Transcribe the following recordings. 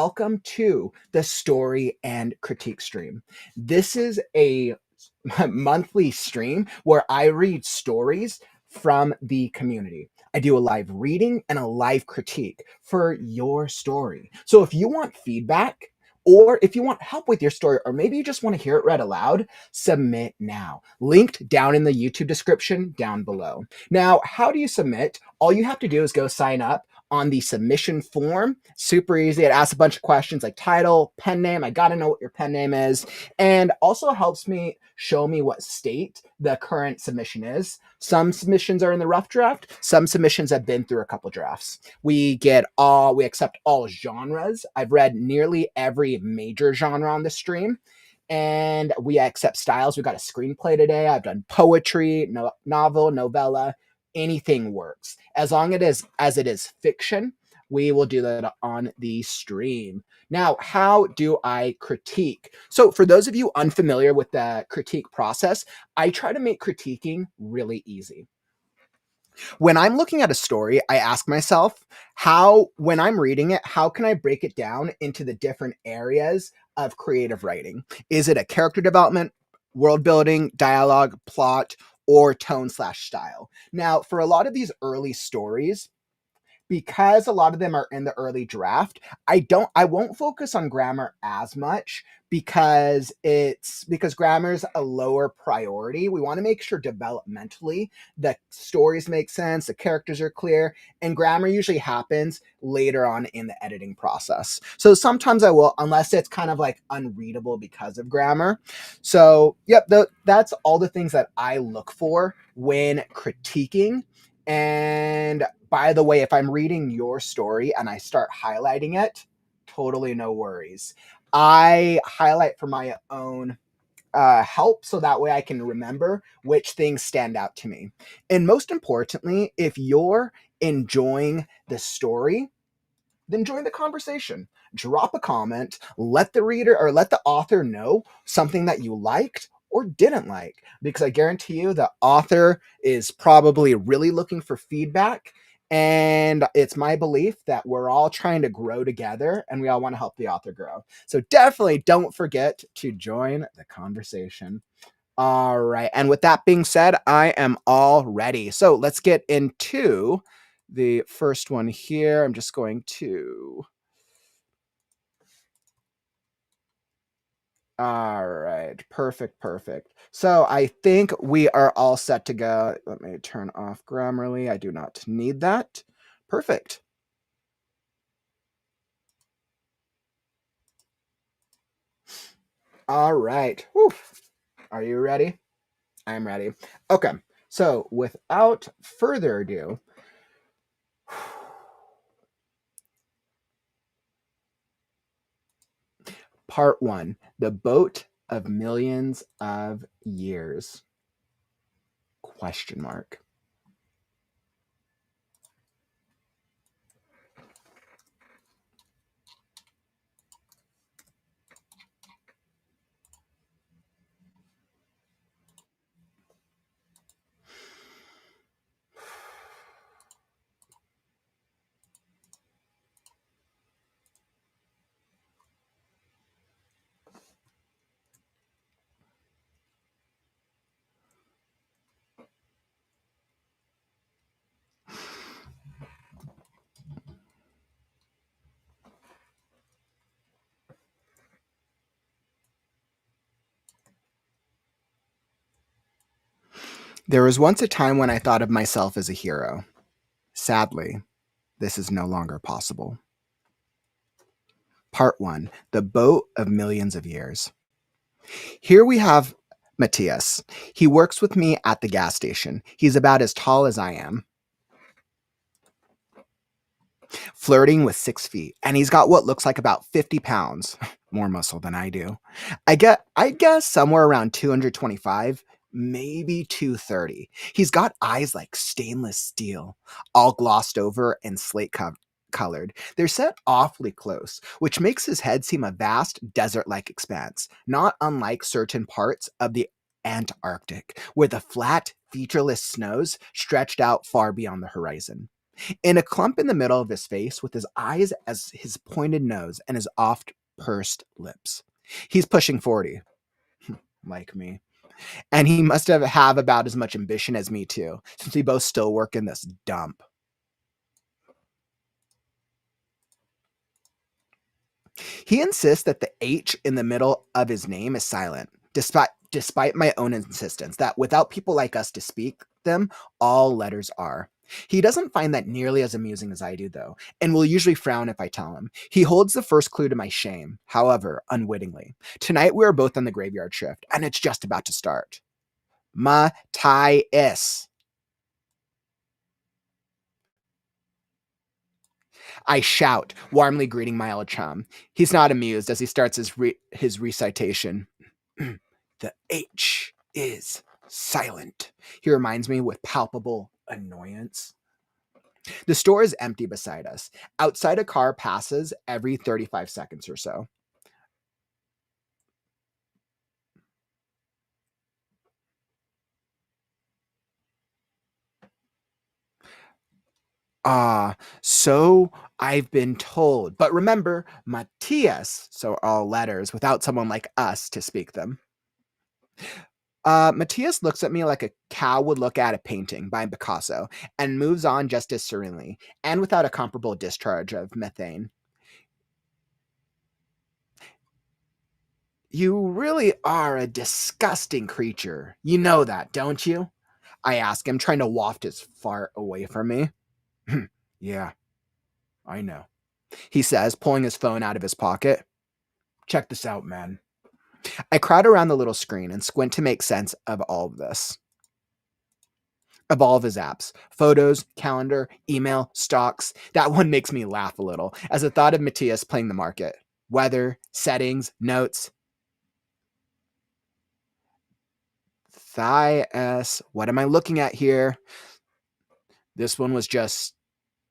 welcome to the Story and Critique Stream. This is a monthly stream where I read stories from the community. I do a live reading and a live critique for your story. So if you want feedback, or if you want help with your story, or maybe you just want to hear it read aloud, submit now. Linked down in the YouTube description down below. Now, how do you submit? All you have to do is go sign up on the submission form. Super easy. It asks a bunch of questions like title, pen name. I got to know what your pen name is. And also helps me show me what state the current submission is. Some submissions are in the rough draft. Some submissions have been through a couple drafts. We accept all genres. I've read nearly every major genre on the stream. And we accept styles. We got a screenplay today. I've done poetry, novel, novella. Anything works. As long as it is fiction, we will do that on the stream. Now, how do I critique? So for those of you unfamiliar with the critique process, I try to make critiquing really easy. When I'm looking at a story, I ask myself, when I'm reading it, how can I break it down into the different areas of creative writing? Is it a character development, world building, dialogue, plot, or tone/style? Now, for a lot of these early stories, because a lot of them are in the early draft, I won't focus on grammar as much because grammar's a lower priority. We want to make sure developmentally the stories make sense, the characters are clear, and grammar usually happens later on in the editing process. So sometimes I will, unless it's kind of like unreadable because of grammar. So yep, that's all the things that I look for when critiquing. And by the way, if I'm reading your story and I start highlighting it, totally no worries. I highlight for my own help so that way I can remember which things stand out to me. And most importantly, if you're enjoying the story, then join the conversation. Drop a comment, let the reader or let the author know something that you liked or didn't like, because I guarantee you the author is probably really looking for feedback. And it's my belief that we're all trying to grow together and we all want to help the author grow. So definitely don't forget to join the conversation. All right. And with that being said, I am all ready. So let's get into the first one here. I'm just going to... All right, perfect. So I think we are all set to go. Let me turn off Grammarly. I do not need that. Perfect. All right. Whew. Are you ready? I'm ready. Okay, so without further ado, Part 1, The Boat of Millions of Years? Question mark. There was once a time when I thought of myself as a hero. Sadly, this is no longer possible. Part 1, The Boat of Millions of Years. Here we have Matthias. He works with me at the gas station. He's about as tall as I am, flirting with 6 feet, and he's got what looks like about 50 pounds, more muscle than I do. I guess somewhere around 225, maybe 230. He's got eyes like stainless steel, all glossed over and slate colored. They're set awfully close, which makes his head seem a vast desert-like expanse, not unlike certain parts of the Antarctic, where the flat, featureless snows stretched out far beyond the horizon. In a clump in the middle of his face, with his eyes as his pointed nose and his oft pursed lips. He's pushing 40, like me. And he must have about as much ambition as me, too, since we both still work in this dump. He insists that the H in the middle of his name is silent, despite my own insistence that without people like us to speak them, all letters are. He doesn't find that nearly as amusing as I do, though, and will usually frown if I tell him. He holds the first clue to my shame, however, unwittingly. Tonight we are both on the graveyard shift, and it's just about to start. Matthias. I shout, warmly greeting my old chum. He's not amused as he starts his recitation. The H is silent, he reminds me with palpable annoyance. The store is empty beside us. Outside, a car passes every 35 seconds or so. So I've been told. But remember, Matthias, so all letters, without someone like us to speak them. Matthias looks at me like a cow would look at a painting by Picasso and moves on just as serenely and without a comparable discharge of methane. You really are a disgusting creature. You know that, don't you? I ask him, trying to waft his fart away from me. Yeah, I know, he says, pulling his phone out of his pocket. Check this out, man. I crowd around the little screen and squint to make sense of all of this. Of all of his apps, photos, calendar, email, stocks. That one makes me laugh a little as the thought of Matthias playing the market. Weather, settings, notes. S. What am I looking at here? This one was just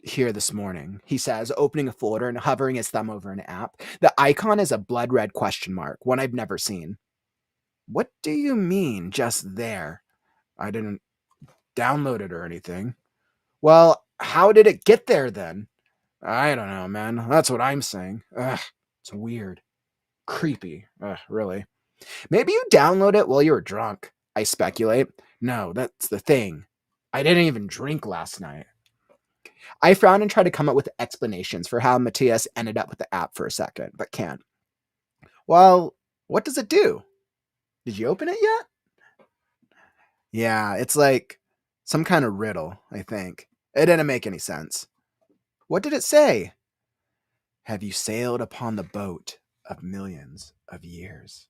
here this morning, he says, opening a folder and hovering his thumb over an app. The icon is a blood red question mark, one I've never seen. What do you mean, just there? I didn't download it or anything. Well, how did it get there then? I don't know, man. That's what I'm saying. Ugh, it's weird. Creepy. Ugh, really. Maybe you download it while you were drunk, I speculate. No, that's the thing. I didn't even drink last night. I frown and try to come up with explanations for how Matthias ended up with the app for a second, but can't. Well, what does it do? Did you open it yet? Yeah, it's like some kind of riddle, I think. It didn't make any sense. What did it say? Have you sailed upon the boat of millions of years?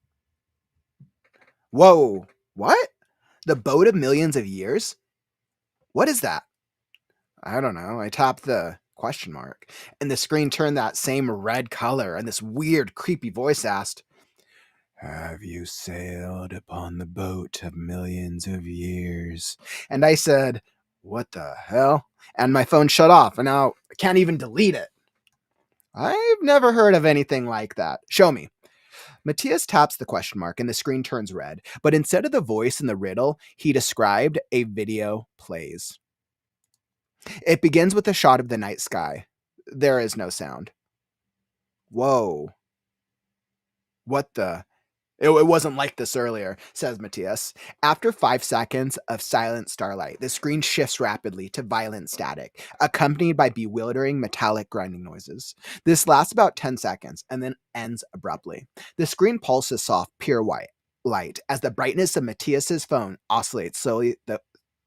Whoa, what? The boat of millions of years? What is that? I don't know. I tapped the question mark, and the screen turned that same red color, and this weird, creepy voice asked, have you sailed upon the boat of millions of years? And I said, what the hell? And my phone shut off, and now I can't even delete it. I've never heard of anything like that. Show me. Matthias taps the question mark, and the screen turns red. But instead of the voice in the riddle he described, a video plays. It begins with a shot of the night sky. There is no sound. Whoa. What the? It wasn't like this earlier, says Matthias. After 5 seconds of silent starlight, the screen shifts rapidly to violent static, accompanied by bewildering metallic grinding noises. This lasts about 10 seconds and then ends abruptly. The screen pulses soft, pure white light as the brightness of Matthias's phone oscillates slowly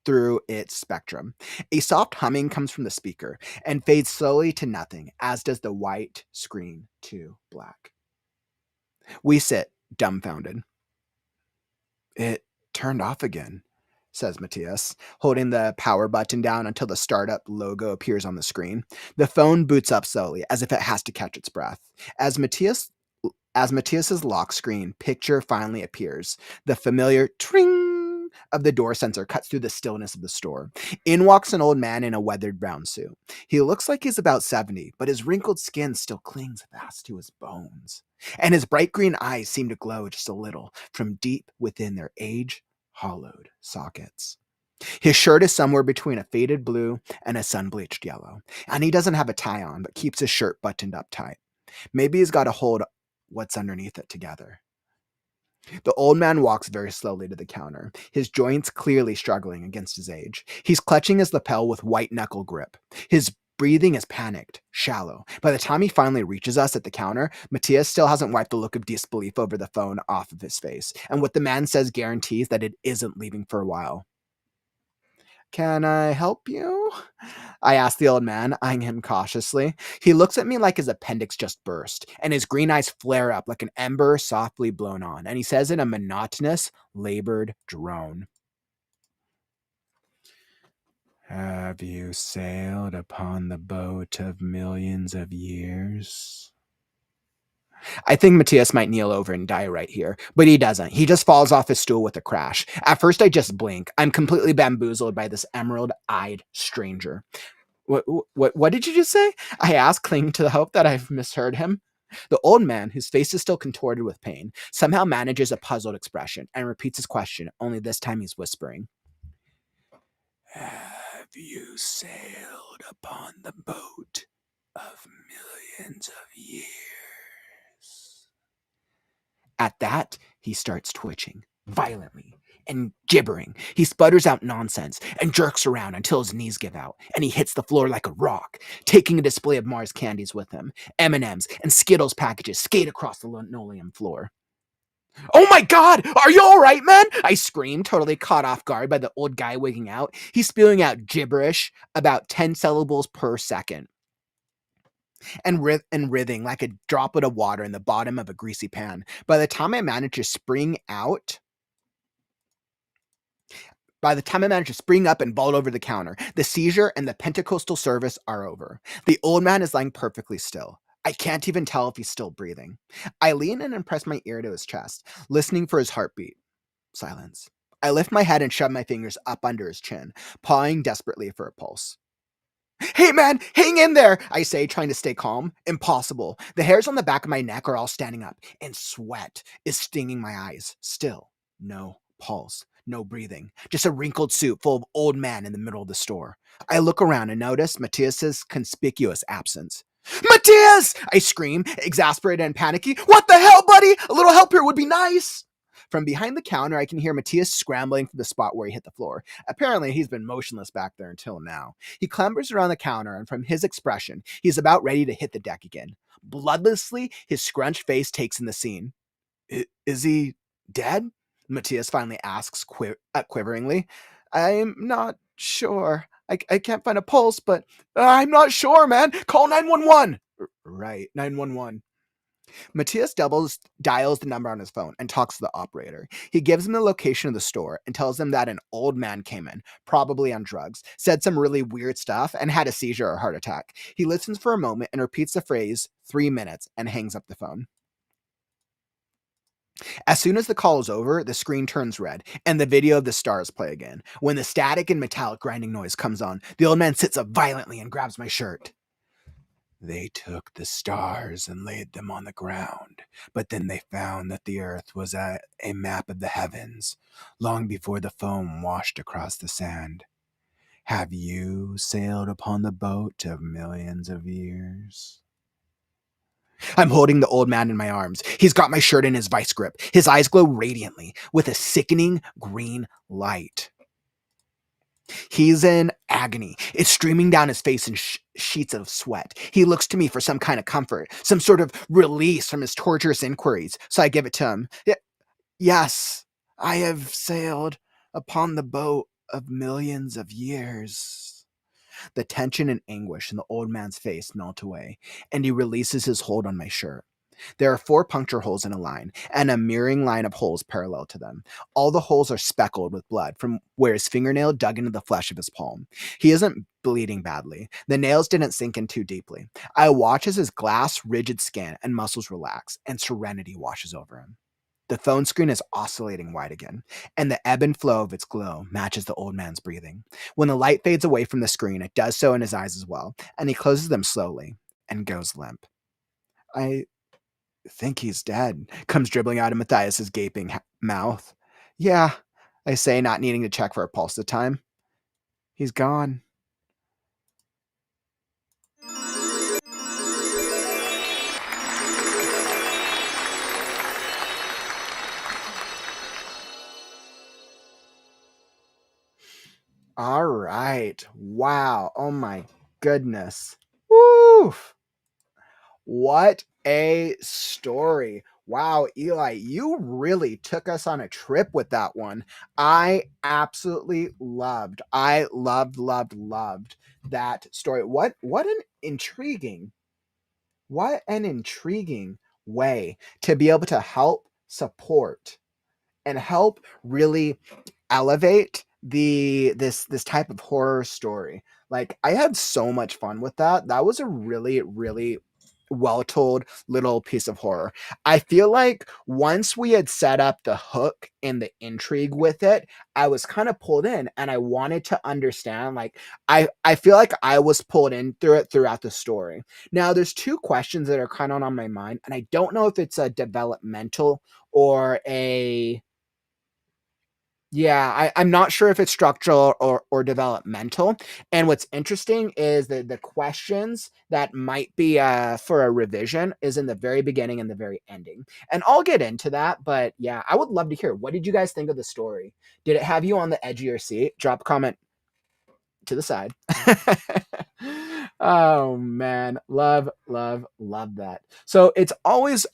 through its spectrum. A soft humming comes from the speaker and fades slowly to nothing, as does the white screen to black. We sit dumbfounded. It turned off again, says Matthias, holding the power button down until the startup logo appears on the screen. The phone boots up slowly, as if it has to catch its breath. As Matthias's lock screen picture finally appears, the familiar tring of the door sensor cuts through the stillness of the store. In walks an old man in a weathered brown suit. He looks like he's about 70, but his wrinkled skin still clings fast to his bones, and his bright green eyes seem to glow just a little from deep within their age-hollowed sockets. His shirt is somewhere between a faded blue and a sun-bleached yellow, and he doesn't have a tie on, but keeps his shirt buttoned up tight. Maybe he's got to hold what's underneath it together. The old man walks very slowly to the counter, his joints clearly struggling against his age. He's clutching his lapel with white-knuckle grip. His breathing is panicked, shallow. By the time he finally reaches us at the counter, Matthias still hasn't wiped the look of disbelief over the phone off of his face, and what the man says guarantees that it isn't leaving for a while. "Can I help you?" I ask the old man, eyeing him cautiously. He looks at me like his appendix just burst, and his green eyes flare up like an ember softly blown on, and he says in a monotonous, labored drone, "Have you sailed upon the boat of millions of years?" I think Matthias might kneel over and die right here, but he doesn't. He just falls off his stool with a crash. At first, I just blink. I'm completely bamboozled by this emerald-eyed stranger. What did you just say?" I ask, clinging to the hope that I've misheard him. The old man, whose face is still contorted with pain, somehow manages a puzzled expression and repeats his question, only this time he's whispering. "Have you sailed upon the boat of millions of years?" At that, he starts twitching violently and gibbering. He sputters out nonsense and jerks around until his knees give out, and he hits the floor like a rock, taking a display of Mars candies with him. M&Ms and Skittles packages skate across the linoleum floor. "Oh my God! Are you all right, man?" I scream, totally caught off guard by the old guy wigging out. He's spewing out gibberish, about 10 syllables per second, and writhing like a droplet of water in the bottom of a greasy pan. By the time I manage to spring up and vault over the counter, the seizure and the Pentecostal service are over. The old man is lying perfectly still. I can't even tell if he's still breathing. I lean in and press my ear to his chest, listening for his heartbeat. Silence. I lift my head and shove my fingers up under his chin, pawing desperately for a pulse. "Hey man, hang in there," I say, trying to stay calm. Impossible. The hairs on the back of my neck are all standing up, and sweat is stinging my eyes. Still, no pulse, no breathing. Just a wrinkled suit full of old man in the middle of the store. I look around and notice Matthias's conspicuous absence. "Matthias!" I scream, exasperated and panicky. "What the hell, buddy? A little help here would be nice." From behind the counter, I can hear Matthias scrambling from the spot where he hit the floor. Apparently, he's been motionless back there until now. He clambers around the counter, and from his expression, he's about ready to hit the deck again. Bloodlessly, his scrunched face takes in the scene. "Is he dead?" Matthias finally asks quiveringly. "I'm not sure. I can't find a pulse, but I'm not sure, man. Call 911. Right, 911. Matthias dials the number on his phone and talks to the operator. He gives him the location of the store and tells him that an old man came in, probably on drugs, said some really weird stuff, and had a seizure or heart attack. He listens for a moment and repeats the phrase 3 minutes and hangs up the phone. As soon as the call is over, the screen turns red and the video of the stars play again. When the static and metallic grinding noise comes on, the old man sits up violently and grabs my shirt. "They took the stars and laid them on the ground, but then they found that the earth was a map of the heavens, long before the foam washed across the sand. Have you sailed upon the boat of millions of years?" I'm holding the old man in my arms. He's got my shirt in his vice grip. His eyes glow radiantly with a sickening green light. He's in agony. It's streaming down his face in sheets of sweat. He looks to me for some kind of comfort, some sort of release from his torturous inquiries, so I give it to him. "Yes, I have sailed upon the boat of millions of years." The tension and anguish in the old man's face melt away, and he releases his hold on my shirt. There are 4 puncture holes in a line, and a mirroring line of holes parallel to them. All the holes are speckled with blood from where his fingernail dug into the flesh of his palm. He isn't bleeding badly. The nails didn't sink in too deeply. I watch as his glass, rigid skin and muscles relax, and serenity washes over him. The phone screen is oscillating wide again, and the ebb and flow of its glow matches the old man's breathing. When the light fades away from the screen, it does so in his eyes as well, and he closes them slowly and goes limp. "I think he's dead," comes dribbling out of Matthias's gaping mouth. "Yeah," I say, not needing to check for a pulse at the time. He's gone. All right. Wow. Oh my goodness. Woo! What a story. Wow, Eli, you really took us on a trip with that one. I absolutely loved that story. What an intriguing way to be able to help support and help really elevate this type of horror story. Like, I had so much fun with that. That was a really well told little piece of horror. I feel like once we had set up the hook and the intrigue with it, I was kind of pulled in and I wanted to understand. Like, I feel like I was pulled in through it throughout the story. Now there's two questions that are kind of on my mind, and I don't know if it's a developmental or a yeah, I'm not sure if it's structural or developmental. And what's interesting is that the questions that might be for a revision is in the very beginning and the very ending. And I'll get into that, but yeah, I would love to hear. What did you guys think of the story? Did it have you on the edge of your seat? Drop a comment to the side. Oh man, love that. So it's always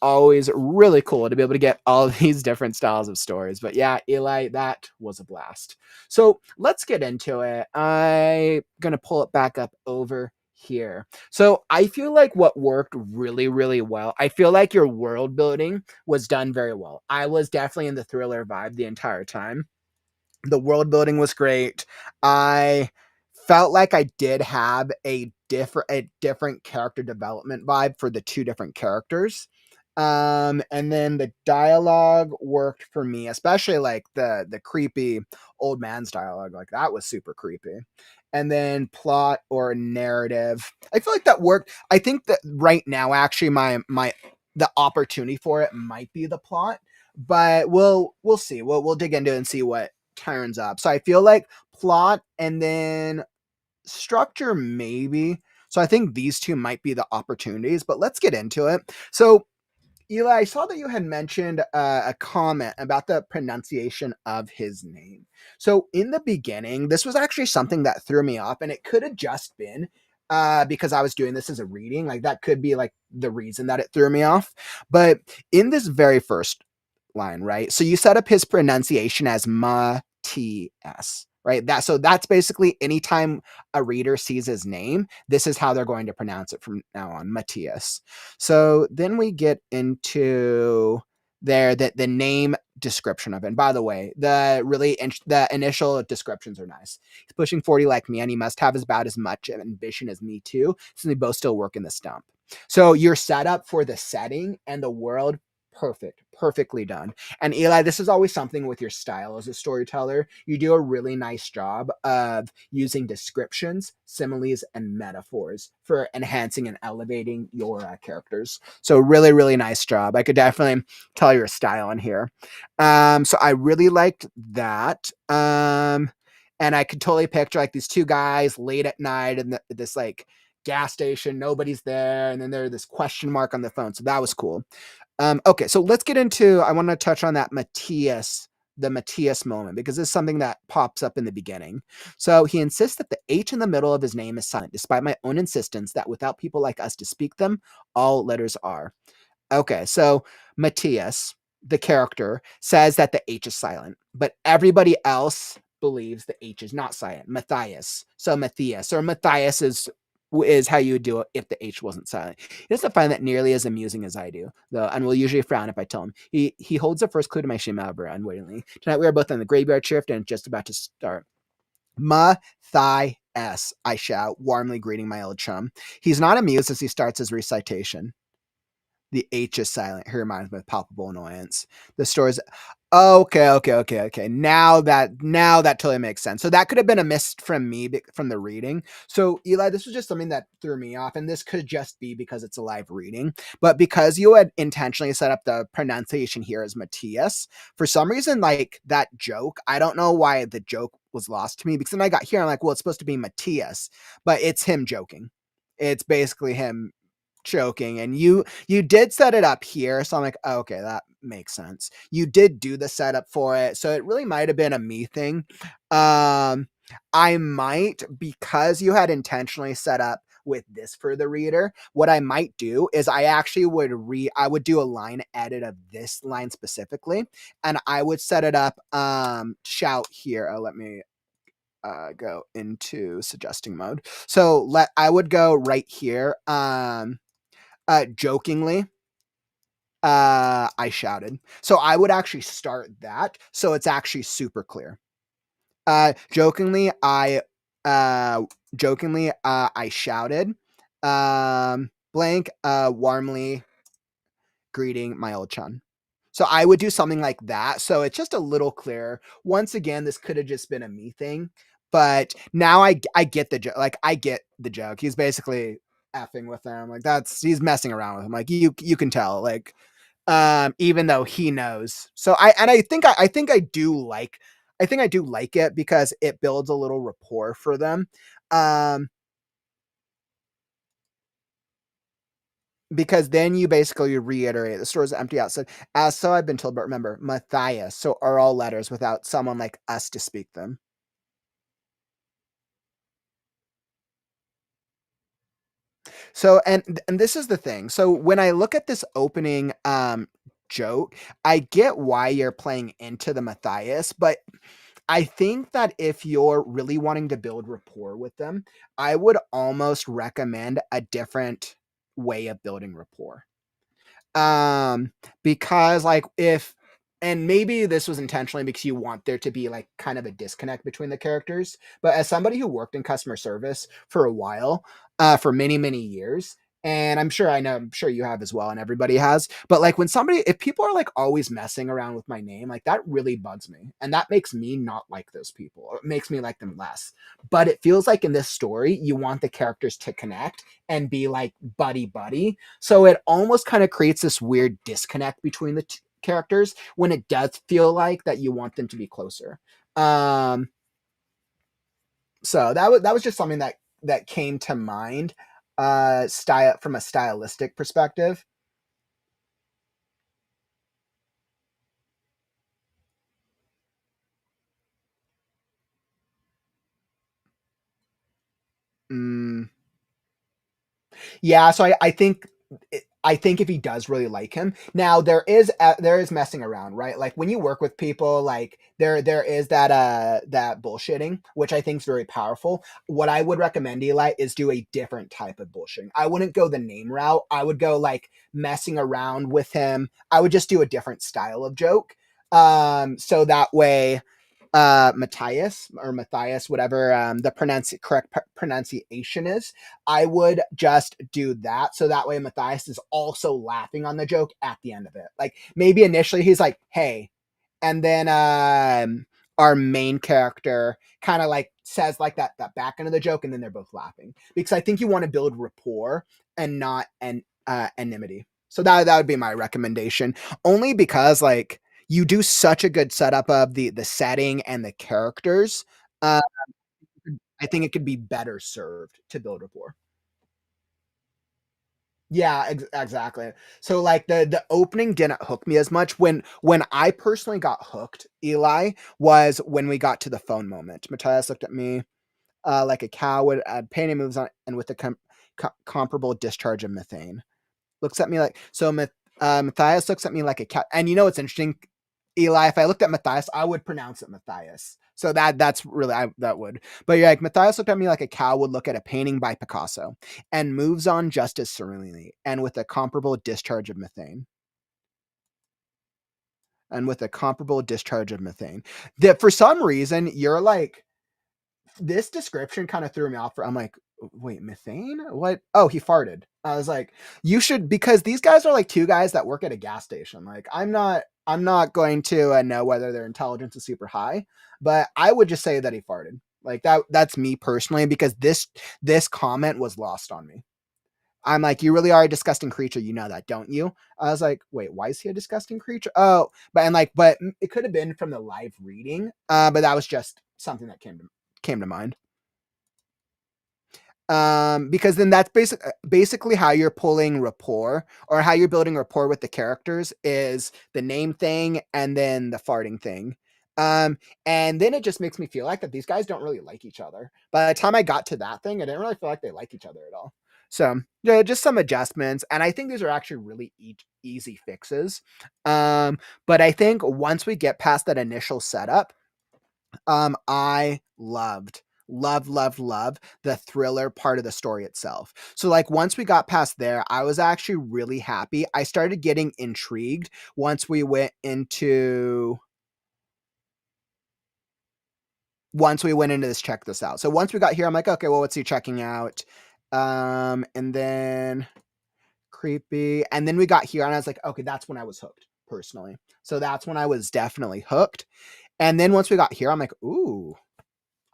really cool to be able to get all these different styles of stories. But yeah, Eli, that was a blast. So let's get into it. I'm gonna pull it back up over here. So I feel like what worked really well, I feel like your world building was done very well. I was definitely in the thriller vibe the entire time. The world building was great. I felt like I did have a different character development vibe for the two different characters. And then the dialogue worked for me, especially like the creepy old man's dialogue. Like, that was super creepy. And then plot or narrative, I feel like that worked. I think that right now, actually, my the opportunity for it might be the plot, but we'll see. We'll dig into it and see what turns up. So I feel like plot and then structure, maybe. So I think these two might be the opportunities, but let's get into it. So Eli, I saw that you had mentioned a comment about the pronunciation of his name. So in the beginning, this was actually something that threw me off, and it could have just been because I was doing this as a reading. Like, that could be like the reason that it threw me off. But in this very first line, right? So you set up his pronunciation as Matthias, right? That's basically anytime a reader sees his name, this is how they're going to pronounce it from now on, Matthias. So then we get into there that the name description of it. And by the way, the initial descriptions are nice. He's pushing 40 like me, and he must have about as much ambition as me too, since we both still work in the stump. So you're set up for the setting and the world. Perfectly done. And Eli, this is always something with your style as a storyteller. You do a really nice job of using descriptions, similes, and metaphors for enhancing and elevating your characters. So really nice job. I could definitely tell your style in here. So I really liked that. And I could totally picture like these two guys late at night in this like gas station, nobody's there, and then there's this question mark on the phone. So that was cool. Okay, so let's get into, I want to touch on that the Matthias moment, because this is something that pops up in the beginning. So he insists that the H in the middle of his name is silent, despite my own insistence that without people like us to speak them, all letters are. Okay, so Matthias, the character, says that the H is silent, but everybody else believes the H is not silent. Matthias. So Matthias, or Matthias is how you would do it if the H wasn't silent. He doesn't find that nearly as amusing as I do, though, and will usually frown if I tell him. He holds the first clue to my shame over unwittingly. Tonight we are both on the graveyard shift, and it's just about to start. Matthias, I shout, warmly greeting my old chum. He's not amused as he starts his recitation. The H is silent. He reminds me of palpable annoyance. The store's okay. Now that totally makes sense. So that could have been a miss from me from the reading. So Eli, this was just something that threw me off, and this could just be because it's a live reading. But because you had intentionally set up the pronunciation here as Matthias, for some reason, like that joke, I don't know why the joke was lost to me, because then I got here, I'm like, well, it's supposed to be Matthias, but it's him joking. It's basically him joking, and you did set it up here, so I'm like, oh, okay, that makes sense. You did do the setup for it, so it really might have been a me thing. I might, because you had intentionally set up with this for the reader, what I might do is I actually would do a line edit of this line specifically, and I would set it up shout here. Let me go into suggesting mode. So I would go right here. Jokingly, I shouted. So I would actually start that, so it's actually super clear. Jokingly, I shouted. Blank, warmly greeting my old chum. So I would do something like that. So it's just a little clearer. Once again, this could have just been a me thing, but now I get the joke. Like, I get the joke. He's basically effing with them. Like, he's messing around with him. Like, you can tell. Like, even though he knows. So I think I do like it because it builds a little rapport for them. Because then you basically reiterate the store is empty outside. As so I've been told, but remember, Matthias, so are all letters without someone like us to speak them. So and this is the thing. So when I look at this opening joke, I get why you're playing into the Matthias, but I think that if you're really wanting to build rapport with them, I would almost recommend a different way of building rapport. Because like if and maybe this was intentionally because you want there to be like kind of a disconnect between the characters, but as somebody who worked in customer service for a while, for many years, and I'm sure you have as well, and everybody has, but like if people are like always messing around with my name, like that really bugs me, and that makes me not like those people. It makes me like them less. But it feels like in this story you want the characters to connect and be like buddy, so it almost kind of creates this weird disconnect between the characters when it does feel like that you want them to be closer. Um, so that was just something that came to mind, style from a stylistic perspective. Mm, yeah, so I think if he does really like him, now there is messing around, right? Like when you work with people, like there is that bullshitting, which I think is very powerful. What I would recommend, Eli, is do a different type of bullshitting. I wouldn't go the name route. I would go like messing around with him. I would just do a different style of joke. So that way Matthias, whatever the correct pronunciation is, I would just do that. So that way Matthias is also laughing on the joke at the end of it. Like maybe initially he's like, hey, and then our main character kind of like says like that back end of the joke, and then they're both laughing. Because I think you want to build rapport and not enmity. So that would be my recommendation. Only because like you do such a good setup of the setting and the characters. Uh, I think it could be better served to build rapport. Yeah, exactly. So like the opening didn't hook me as much. When I personally got hooked, Eli, was when we got to the phone moment. Matthias looked at me like a cow would add painting moves on, and with a comparable discharge of methane. Looks at me like so. Matthias looks at me like a cat. And you know what's interesting, Eli? If I looked at Matthias, I would pronounce it Matthias. So that's really that would. But you're like Matthias looked at me like a cow would look at a painting by Picasso, and moves on just as serenely, and with a comparable discharge of methane. And with a comparable discharge of methane. That for some reason you're like this description kind of threw me off. I'm like, wait, methane? What? Oh, he farted. I was like, you should, because these guys are like two guys that work at a gas station. Like, I'm not going to know whether their intelligence is super high, but I would just say that he farted. Like that's me personally, because this comment was lost on me. I'm like, you really are a disgusting creature. You know that, don't you? I was like, wait, why is he a disgusting creature? Oh, but it could have been from the live reading. But that was just something that came to mind. Because then that's basically how you're pulling rapport, or how you're building rapport with the characters, is the name thing and then the farting thing. And then it just makes me feel like that these guys don't really like each other. By the time I got to that thing, I didn't really feel like they like each other at all. So yeah, just some adjustments, and I think these are actually really easy fixes. But I think once we get past that initial setup, I love the thriller part of the story itself. So like once we got past there, I was actually really happy. I started getting intrigued once we went into this check this out. So once we got here, I'm like, okay, well, what's he checking out? And then creepy. And then we got here and I was like, okay, that's when I was hooked personally. So that's when I was definitely hooked. And then once we got here, I'm like, ooh,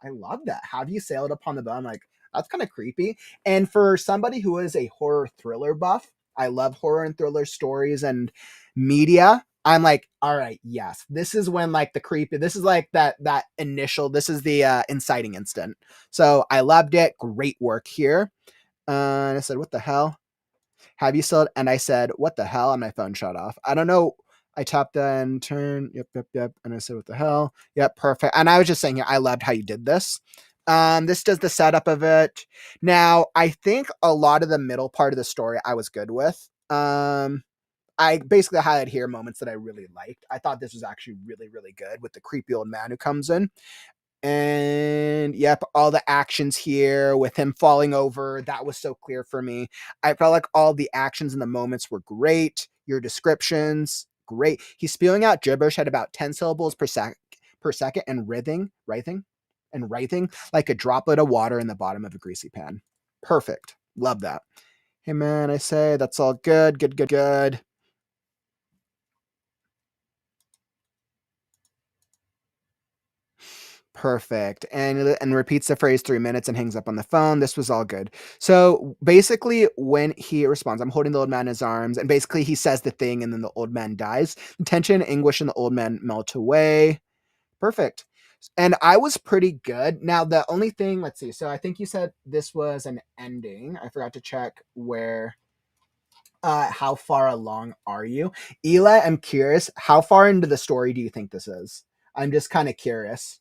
I love that. Have you sailed upon the boat? I'm like, that's kind of creepy. And for somebody who is a horror thriller buff, I love horror and thriller stories and media. I'm like, all right, yes, this is when like the creepy, this is like that initial, this is the inciting instant. So I loved it. Great work here. And I said, what the hell? Have you sold? And I said, what the hell? And my phone shut off. I don't know. I tapped and turn. Yep. And I said, what the hell? Yep, perfect. And I was just saying here, I loved how you did this. This does the setup of it. Now, I think a lot of the middle part of the story I was good with. I basically had here moments that I really liked. I thought this was actually really, really good with the creepy old man who comes in. And yep, all the actions here with him falling over, that was so clear for me. I felt like all the actions and the moments were great. Your descriptions, great. He's spewing out gibberish at about 10 syllables per second and writhing like a droplet of water in the bottom of a greasy pan. Perfect. Love that. Hey man, I say that's all good. Good. Perfect. And repeats the phrase 3 minutes and hangs up on the phone. This was all good. So basically, when he responds, I'm holding the old man in his arms, and basically he says the thing, and then the old man dies. The tension, anguish, and the old man melt away. Perfect. And I was pretty good. Now, the only thing, let's see. So I think you said this was an ending. I forgot to check where. How far along are you? Ela, I'm curious. How far into the story do you think this is? I'm just kind of curious.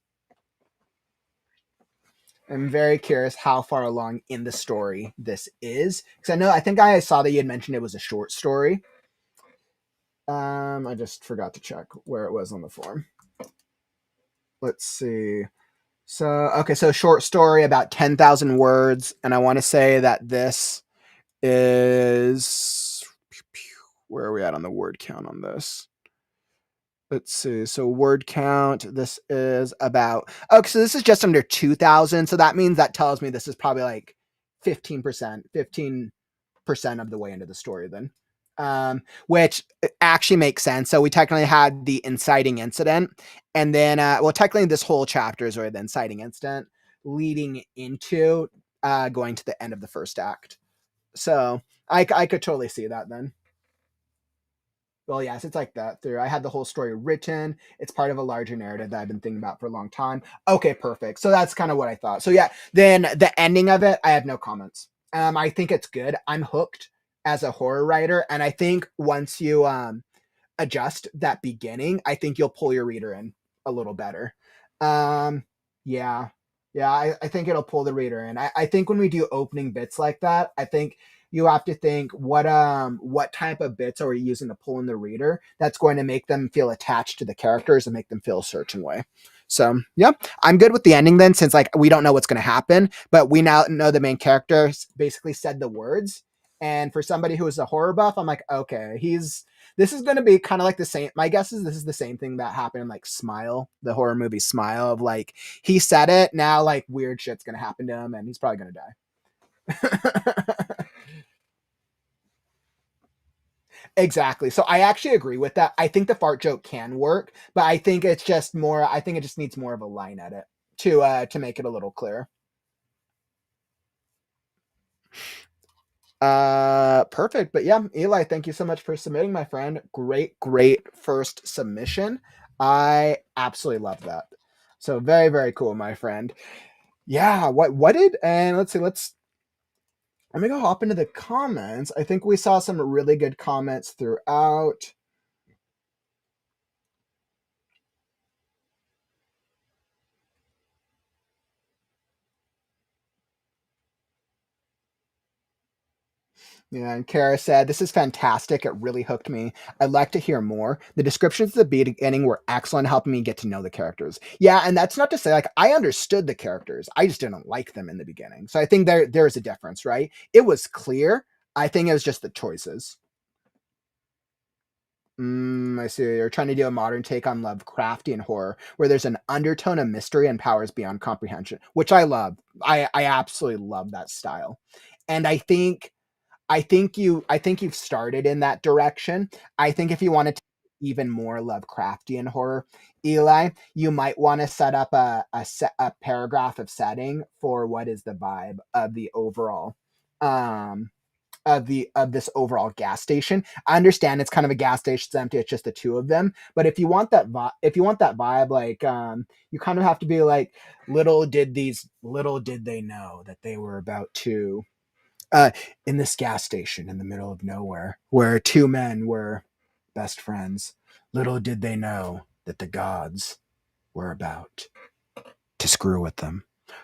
I'm very curious how far along in the story this is, because I think I saw that you had mentioned it was a short story. I just forgot to check where it was on the form. Let's see. So okay, so short story about 10,000 words, and I want to say that this is, where are we at on the word count on this? Let's see. So word count, this is about, okay, so this is just under 2,000. So that means, that tells me this is probably like 15% of the way into the story then. Which actually makes sense. So we technically had the inciting incident, and then, well, technically this whole chapter is already the inciting incident leading into going to the end of the first act. So I could totally see that then. Well, yes, it's like that. I had the whole story written. It's part of a larger narrative that I've been thinking about for a long time. Okay, perfect. So that's kind of what I thought. So yeah, then the ending of it, I have no comments. I think it's good. I'm hooked as a horror writer, and I think once you adjust that beginning, I think you'll pull your reader in a little better. Um, yeah, yeah, I think it'll pull the reader in. I think when we do opening bits like that, I think you have to think what type of bits are we using to pull in the reader that's going to make them feel attached to the characters and make them feel a certain way. So yeah, I'm good with the ending then, since like we don't know what's going to happen, but we now know the main character basically said the words. And for somebody who is a horror buff, I'm like, okay, this is going to be kind of like the same. My guess is this is the same thing that happened in like Smile, the horror movie Smile, of like he said it, now like weird shit's going to happen to him and he's probably going to die. Exactly. So I actually agree with that. I think the fart joke can work, but I think it's just more. I think it just needs more of a line edit to make it a little clearer. Perfect. But yeah, Eli, thank you so much for submitting, my friend. Great first submission. I absolutely love that. So very, very cool, my friend. Yeah, what did, and let's see, let me go hop into the comments. I think we saw some really good comments throughout. Yeah, and Kara said, "This is fantastic. It really hooked me. I'd like to hear more. The descriptions at the beginning were excellent, helping me get to know the characters." Yeah, and that's not to say like I understood the characters. I just didn't like them in the beginning. So I think there's a difference, right? It was clear. I think it was just the choices. I see. You're trying to do a modern take on Lovecraftian horror, where there's an undertone of mystery and powers beyond comprehension, which I love. I absolutely love that style, and I think you've started in that direction. I think if you want to take even more Lovecraftian horror, Eli, you might want to set up a paragraph of setting for what is the vibe of the overall um of this overall gas station. I understand it's kind of a gas station, it's empty, it's just the two of them. But if you want that vibe, like you kind of have to be like, little did they know that they were about to uh, in this gas station in the middle of nowhere where two men were best friends. Little did they know that the gods were about to screw with them.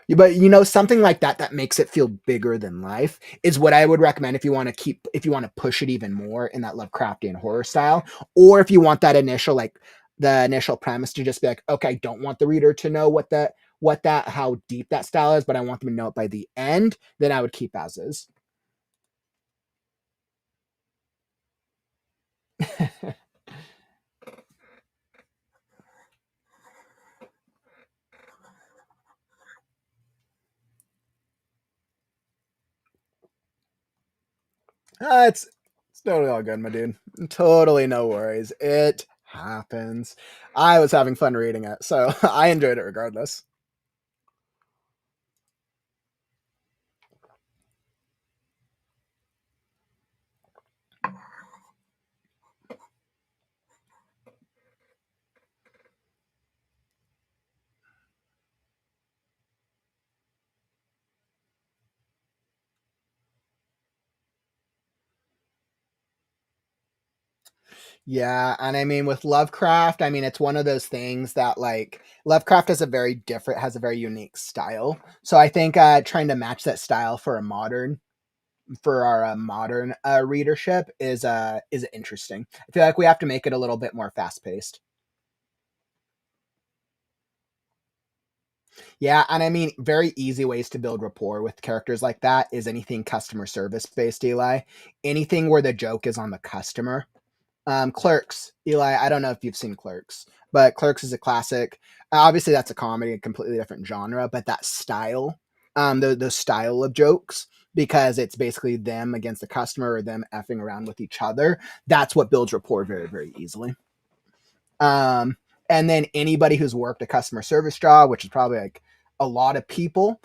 But something like that that makes it feel bigger than life is what I would recommend if you want to push it even more in that Lovecraftian horror style, or if you want that initial like the initial premise to just be like, okay, I don't want the reader to know what that how deep that style is, but I want them to know it by the end, then I would keep as is. It's totally all good, my dude. Totally no worries. It happens. I was having fun reading it, so I enjoyed it regardless. Yeah, and I mean with Lovecraft, I mean it's one of those things that like Lovecraft has a very unique style. So I think trying to match that style for our modern readership is interesting. I feel like we have to make it a little bit more fast paced. Yeah, and I mean, very easy ways to build rapport with characters like that is anything customer service based, Eli. Anything where the joke is on the customer. Clerks, Eli. I don't know if you've seen Clerks, but Clerks is a classic. Obviously, that's a comedy, a completely different genre, but that style, the style of jokes, because it's basically them against the customer or them effing around with each other. That's what builds rapport very, very easily. Um, and then anybody who's worked a customer service job, which is probably like a lot of people,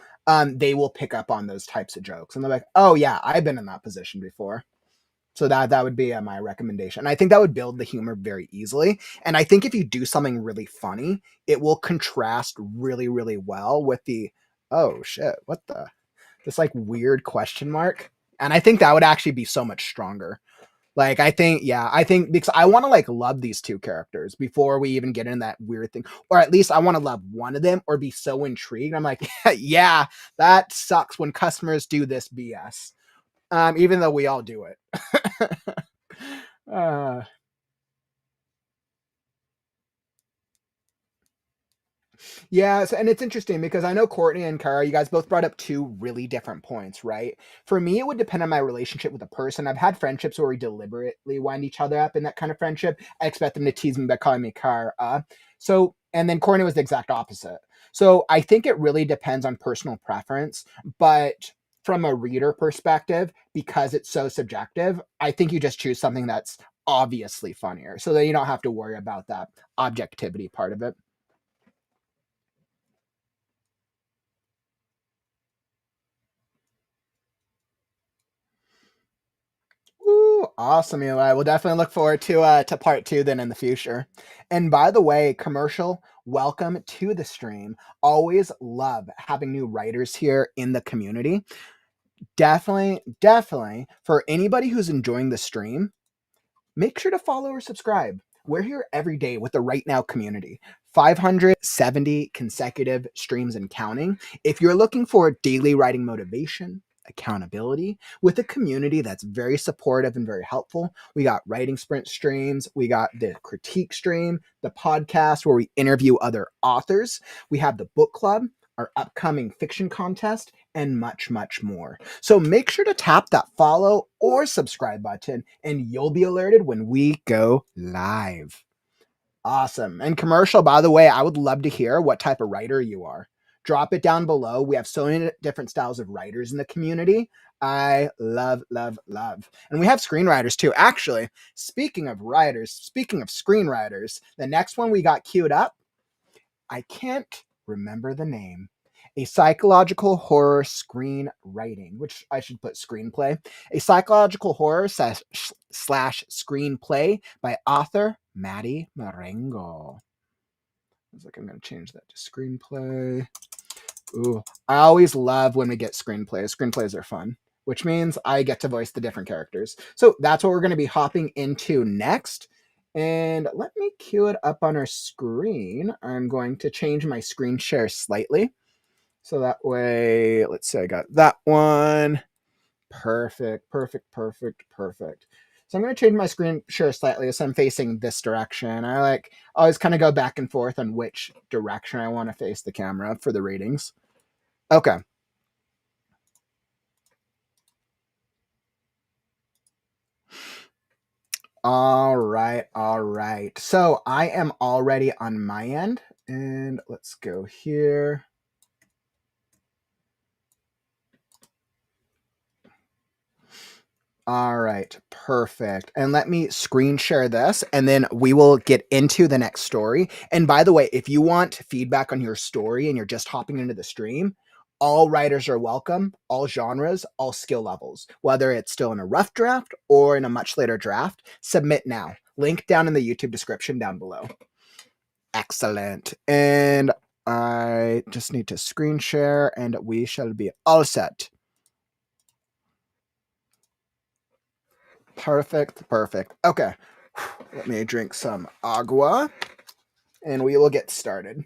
they will pick up on those types of jokes, and they're like, "Oh yeah, I've been in that position before." So that would be my recommendation. I think that would build the humor very easily. And I think if you do something really funny, it will contrast really, really well with the oh shit, what the this like weird question mark. And I think that would actually be so much stronger. Like I think because I want to like love these two characters before we even get in that weird thing, or at least I want to love one of them or be so intrigued. I'm like, yeah, that sucks when customers do this BS. Even though we all do it. uh, Yeah, so, and it's interesting because I know Courtney and Kara, you guys both brought up two really different points, right? For me, it would depend on my relationship with a person. I've had friendships where we deliberately wind each other up in that kind of friendship. I expect them to tease me by calling me Kara. So, and then Courtney was the exact opposite. So I think it really depends on personal preference. But from a reader perspective, because it's so subjective, I think you just choose something that's obviously funnier so that you don't have to worry about that objectivity part of it. Ooh, awesome, Eli. We'll definitely look forward to part two then in the future. And by the way, commercial, welcome to the stream. Always love having new writers here in the community. Definitely for anybody who's enjoying the stream, make sure to follow or subscribe. We're here every day with the Right Now community. 570 consecutive streams and counting. If you're looking for daily writing motivation, accountability with a community that's very supportive and very helpful, we got writing sprint streams, we got the critique stream, the podcast where we interview other authors, we have the book club, our upcoming fiction contest, and much, much more. So make sure to tap that follow or subscribe button and you'll be alerted when we go live. Awesome. And commercial, by the way, I would love to hear what type of writer you are. Drop it down below. We have so many different styles of writers in the community. I love. And we have screenwriters too. Actually, speaking of writers, speaking of screenwriters, the next one we got queued up, I can't remember the name. A psychological horror screenwriting, which I should put screenplay. A psychological horror slash screenplay by author Matty Marengo. I was like, I'm going to change that to screenplay. Ooh, I always love when we get screenplays. Screenplays are fun, which means I get to voice the different characters. So that's what we're going to be hopping into next. And let me cue it up on our screen. I'm going to change my screen share slightly. So that way, let's say I got that one. Perfect. So I'm going to change my screen share slightly so I'm facing this direction. I always kind of go back and forth on which direction I want to face the camera for the readings. Okay. All right. So I am already on my end. And let's go here. All right, perfect. And let me screen share this and then we will get into the next story. And by the way, if you want feedback on your story and you're just hopping into the stream, all writers are welcome, all genres, all skill levels, whether it's still in a rough draft or in a much later draft, submit now. Link down in the YouTube description down below. Excellent. And I just need to screen share and we shall be all set. Perfect. Okay. Let me drink some agua and we will get started.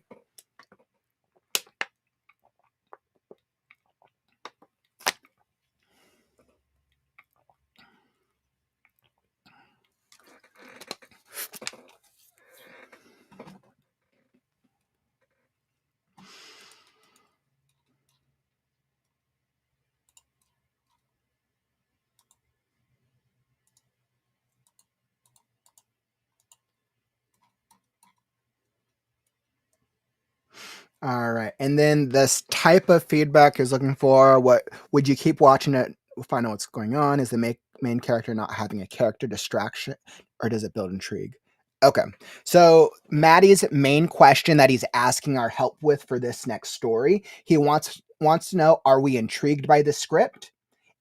All right. And then this type of feedback is looking for what would you keep watching it, find out what's going on? Is the main character not having a character distraction or does it build intrigue? Okay. So Maddie's main question that he's asking our help with for this next story, he wants to know, are we intrigued by the script?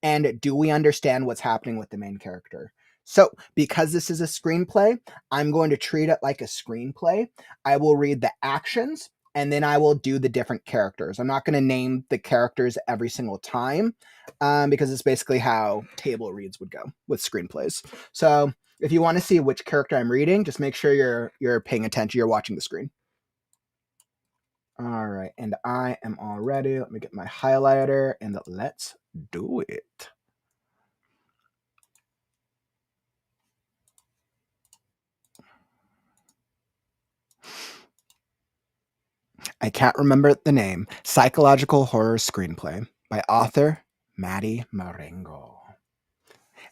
And do we understand what's happening with the main character? So, because this is a screenplay, I'm going to treat it like a screenplay. I will read the actions and then I will do the different characters. I'm not going to name the characters every single time because it's basically how table reads would go with screenplays. So, if you want to see which character I'm reading, just make sure you're paying attention. You're watching the screen. All right, and I am all ready. Let me get my highlighter and let's do it. I can't remember the name. Psychological Horror Screenplay by author Matty Marengo.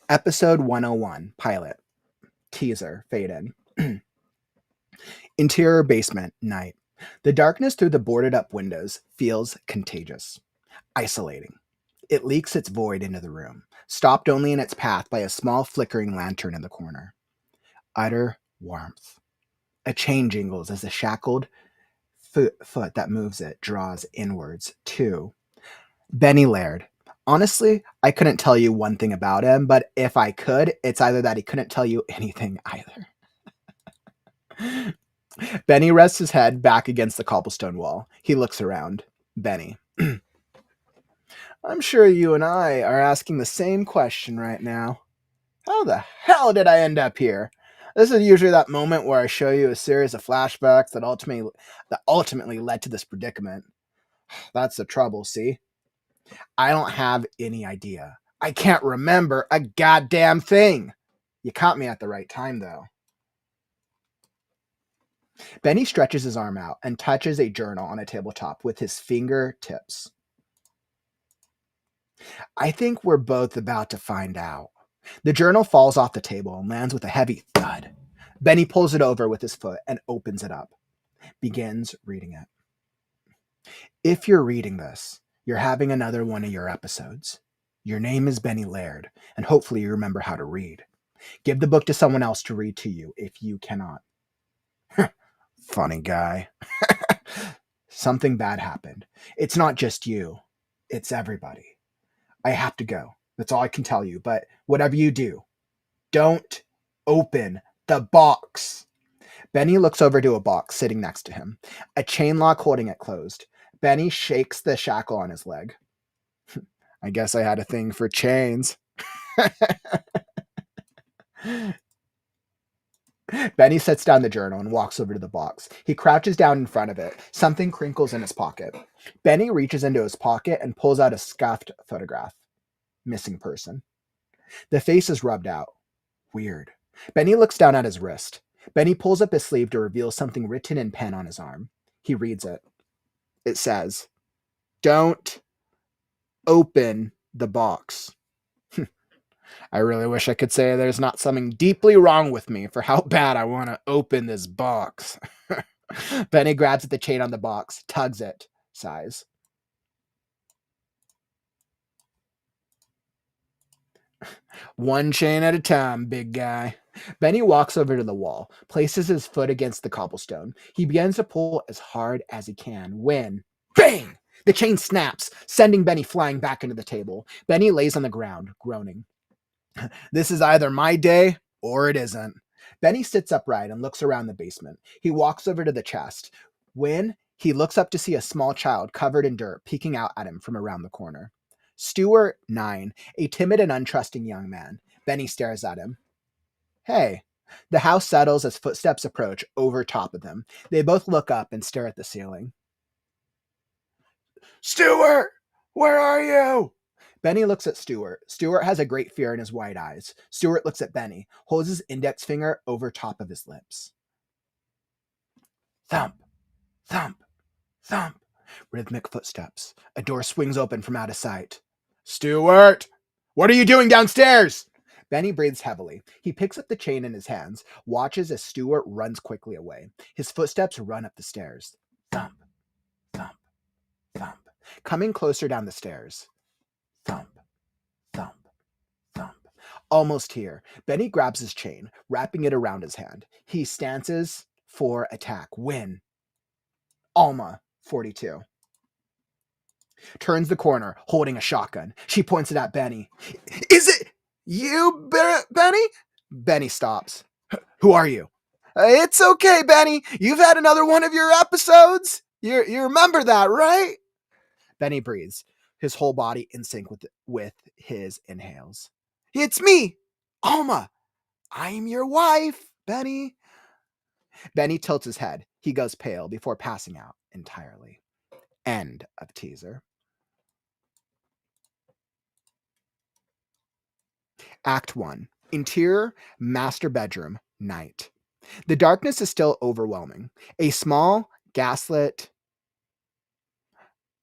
Episode 101, Pilot. Teaser, fade in. Interior basement, night. The darkness through the boarded up windows feels contagious, isolating. It leaks its void into the room, stopped only in its path by a small flickering lantern in the corner. Utter warmth. A chain jingles as the shackled foot that moves it draws inwards. 2. Benny Laird. Honestly, I couldn't tell you one thing about him, but if I could, it's either that he couldn't tell you anything either. Benny rests his head back against the cobblestone wall. He looks around. Benny. I'm sure you and I are asking the same question right now. How the hell did I end up here? This is usually that moment where I show you a series of flashbacks that ultimately led to this predicament. That's the trouble, see? I don't have any idea. I can't remember a goddamn thing. You caught me at the right time, though. Benny stretches his arm out and touches a journal on a tabletop with his fingertips. I think we're both about to find out. The journal falls off the table and lands with a heavy thud. Benny pulls it over with his foot and opens it up. Begins reading it. If you're reading this, you're having another one of your episodes. Your name is Benny Laird, and hopefully you remember how to read. Give the book to someone else to read to you if you cannot. Funny guy. Something bad happened. It's not just you. It's everybody. I have to go. That's all I can tell you. But whatever you do, don't open the box. Benny looks over to a box sitting next to him, a chain lock holding it closed. Benny shakes the shackle on his leg. I guess I had a thing for chains. Benny sets down the journal and walks over to the box. He crouches down in front of it. Something crinkles in his pocket. Benny reaches into his pocket and pulls out a scuffed photograph. Missing person. The face is rubbed out. Weird. Benny looks down at his wrist. Benny pulls up his sleeve to reveal something written in pen on his arm. He reads it. It says, "Don't open the box." I really wish I could say there's not something deeply wrong with me for how bad I want to open this box. Benny grabs at the chain on the box, tugs it, sighs. One chain at a time, big guy. Benny walks over to the wall, places his foot against the cobblestone. He begins to pull as hard as he can when, bang! The chain snaps, sending Benny flying back into the table. Benny lays on the ground, groaning. This is either my day or it isn't. Benny sits upright and looks around the basement. He walks over to the chest when he looks up to see a small child covered in dirt peeking out at him from around the corner. Stuart, 9, a timid and untrusting young man. Benny stares at him. Hey. The house settles as footsteps approach over top of them. They both look up and stare at the ceiling. Stuart! Where are you? Benny looks at Stuart. Stuart has a great fear in his wide eyes. Stuart looks at Benny, holds his index finger over top of his lips. Thump, thump, thump. Rhythmic footsteps. A door swings open from out of sight. Stuart! What are you doing downstairs? Benny breathes heavily. He picks up the chain in his hands, watches as Stuart runs quickly away. His footsteps run up the stairs. Thump, thump, thump. Coming closer down the stairs. Thump, thump, thump. Almost here. Benny grabs his chain, wrapping it around his hand. He stances for attack. When? Alma, 42. Turns the corner, holding a shotgun. She points it at Benny. Is it you, Benny? Benny stops. Who are you? It's okay, Benny. You've had another one of your episodes. You remember that, right? Benny breathes, his whole body in sync with his inhales. It's me, Alma. I'm your wife, Benny. Benny tilts his head. He goes pale before passing out entirely. End of teaser. Act 1. Interior, master bedroom, night. The darkness is still overwhelming. A small, gaslit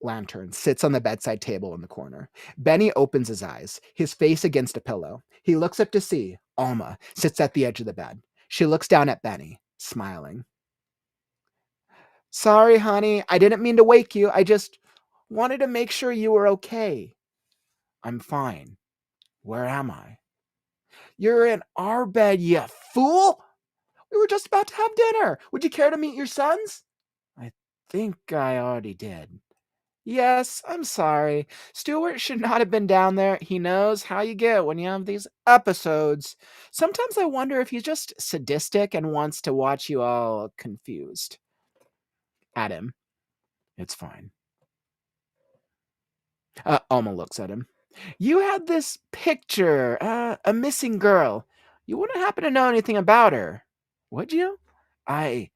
lantern sits on the bedside table in the corner. Benny opens his eyes, his face against a pillow. He looks up to see Alma sits at the edge of the bed. She looks down at Benny, smiling. Sorry, honey. I didn't mean to wake you. I just wanted to make sure you were okay. I'm fine. Where am I? You're in our bed, you fool! We were just about to have dinner. Would you care to meet your sons? I think I already did. Yes, I'm sorry. Stuart should not have been down there. He knows how you get when you have these episodes. Sometimes I wonder if he's just sadistic and wants to watch you all confused. At him. It's fine. Alma looks at him. You had this picture, a missing girl. You wouldn't happen to know anything about her, would you? I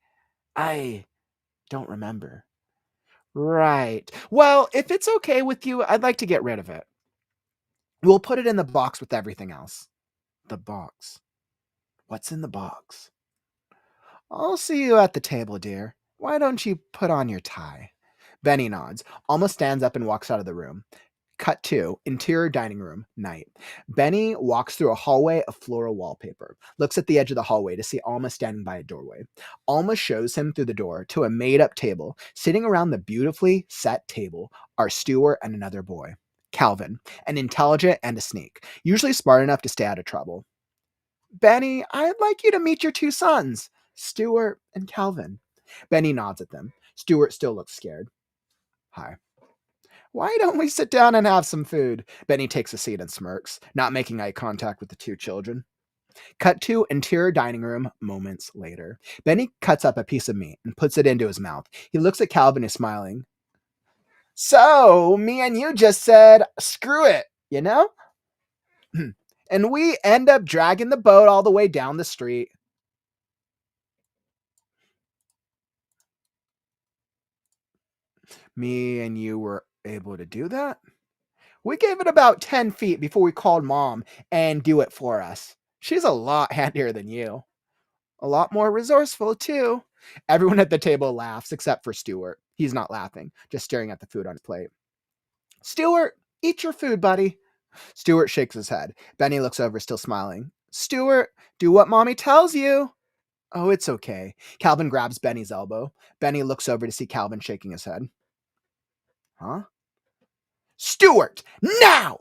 don't remember. Right. Well, if it's okay with you, I'd like to get rid of it. We'll put it in the box with everything else. The box. What's in the box? I'll see you at the table, dear. Why don't you put on your tie? Benny nods, almost stands up and walks out of the room. Cut 2, interior dining room, night. Benny walks through a hallway of floral wallpaper, looks at the edge of the hallway to see Alma standing by a doorway. Alma shows him through the door to a made-up table. Sitting around the beautifully set table are Stuart and another boy, Calvin, an intelligent and a sneak, usually smart enough to stay out of trouble. Benny, I'd like you to meet your 2 sons, Stuart and Calvin. Benny nods at them. Stuart still looks scared. Hi. Why don't we sit down and have some food? Benny takes a seat and smirks, not making eye contact with the 2 children. Cut to interior dining room moments later. Benny cuts up a piece of meat and puts it into his mouth. He looks at Calvin, who's smiling. So, me and you just said, screw it, you know? And we end up dragging the boat all the way down the street. Me and you were able to do that? We gave it about 10 feet before we called Mom and do it for us. She's a lot handier than you. A lot more resourceful, too. Everyone at the table laughs, except for Stuart. He's not laughing, just staring at the food on his plate. Stuart, eat your food, buddy. Stuart shakes his head. Benny looks over, still smiling. Stuart, do what Mommy tells you. Oh, it's okay. Calvin grabs Benny's elbow. Benny looks over to see Calvin shaking his head. Huh? Stuart, now!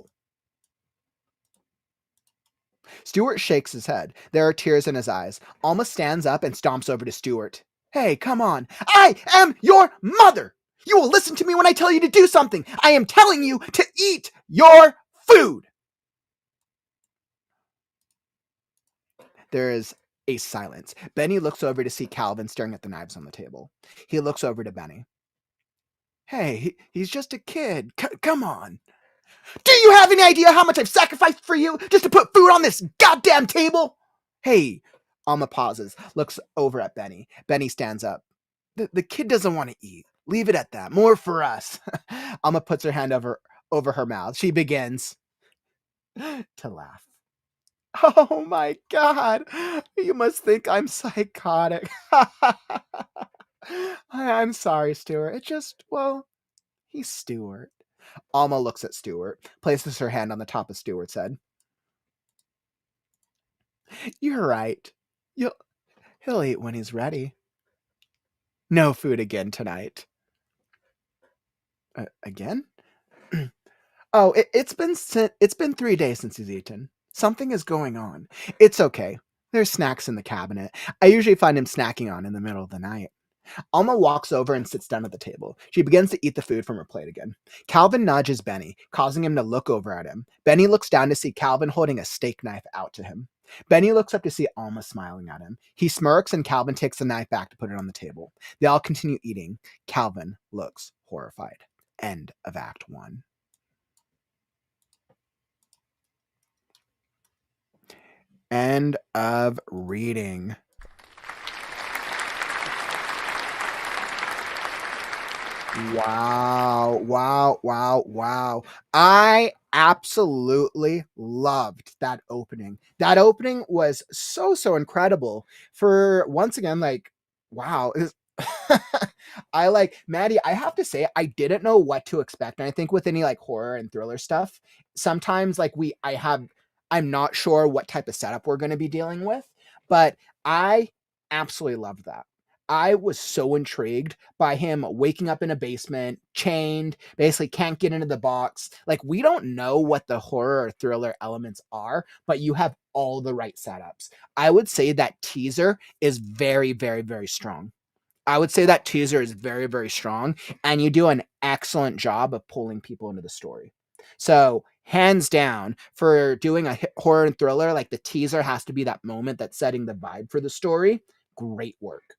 Stuart shakes his head. There are tears in his eyes. Alma stands up and stomps over to Stuart. Hey, come on. I am your mother! You will listen to me when I tell you to do something. I am telling you to eat your food! There is a silence. Benny looks over to see Calvin staring at the knives on the table. He looks over to Benny. Hey, he's just a kid. Come on. Do you have any idea how much I've sacrificed for you just to put food on this goddamn table? Hey, Alma pauses, looks over at Benny. Benny stands up. The kid doesn't want to eat. Leave it at that. More for us. Alma puts her hand over her mouth. She begins to laugh. Oh my God. You must think I'm psychotic. I'm sorry, Stuart. It just, well, he's Stuart. Alma looks at Stuart, places her hand on the top of Stuart's head. You're right. He'll eat when he's ready. No food again tonight. Again? Oh, it's been 3 days since he's eaten. Something is going on. It's okay. There's snacks in the cabinet. I usually find him snacking on in the middle of the night. Alma walks over and sits down at the table. She begins to eat the food from her plate again. Calvin nudges Benny, causing him to look over at him. Benny looks down to see Calvin holding a steak knife out to him. Benny looks up to see Alma smiling at him. He smirks and Calvin takes the knife back to put it on the table. They all continue eating. Calvin looks horrified. End of Act 1. End of reading. Wow. I absolutely loved that opening. That opening was so incredible. For once again, like, wow. I like Maddie, I have to say, I didn't know what to expect. And I think with any like horror and thriller stuff, sometimes like I'm not sure what type of setup we're going to be dealing with, but I absolutely loved that. I was so intrigued by him waking up in a basement, chained, basically can't get into the box. Like, we don't know what the horror or thriller elements are, but you have all the right setups. I would say that teaser is very, very, very strong. I would say that teaser is very, very strong, and you do an excellent job of pulling people into the story. So, hands down, for doing a horror and thriller, like the teaser has to be that moment that's setting the vibe for the story. Great work.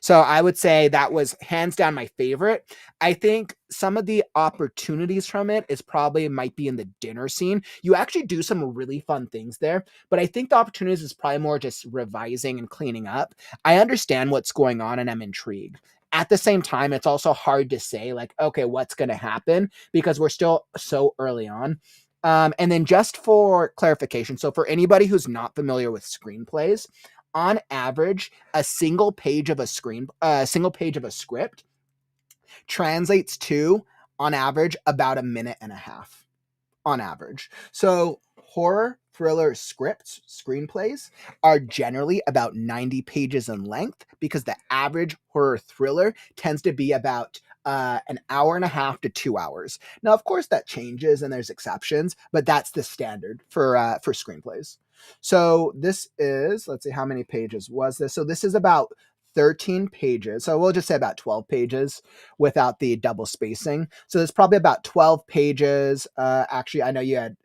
So I would say that was hands down my favorite. I think some of the opportunities from it is probably might be in the dinner scene. You actually do some really fun things there, but I think the opportunities is probably more just revising and cleaning up. I understand what's going on and I'm intrigued. At the same time, it's also hard to say, like, okay, what's going to happen because we're still so early on. And then just for clarification, so for anybody who's not familiar with screenplays, on average, a single page of a script translates to, on average, about a minute and a half. On average. So horror, thriller scripts, screenplays are generally about 90 pages in length because the average horror thriller tends to be about an hour and a half to 2 hours. Now, of course, that changes and there's exceptions, but that's the standard for screenplays. So this is, let's see, how many pages was this? So this is about 13 pages. So we'll just say about 12 pages without the double spacing. So there's probably about 12 pages. Actually, I know you had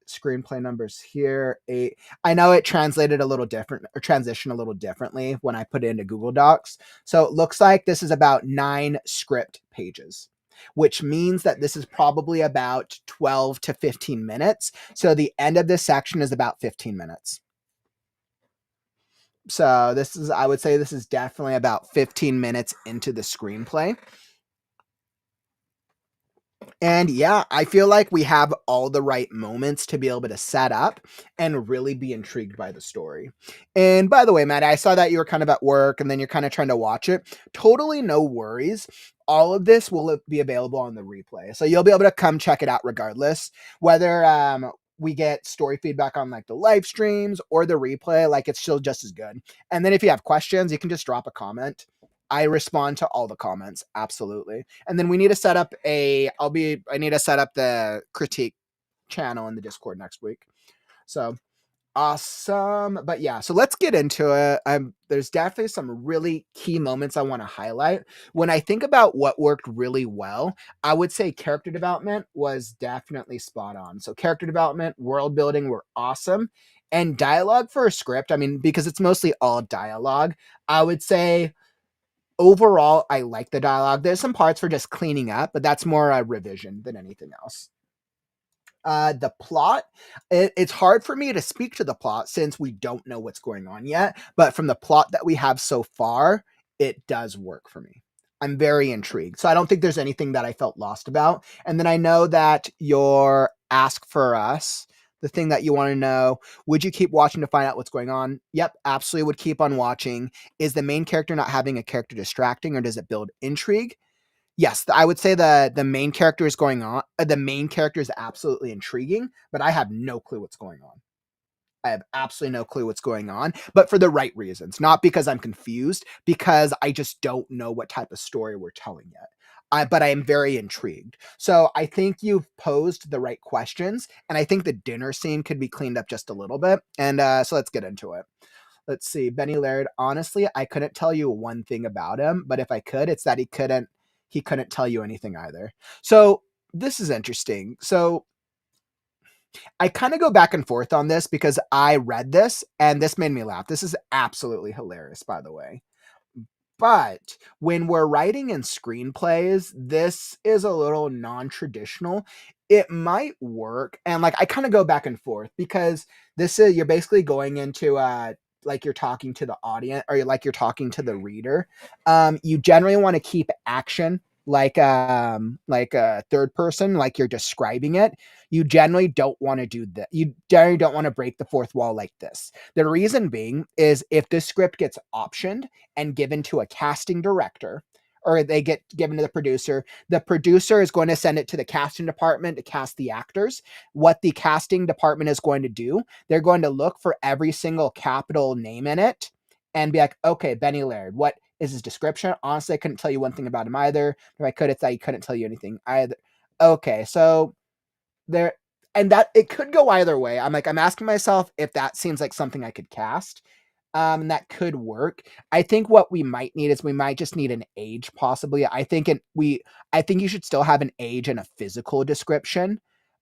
screenplay numbers here. 8. I know it translated a little different or transitioned a little differently when I put it into Google Docs. So it looks like this is about 9 script pages, which means that this is probably about 12 to 15 minutes. So the end of this section is about 15 minutes. So this is, I would say this is definitely about 15 minutes into the screenplay. And yeah, I feel like we have all the right moments to be able to set up and really be intrigued by the story. And by the way, Matt, I saw that you were kind of at work and then you're kind of trying to watch it. Totally no worries. All of this will be available on the replay. So you'll be able to come check it out regardless, whether we get story feedback on like the live streams or the replay, like it's still just as good. And then if you have questions, you can just drop a comment. I respond to all the comments. Absolutely. And then we need to set up I need to set up the critique channel in the Discord next week. So awesome. But yeah, so let's get into it. There's definitely some really key moments I want to highlight. When I think about what worked really well, I would say character development was definitely spot on. So character development, world building were awesome. And dialogue for a script, I mean, because it's mostly all dialogue, I would say overall, I like the dialogue. There's some parts for just cleaning up, but that's more a revision than anything else. The plot, it's hard for me to speak to the plot since we don't know what's going on yet. But from the plot that we have so far, it does work for me. I'm very intrigued. So I don't think there's anything that I felt lost about. And then I know that your ask for us, the thing that you want to know, would you keep watching to find out what's going on? Yep, absolutely would keep on watching. Is the main character not having a character distracting or does it build intrigue? Yes, I would say the main character is going on. The main character is absolutely intriguing, but I have no clue what's going on. I have absolutely no clue what's going on, but for the right reasons, not because I'm confused, because I just don't know what type of story we're telling yet. But I am very intrigued. So I think you've posed the right questions, and I think the dinner scene could be cleaned up just a little bit. And so let's get into it. Let's see. Benny Laird, honestly, I couldn't tell you one thing about him, but if I could, it's that he couldn't tell you anything either. So this is interesting. So I kind of go back and forth on this because I read this and this made me laugh. This is absolutely hilarious, by the way. But when we're writing in screenplays, this is a little non-traditional. It might work. And like I kind of go back and forth because this is you're basically going into like you're talking to the audience or like you're talking to the reader. You generally want to keep action like a third person, like you're describing it. You generally don't want to do that. You generally don't want to break the fourth wall like this. The reason being is if this script gets optioned and given to a casting director, or they get given to the producer is going to send it to the casting department to cast the actors. What the casting department is going to do, they're going to look for every single capital name in it and be like, okay, Benny Laird, what is his description? Honestly, I couldn't tell you one thing about him either. If I could, I couldn't tell you anything either. Okay, so there, and that it could go either way. I'm asking myself if that seems like something I could cast. That could work. I think what we might need is we might just need an age, possibly. I think you should still have an age and a physical description.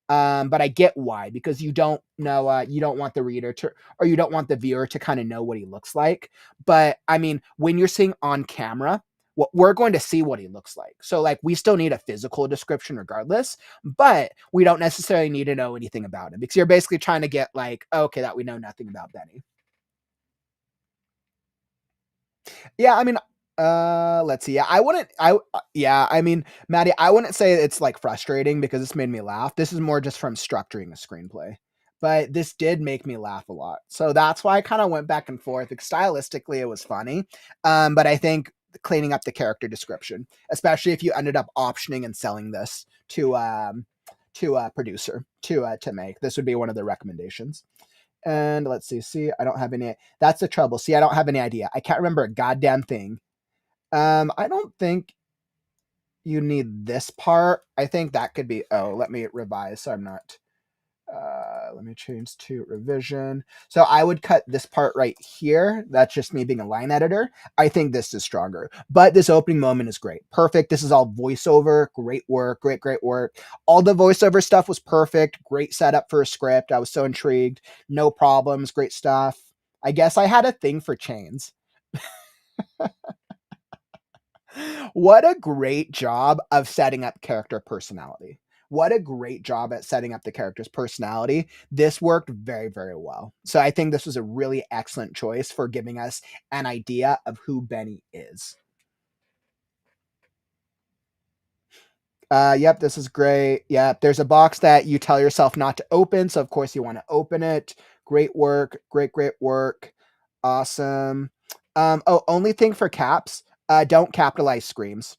But I get why, because you don't know, you don't want the reader to, or you don't want the viewer to kind of know what he looks like. But I mean, when you're seeing on camera, what we're going to see what he looks like. So like, we still need a physical description regardless, but we don't necessarily need to know anything about him, because you're basically trying to get like, okay, that we know nothing about Benny. Yeah, I mean, let's see. Yeah, I mean, Maddie, I wouldn't say it's like frustrating because this made me laugh. This is more just from structuring a screenplay. But this did make me laugh a lot. So that's why I kind of went back and forth. Like, stylistically, it was funny. But I think cleaning up the character description, especially if you ended up optioning and selling this to a producer to make, this would be one of the recommendations. And let's see, I don't have any, that's the trouble. See, I don't have any idea. I can't remember a goddamn thing. I don't think you need this part. I think that could be, let me revise. So I'm not, let me change to revision. So I would cut this part right here. That's just me being a line editor. I think this is stronger, but this opening moment is great. Perfect. This is all voiceover. Great work. Great work. All the voiceover stuff was perfect. Great setup for a script. I was so intrigued. No problems. Great stuff. I guess I had a thing for chains. What a great job of setting up character personality. What a great job at setting up the character's personality. This worked very well. So I think this was a really excellent choice for giving us an idea of who Benny is. Yep, this is great. Yep, there's a box that you tell yourself not to open. So of course you want to open it. Great work. Great work. Awesome. Only thing for caps, don't capitalize screams.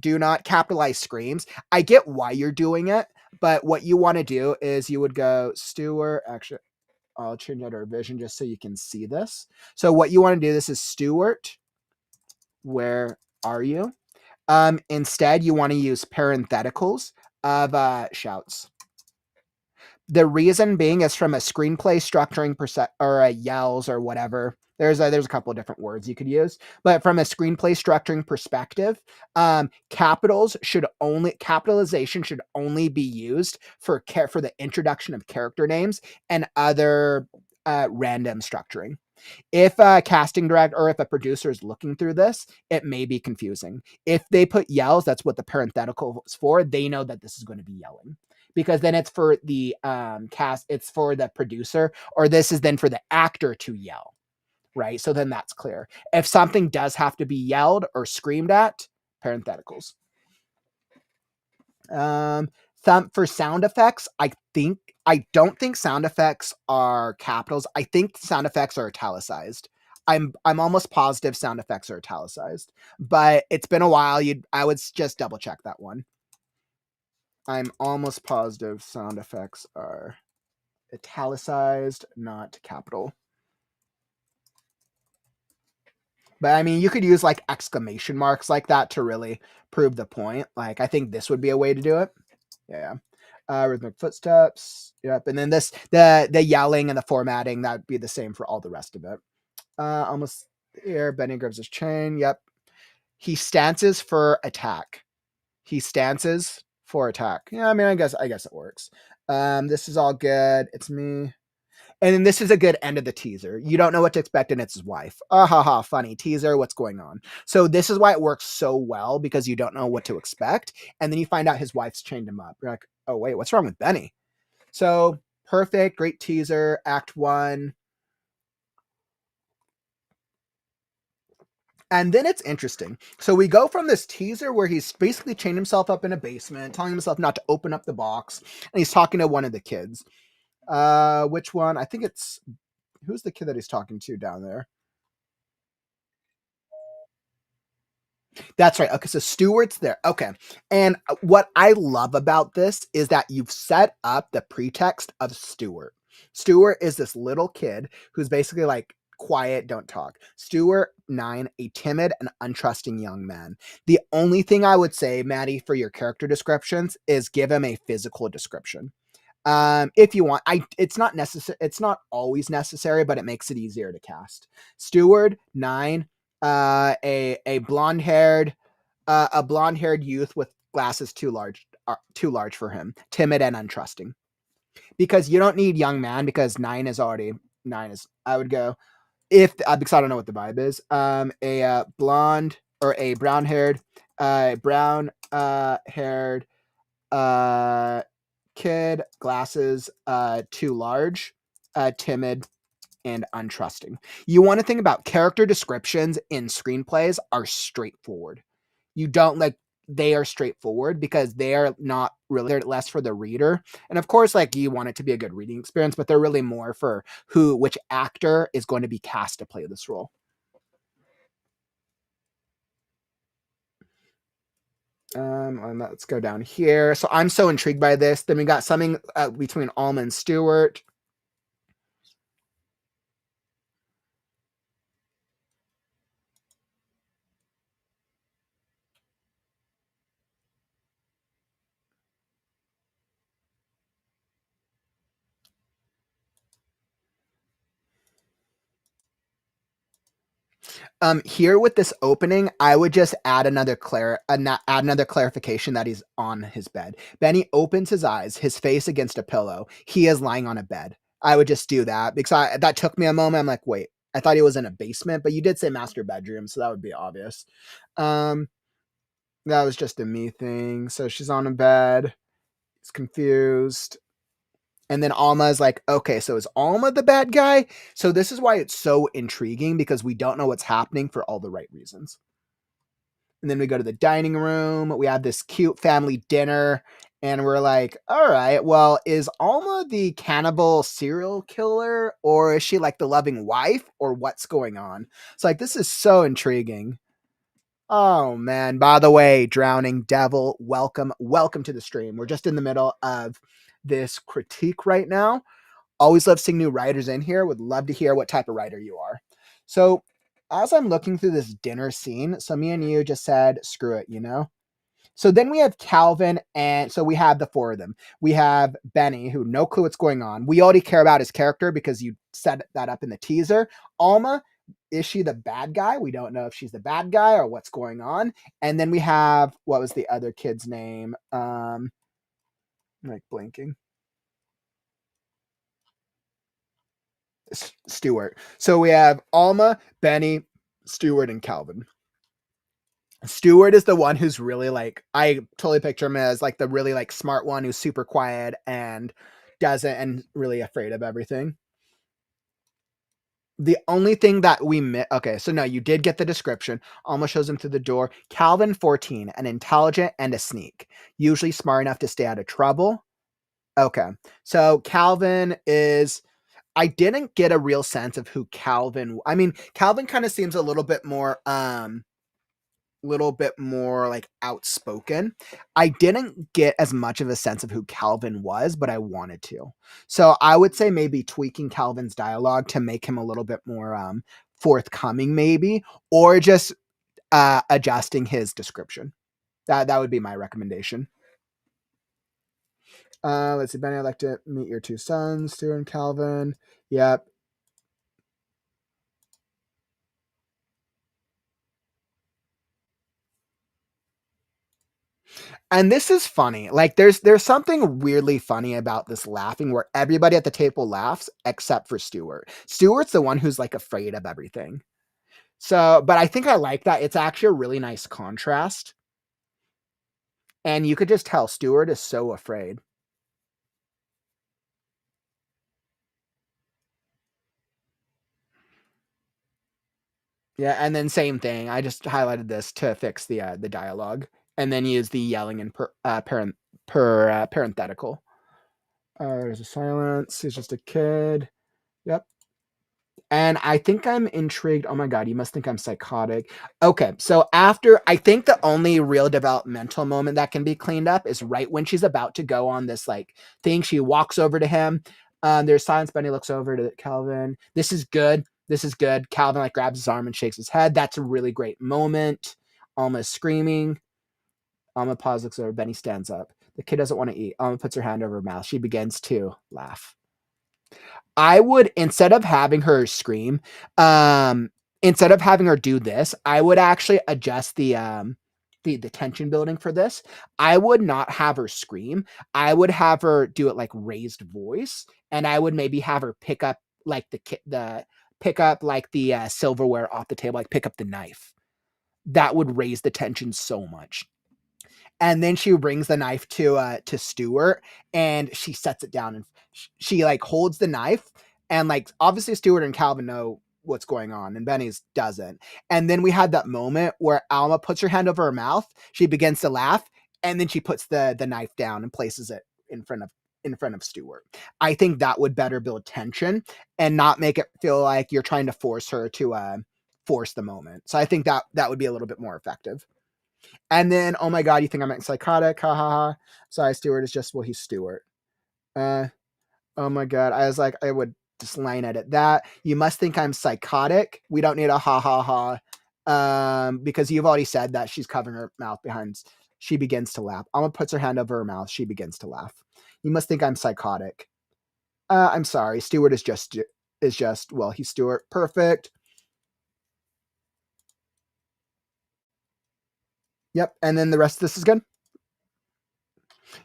Do not capitalize screams. I get why you're doing it, but what you want to do is you would go Stewart. Actually, I'll change out our vision just so you can see this. So what you want to do, this is Stewart. Where are you? Instead, you want to use parentheticals of shouts. The reason being is from a screenplay structuring or a yells or whatever. There's a couple of different words you could use, but from a screenplay structuring perspective, capitalization should only be used for the introduction of character names and other random structuring. If a casting director or if a producer is looking through this, it may be confusing. If they put yells, that's what the parenthetical is for. They know that this is going to be yelling, because then it's for the cast, it's for the producer, or this is then for the actor to yell, right? So then that's clear. If something does have to be yelled or screamed at, parentheticals. For sound effects, I don't think sound effects are capitals. I think sound effects are italicized. I'm almost positive sound effects are italicized, but it's been a while. I would just double check that one. I'm almost positive sound effects are italicized, not capital. But I mean, you could use like exclamation marks like that to really prove the point. Like, I think this would be a way to do it. Yeah. Rhythmic footsteps. Yep. And then the yelling and the formatting, that would be the same for all the rest of it. Almost here. Benny grabs his chain. Yep. He stances for attack. He stances for attack. Yeah, I mean, I guess it works. This is all good. It's me. And then this is a good end of the teaser. You don't know what to expect, and it's his wife. Funny teaser. What's going on? So this is why it works so well, because you don't know what to expect. And then you find out his wife's chained him up. You're like, oh, wait, what's wrong with Benny? So perfect. Great teaser. Act 1. And then it's interesting. So we go from this teaser where he's basically chained himself up in a basement, telling himself not to open up the box. And he's talking to one of the kids. Which one? I think it's, who's the kid that he's talking to down there? That's right. Okay, so Stewart's there. Okay. And what I love about this is that you've set up the pretext of Stewart. Stewart is this little kid who's basically like quiet, don't talk. Stuart, 9, a timid and untrusting young man. The only thing I would say, Maddie, for your character descriptions is give him a physical description. If you want, it's not necessary. It's not always necessary, but it makes it easier to cast. Steward, 9, a blonde haired youth with glasses too large for him, timid and untrusting. Because you don't need young man, because 9 is I would go, if because I don't know what the vibe is. A blonde or a brown haired kid, glasses too large, timid and untrusting. You want to think about character descriptions in screenplays are straightforward. You don't like they are straightforward because they are not really, they're less for the reader. And of course, like you want it to be a good reading experience, but they're really more for which actor is going to be cast to play this role. Let's go down here. So I'm so intrigued by this. Then we got something between Alma and Stewart. Here with this opening, I would just add another clarification that he's on his bed. Benny opens his eyes, his face against a pillow. He is lying on a bed. I would just do that because that took me a moment. I'm like, wait, I thought he was in a basement, but you did say master bedroom, so that would be obvious. That was just a me thing. So she's on a bed. He's confused. And then Alma is like, okay, so is Alma the bad guy? So this is why it's so intriguing, because we don't know what's happening for all the right reasons. And then we go to the dining room. We have this cute family dinner. And we're like, all right, well, is Alma the cannibal serial killer? Or is she like the loving wife? Or what's going on? It's like, this is so intriguing. Oh, man. By the way, Drowning Devil, welcome to the stream. We're just in the middle of this critique right now. Always love seeing new writers in here. Would love to hear what type of writer you are. So as I'm looking through this dinner scene, so me and you just said, screw it, you know? So then we have Calvin, and so we have the four of them. We have Benny, who no clue what's going on. We already care about his character because you set that up in the teaser. Alma, is she the bad guy? We don't know if she's the bad guy or what's going on. And then we have, what was the other kid's name? I'm like blinking. Stewart. So we have Alma, Benny, Stewart, and Calvin. Stewart is the one who's really like, I totally picture him as like the really like smart one who's super quiet and doesn't and really afraid of everything. The only thing that we okay, so no, you did get the description. Alma shows him through the door. Calvin, 14, an intelligent and a sneak, usually smart enough to stay out of trouble. Okay, so Calvin is, I didn't get a real sense of who Calvin. I mean, Calvin kind of seems a little bit more like outspoken. I didn't get as much of a sense of who Calvin was, but I wanted to. So I would say maybe tweaking Calvin's dialogue to make him a little bit more forthcoming, maybe, or just adjusting his description. That would be my recommendation. Let's see, Benny, I'd like to meet your two sons, Stuart and Calvin. Yep. And this is funny. Like there's something weirdly funny about this laughing where everybody at the table laughs except for Stuart. Stuart's the one who's like afraid of everything. So, but I think I like that. It's actually a really nice contrast. And you could just tell Stuart is so afraid. Yeah, and then same thing. I just highlighted this to fix the dialogue, and then use the yelling and parenthetical. There's a silence. He's just a kid. Yep. And I think I'm intrigued. Oh my God, you must think I'm psychotic. Okay, so after, I think the only real developmental moment that can be cleaned up is right when she's about to go on this like thing. She walks over to him. There's silence. Benny looks over to Calvin. This is good. This is good. Calvin like grabs his arm and shakes his head. That's a really great moment. Alma's screaming. Alma pauses, looks over. Benny stands up. The kid doesn't want to eat. Alma puts her hand over her mouth. She begins to laugh. I would, instead of having her scream, instead of having her do this, I would actually adjust the tension building for this. I would not have her scream. I would have her do it like raised voice, and I would maybe have her pick up like the silverware off the table, like pick up the knife. That would raise the tension so much. And then she brings the knife to Stuart, and she sets it down, and she like holds the knife, and like obviously Stuart and Calvin know what's going on, and Benny's doesn't. And then we had that moment where Alma puts her hand over her mouth, she begins to laugh, and then she puts the knife down and places it in front of Stuart. I think that would better build tension and not make it feel like you're trying to force her to force the moment. So I think that would be a little bit more effective. And then, oh my God, you think I'm psychotic? Ha ha ha. Sorry, Stuart is just, well, he's Stuart. Oh my God. I was like, I would just line edit that. You must think I'm psychotic. We don't need a ha ha ha. Because you've already said that she's covering her mouth behind. She begins to laugh. Alma puts her hand over her mouth. She begins to laugh. You must think I'm psychotic. I'm sorry. Stuart is just, well, he's Stuart. Perfect. Yep. And then the rest of this is good.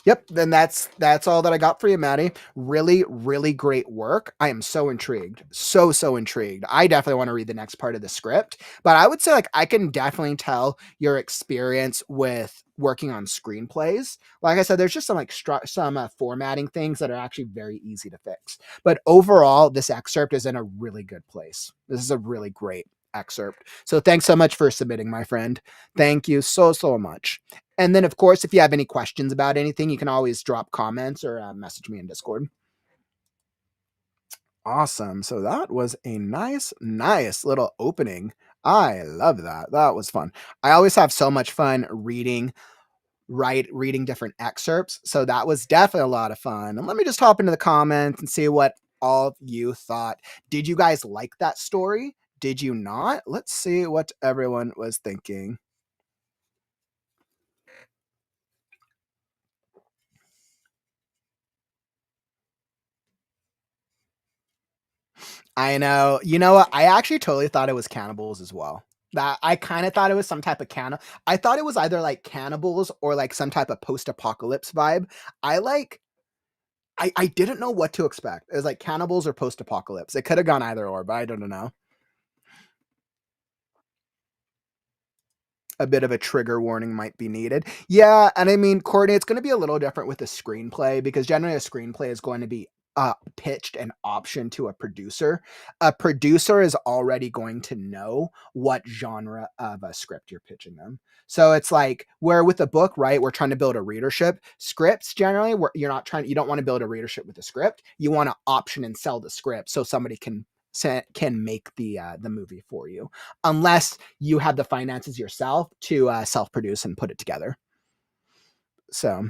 Yep, then that's all that I got for you, Matty. Really, really great work. I am so intrigued. So intrigued. I definitely want to read the next part of the script, but I would say like I can definitely tell your experience with working on screenplays. Like I said, there's just some like some formatting things that are actually very easy to fix. But overall, this excerpt is in a really good place. This is a really great excerpt. So thanks so much for submitting, my friend. Thank you so much. And then, of course, if you have any questions about anything, you can always drop comments or message me in Discord. Awesome. So that was a nice little opening. I love that. That was fun. I always have so much fun reading different excerpts. So that was definitely a lot of fun. And let me just hop into the comments and see what all of you thought. Did you guys like that story? Did you not? Let's see what everyone was thinking. I know. You know what? I actually totally thought it was cannibals as well. That I kind of thought it was some type of I thought it was either like cannibals or like some type of post-apocalypse vibe. I didn't know what to expect. It was like cannibals or post-apocalypse. It could have gone either or, but I don't know. A bit of a trigger warning might be needed. Yeah, and I mean, Courtney, it's going to be a little different with the screenplay because generally a screenplay is going to be pitched an option to a producer. A producer is already going to know what genre of a script you're pitching them. So it's like where with a book, right? We're trying to build a readership. Scripts generally, where you don't want to build a readership with a script. You want to option and sell the script so somebody can make the movie for you, unless you have the finances yourself to self-produce and put it together. So,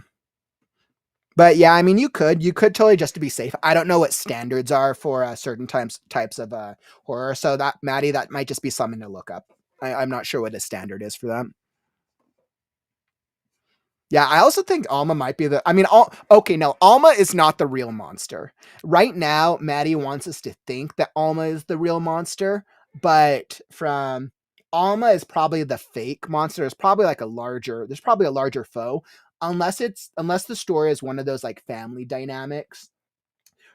but yeah, I mean, you could totally, just to be safe. I don't know what standards are for certain types of horror. So that, Maddie, that might just be something to look up. I'm not sure what the standard is for that. Yeah, I also think Alma might be okay, no, Alma is not the real monster. Right now, Maddie wants us to think that Alma is the real monster, but from Alma is probably the fake monster. There's probably a larger foe, unless the story is one of those like family dynamics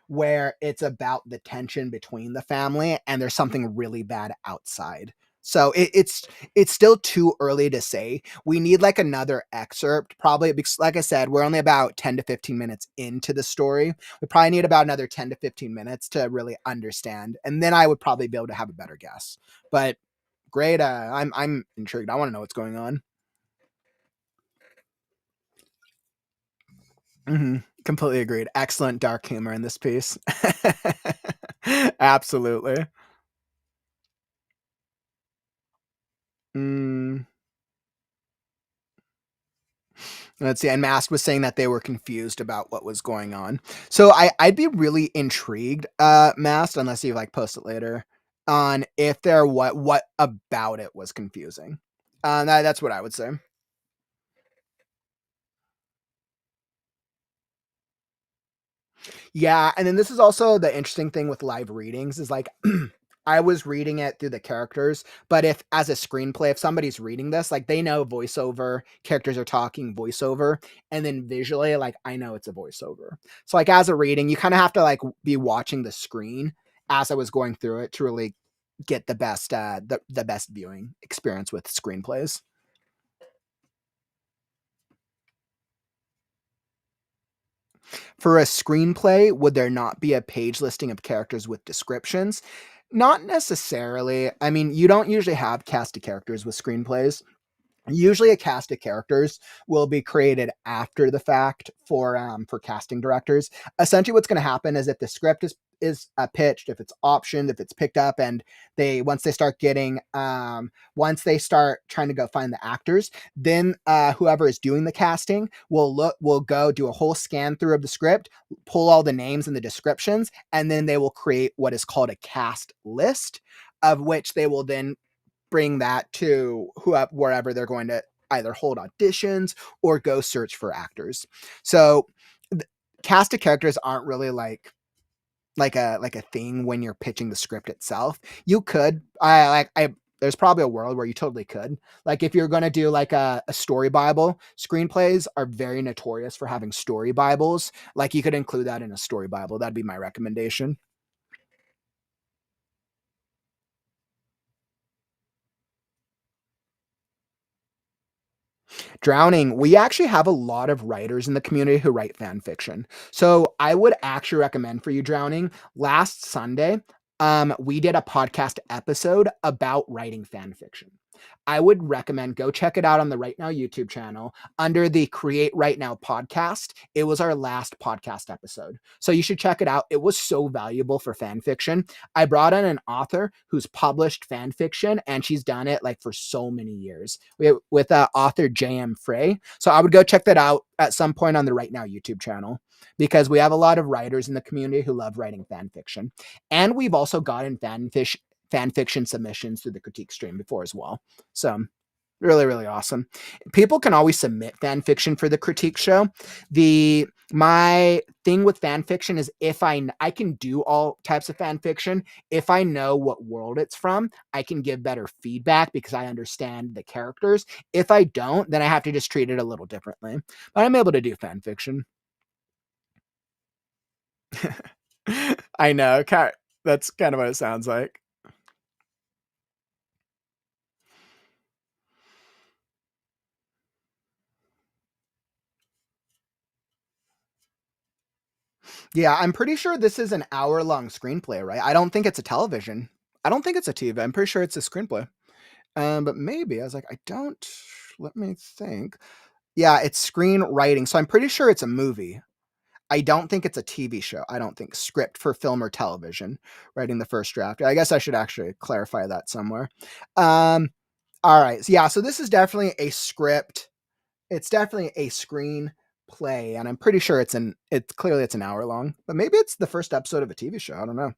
where it's about the tension between the family and there's something really bad outside. So it's still too early to say. We need like another excerpt, probably, because like I said, we're only about 10 to 15 minutes into the story. We probably need about another 10 to 15 minutes to really understand. And then I would probably be able to have a better guess. But great. I'm intrigued. I want to know what's going on. Completely agreed. Excellent dark humor in this piece. Absolutely. Mm. Let's see. And Mast was saying that they were confused about what was going on. So I'd be really intrigued, Mast, unless you like post it later. on if there what about it was confusing. That's what I would say. Yeah, and then this is also the interesting thing with live readings is like I was reading it through the characters, but if as a screenplay, if somebody's reading this, like they know voiceover, characters are talking voiceover, and then visually, like I know it's a voiceover. So like as a reading, you kind of have to like be watching the screen as I was going through it to really get the best the best viewing experience with screenplays. For a screenplay, would there not be a page listing of characters with descriptions? Not necessarily. I mean, you don't usually have cast of characters with screenplays. Usually a cast of characters will be created after the fact for casting directors. Essentially what's going to happen is if the script is pitched, if it's optioned, if it's picked up, and they once they start getting once they start trying to go find the actors, then whoever is doing the casting will go do a whole scan through of the script, pull all the names and the descriptions, and then they will create what is called a cast list, of which they will then bring that to wherever they're going to either hold auditions or go search for actors. So cast of characters aren't really like a thing when you're pitching the script itself. You could I there's probably a world where you totally could. Like if you're going to do like a story bible, screenplays are very notorious for having story bibles. Like you could include that in a story bible. That'd be my recommendation. Drowning, we actually have a lot of writers in the community who write fan fiction. So I would actually recommend for you Drowning. Last Sunday, we did a podcast episode about writing fan fiction. I would recommend go check it out on the Right Now YouTube channel under the Create Right Now podcast. It was our last podcast episode. So you should check it out. It was so valuable for fan fiction. I brought in an author who's published fan fiction and she's done it like for so many years with author J.M. Frey. So I would go check that out at some point on the Right Now YouTube channel because we have a lot of writers in the community who love writing fan fiction. And we've also gotten fan fiction submissions through the critique stream before as well. So really, really awesome. People can always submit fan fiction for the critique show. My thing with fan fiction is if I can do all types of fan fiction. If I know what world it's from, I can give better feedback because I understand the characters. If I don't, then I have to just treat it a little differently. But I'm able to do fan fiction. I know. That's kind of what it sounds like. Yeah, I'm pretty sure this is an hour-long screenplay, right? I don't think it's a television. I don't think it's a TV. I'm pretty sure it's a screenplay. But maybe I was like, I don't. Let me think. Yeah, it's screenwriting, so I'm pretty sure it's a movie. I don't think it's a TV show. I don't think script for film or television. Writing the first draft. I guess I should actually clarify that somewhere. All right. So yeah. So this is definitely a script. It's definitely a screenplay, and I'm pretty sure it's an hour long, but maybe it's the first episode of a TV show. I don't know.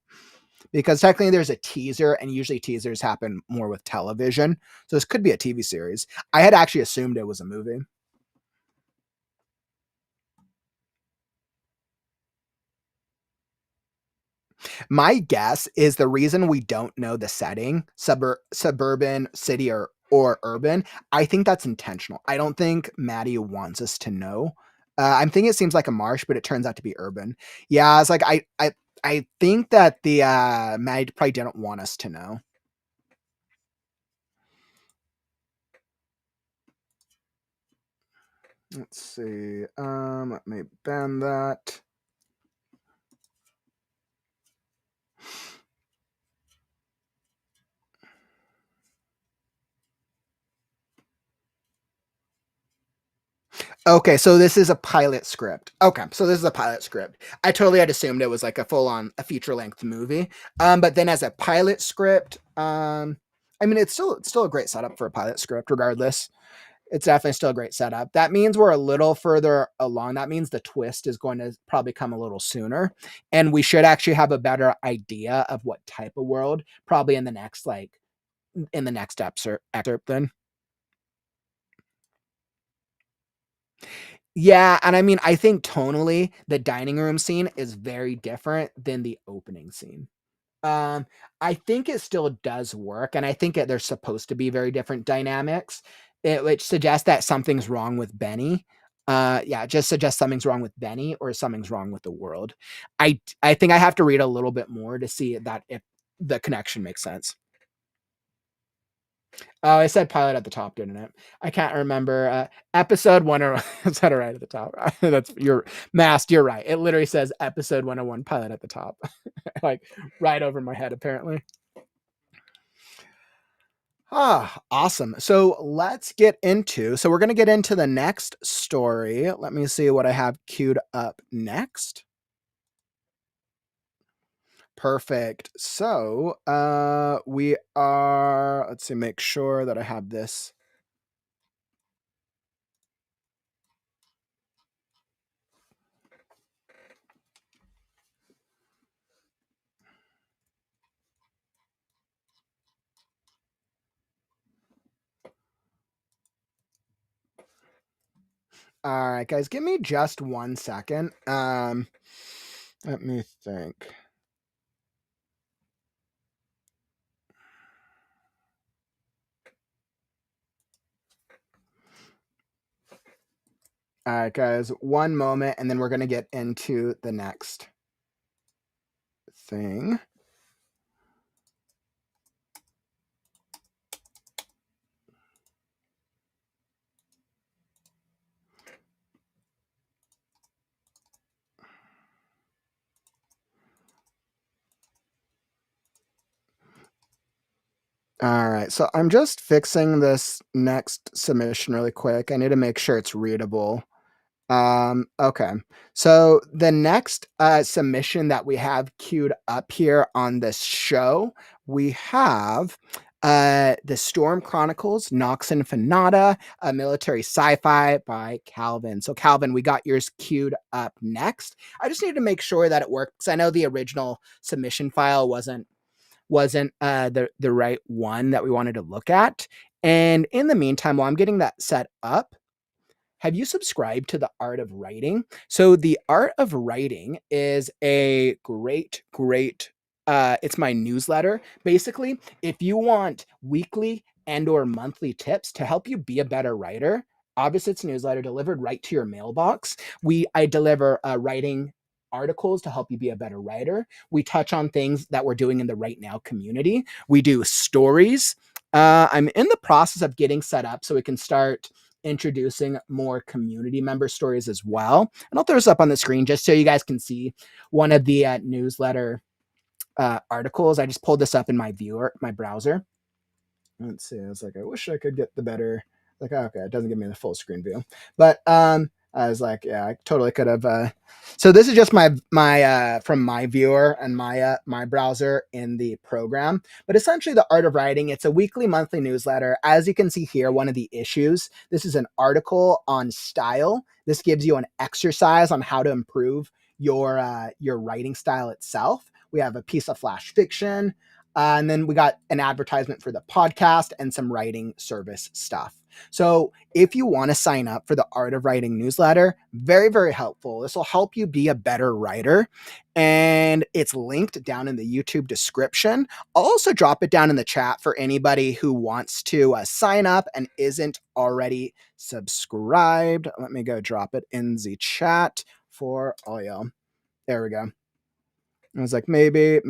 Because technically there's a teaser, and usually teasers happen more with television. So this could be a TV series. I had actually assumed it was a movie. My guess is the reason we don't know the setting, suburban, city, or urban, I think that's intentional. I don't think Matty wants us to know. I'm thinking it seems like a marsh, but it turns out to be urban. Yeah, it's like I think that the Matty probably didn't want us to know. Let's see. Let me ban that. Okay, so this is a pilot script. Okay, so this is a pilot script. I totally had assumed it was like a full-on a feature-length movie. But then as a pilot script, I mean it's still a great setup for a pilot script, regardless. It's definitely still a great setup. That means we're a little further along. That means the twist is going to probably come a little sooner. And we should actually have a better idea of what type of world probably in the next excerpt then. Yeah, and I mean, I think tonally, the dining room scene is very different than the opening scene. Um, I think it still does work, and I think there's supposed to be very different dynamics, which suggests that something's wrong with Benny. Yeah, it just suggests something's wrong with Benny or something's wrong with the world. I think I have to read a little bit more to see that if the connection makes sense. Oh, I said pilot at the top, didn't it? I can't remember. Episode 101. I said it right at the top. That's your Mast. You're right. It literally says episode 101 pilot at the top, like right over my head, apparently. Awesome. So let's get into. So we're going to get into the next story. Let me see what I have queued up next. Perfect. So we are. Let's see. Make sure that I have this. All right, guys, give me just 1 second. Let me think. All right, guys, 1 moment, and then we're gonna get into the next thing. All right, so I'm just fixing this next submission really quick. I need to make sure it's readable. Okay. So the next submission that we have queued up here on this show, we have the Storm Chronicles, Nox Infanata, a military sci-fi by Calvin. So Calvin, we got yours queued up next. I just need to make sure that it works. I know the original submission file wasn't the right one that we wanted to look at. And in the meantime, while I'm getting that set up, have you subscribed to the Art of Writing? So the Art of Writing is a great it's my newsletter. Basically, if you want weekly and or monthly tips to help you be a better writer, obviously it's a newsletter delivered right to your mailbox. I deliver writing articles to help you be a better writer. We touch on things that we're doing in the WriteNow community. We do stories. I'm in the process of getting set up so we can start introducing more community member stories as well. And I'll throw this up on the screen just so you guys can see one of the newsletter articles. I just pulled this up in my browser. Let's see. I was like, I wish I could get the better. Like, okay, it doesn't give me the full screen view, but I was like, yeah, I totally could have. So this is just my from my viewer and my browser in the program. But essentially, the Art of Writing. It's a weekly, monthly newsletter. As you can see here, one of the issues. This is an article on style. This gives you an exercise on how to improve your writing style itself. We have a piece of flash fiction. And then we got an advertisement for the podcast and some writing service stuff. So if you want to sign up for the Art of Writing newsletter, very, very helpful. This will help you be a better writer. And it's linked down in the YouTube description. I'll also drop it down in the chat for anybody who wants to sign up and isn't already subscribed. Let me go drop it in the chat for all y'all. There we go. I was like, maybe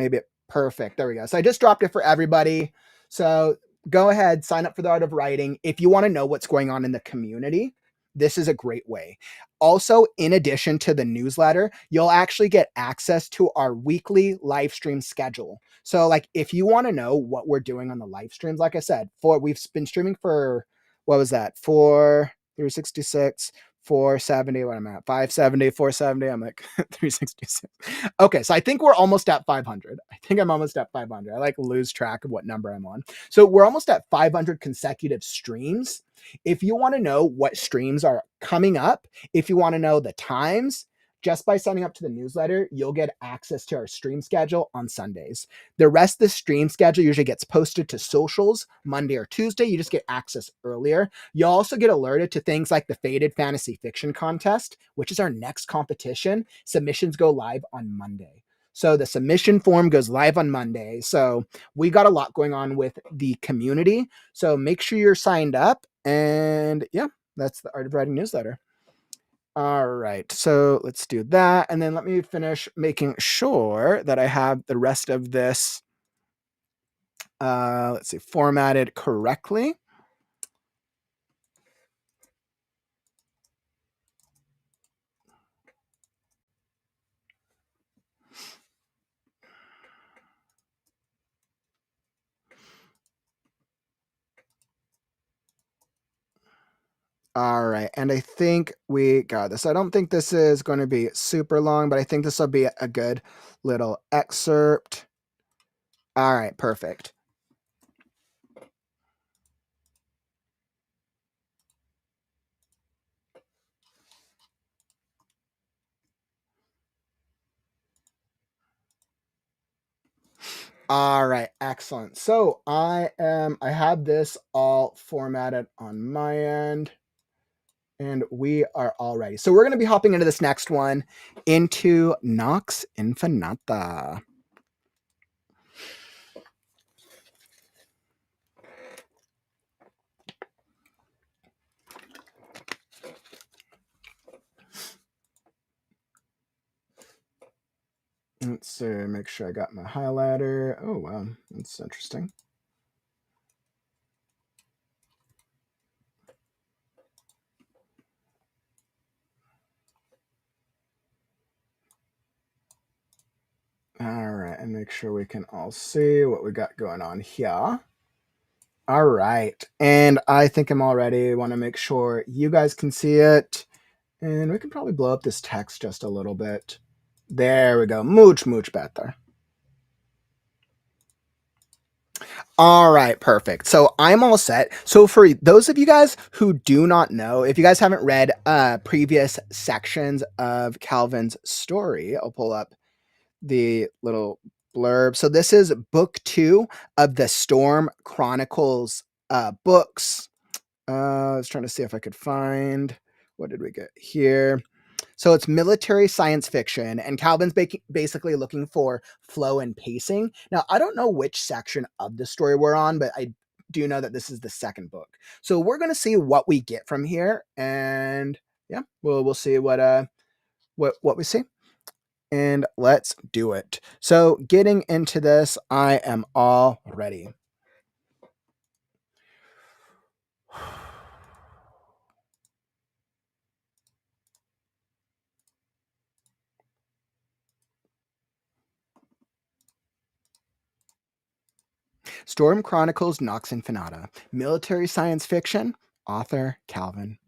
perfect. There we go. So I just dropped it for everybody. So go ahead, sign up for the Art of Writing. If you want to know what's going on in the community, this is a great way. Also, in addition to the newsletter, you'll actually get access to our weekly live stream schedule. So like if you want to know what we're doing on the live streams, like I said, we've been streaming for, what was that? For 366, 470. What am I at? 570, 470. I'm like 366. Okay, so I think we're almost at 500. I think I'm almost at 500. I like lose track of what number I'm on. So we're almost at 500 consecutive streams. If you want to know what streams are coming up, if you want to know the times, just by signing up to the newsletter, you'll get access to our stream schedule on Sundays. The rest of the stream schedule usually gets posted to socials Monday or Tuesday. You just get access earlier. You'll also get alerted to things like the Faded Fantasy Fiction Contest, which is our next competition. Submissions go live on Monday. So the submission form goes live on Monday. So we got a lot going on with the community. So make sure you're signed up. And yeah, that's the Art of Writing newsletter. All right, so let's do that. And then let me finish making sure that I have the rest of this, let's see, formatted correctly. All right, and I think we got this. I don't think this is going to be super long, but I think this will be a good little excerpt. All right, perfect. All right, excellent. So I have this all formatted on my end. And we are all ready. So we're going to be hopping into this next one, into Nox Infanata. Let's see, make sure I got my highlighter. Oh, wow, that's interesting. All right, and make sure we can all see what we got going on here. All right, and I think I'm all ready. Want to make sure you guys can see it. And we can probably blow up this text just a little bit. There we go. Much better. All right, perfect. So I'm all set. So for those of you guys who do not know, if you guys haven't read previous sections of Calvin's story, I'll pull up the little blurb. So this is book 2 of the Storm Chronicles books. I was trying to see if I could find, what did we get here? So it's military science fiction, and Calvin's basically looking for flow and pacing. Now, I don't know which section of the story we're on, but I do know that this is the second book. So we're going to see what we get from here, and yeah, we'll see what we see. And let's do it. So getting into this, I am all ready. Storm Chronicles Nox Infanata. Military science fiction. Author Calvin.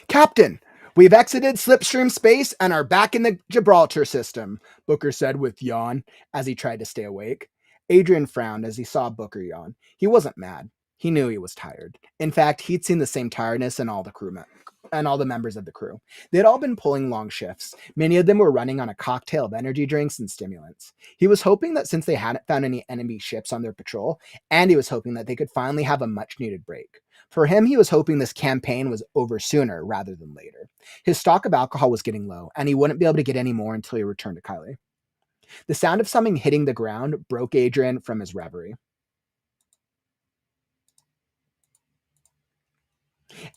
Captain, we've exited slipstream space and are back in the Gibraltar system, Booker said with yawn as he tried to stay awake. Adrian frowned as he saw Booker yawn. He wasn't mad. He knew he was tired. In fact, he'd seen the same tiredness in all the crewmen and all the members of the crew. They'd all been pulling long shifts. Many of them were running on a cocktail of energy drinks and stimulants. He was hoping that since they hadn't found any enemy ships on their patrol, and he was hoping that they could finally have a much-needed break. For him, he was hoping this campaign was over sooner rather than later. His stock of alcohol was getting low, and he wouldn't be able to get any more until he returned to Kylie. The sound of something hitting the ground broke Adrian from his reverie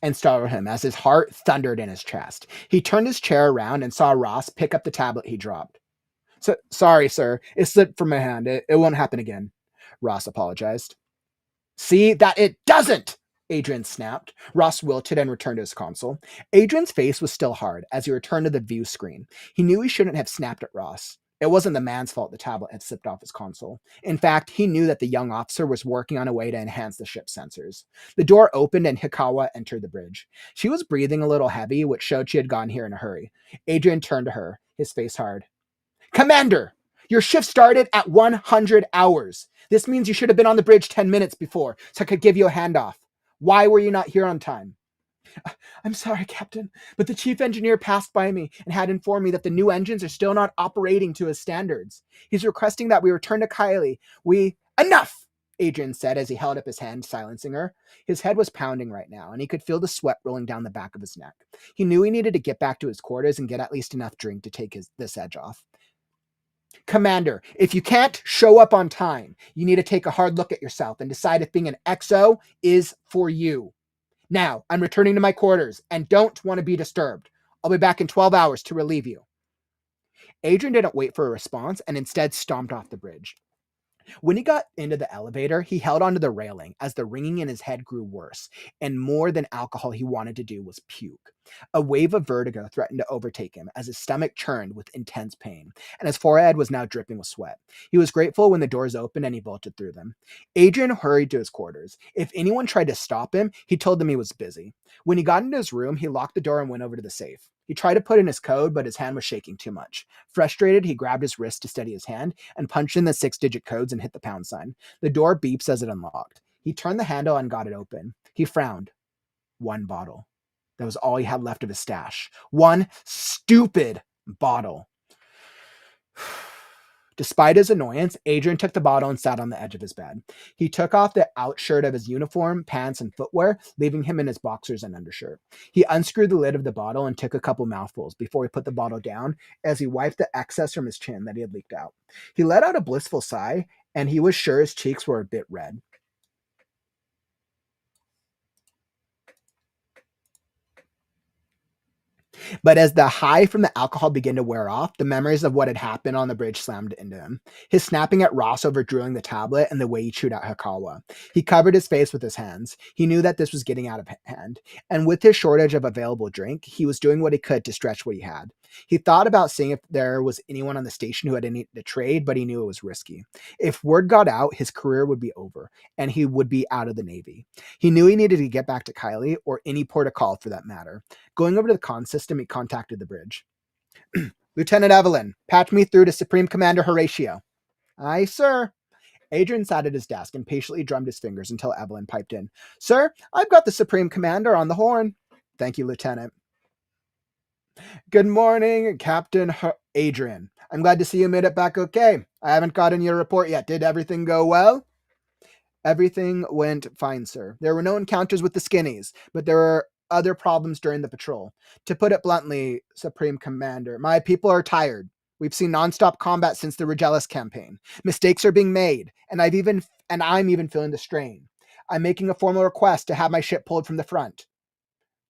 and startled him as his heart thundered in his chest. He turned his chair around and saw Ross pick up the tablet he dropped. Sorry, sir. It slipped from my hand. It won't happen again. Ross apologized. See that it doesn't! Adrian snapped. Ross wilted and returned to his console. Adrian's face was still hard as he returned to the view screen. He knew he shouldn't have snapped at Ross. It wasn't the man's fault the tablet had slipped off his console. In fact, he knew that the young officer was working on a way to enhance the ship's sensors. The door opened and Hikawa entered the bridge. She was breathing a little heavy, which showed she had gotten here in a hurry. Adrian turned to her, his face hard. Commander, your shift started at 100 hours. This means you should have been on the bridge 10 minutes before, so I could give you a handoff. Why were you not here on time? I'm sorry, Captain, but the chief engineer passed by me and had informed me that the new engines are still not operating to his standards. He's requesting that we return to Kylie. Enough! Adrian said as he held up his hand, silencing her. His head was pounding right now, and he could feel the sweat rolling down the back of his neck. He knew he needed to get back to his quarters and get at least enough drink to take this edge off. Commander, if you can't show up on time, you need to take a hard look at yourself and decide if being an XO is for you. Now, I'm returning to my quarters and don't want to be disturbed. I'll be back in 12 hours to relieve you. Adrian didn't wait for a response and instead stomped off the bridge. When he got into the elevator, he held onto the railing as the ringing in his head grew worse, and more than alcohol he wanted to do was puke. A wave of vertigo threatened to overtake him as his stomach churned with intense pain, and his forehead was now dripping with sweat. He was grateful when the doors opened and he bolted through them. Adrian hurried to his quarters. If anyone tried to stop him, he told them he was busy. When he got into his room, he locked the door and went over to the safe. He tried to put in his code, but his hand was shaking too much. Frustrated, he grabbed his wrist to steady his hand and punched in the 6-digit codes and hit the pound sign. The door beeps as it unlocked. He turned the handle and got it open. He frowned. One bottle. That was all he had left of his stash. One stupid bottle. Despite his annoyance, Adrian took the bottle and sat on the edge of his bed. He took off the outshirt of his uniform, pants, and footwear, leaving him in his boxers and undershirt. He unscrewed the lid of the bottle and took a couple mouthfuls before he put the bottle down as he wiped the excess from his chin that he had leaked out. He let out a blissful sigh, and he was sure his cheeks were a bit red. But as the high from the alcohol began to wear off, the memories of what had happened on the bridge slammed into him. His snapping at Ross over drilling the tablet and the way he chewed out Hikawa. He covered his face with his hands. He knew that this was getting out of hand. And with his shortage of available drink, he was doing what he could to stretch what he had. He thought about seeing if there was anyone on the station who had any to trade, but he knew it was risky. If word got out, his career would be over, and he would be out of the Navy. He knew he needed to get back to Kylie, or any port of call for that matter. Going over to the con system, he contacted the bridge. Lieutenant Evelyn, patch me through to Supreme Commander Horatio. Aye, sir. Adrian sat at his desk and patiently drummed his fingers until Evelyn piped in. Sir, I've got the Supreme Commander on the horn. Thank you, Lieutenant. Good morning, Captain Adrian. I'm glad to see you made it back okay. I haven't gotten your report yet. Did everything go well? Everything went fine, sir. There were no encounters with the skinnies, but there were other problems during the patrol. To put it bluntly, Supreme Commander, my people are tired. We've seen nonstop combat since the Regelis campaign. Mistakes are being made, and I'm even feeling the strain. I'm making a formal request to have my ship pulled from the front.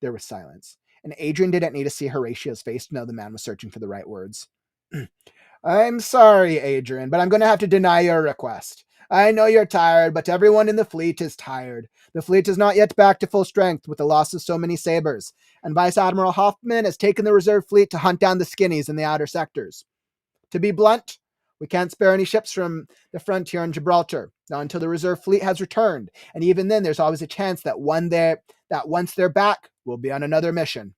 There was silence, and Adrian didn't need to see Horatio's face to know the man was searching for the right words. I'm sorry, Adrian, but I'm going to have to deny your request. I know you're tired, but everyone in the fleet is tired. The fleet is not yet back to full strength with the loss of so many sabers, and Vice Admiral Hoffman has taken the reserve fleet to hunt down the skinnies in the outer sectors. To be blunt, we can't spare any ships from the frontier in Gibraltar, not until the reserve fleet has returned, and even then there's always a chance that once they're back, we'll be on another mission.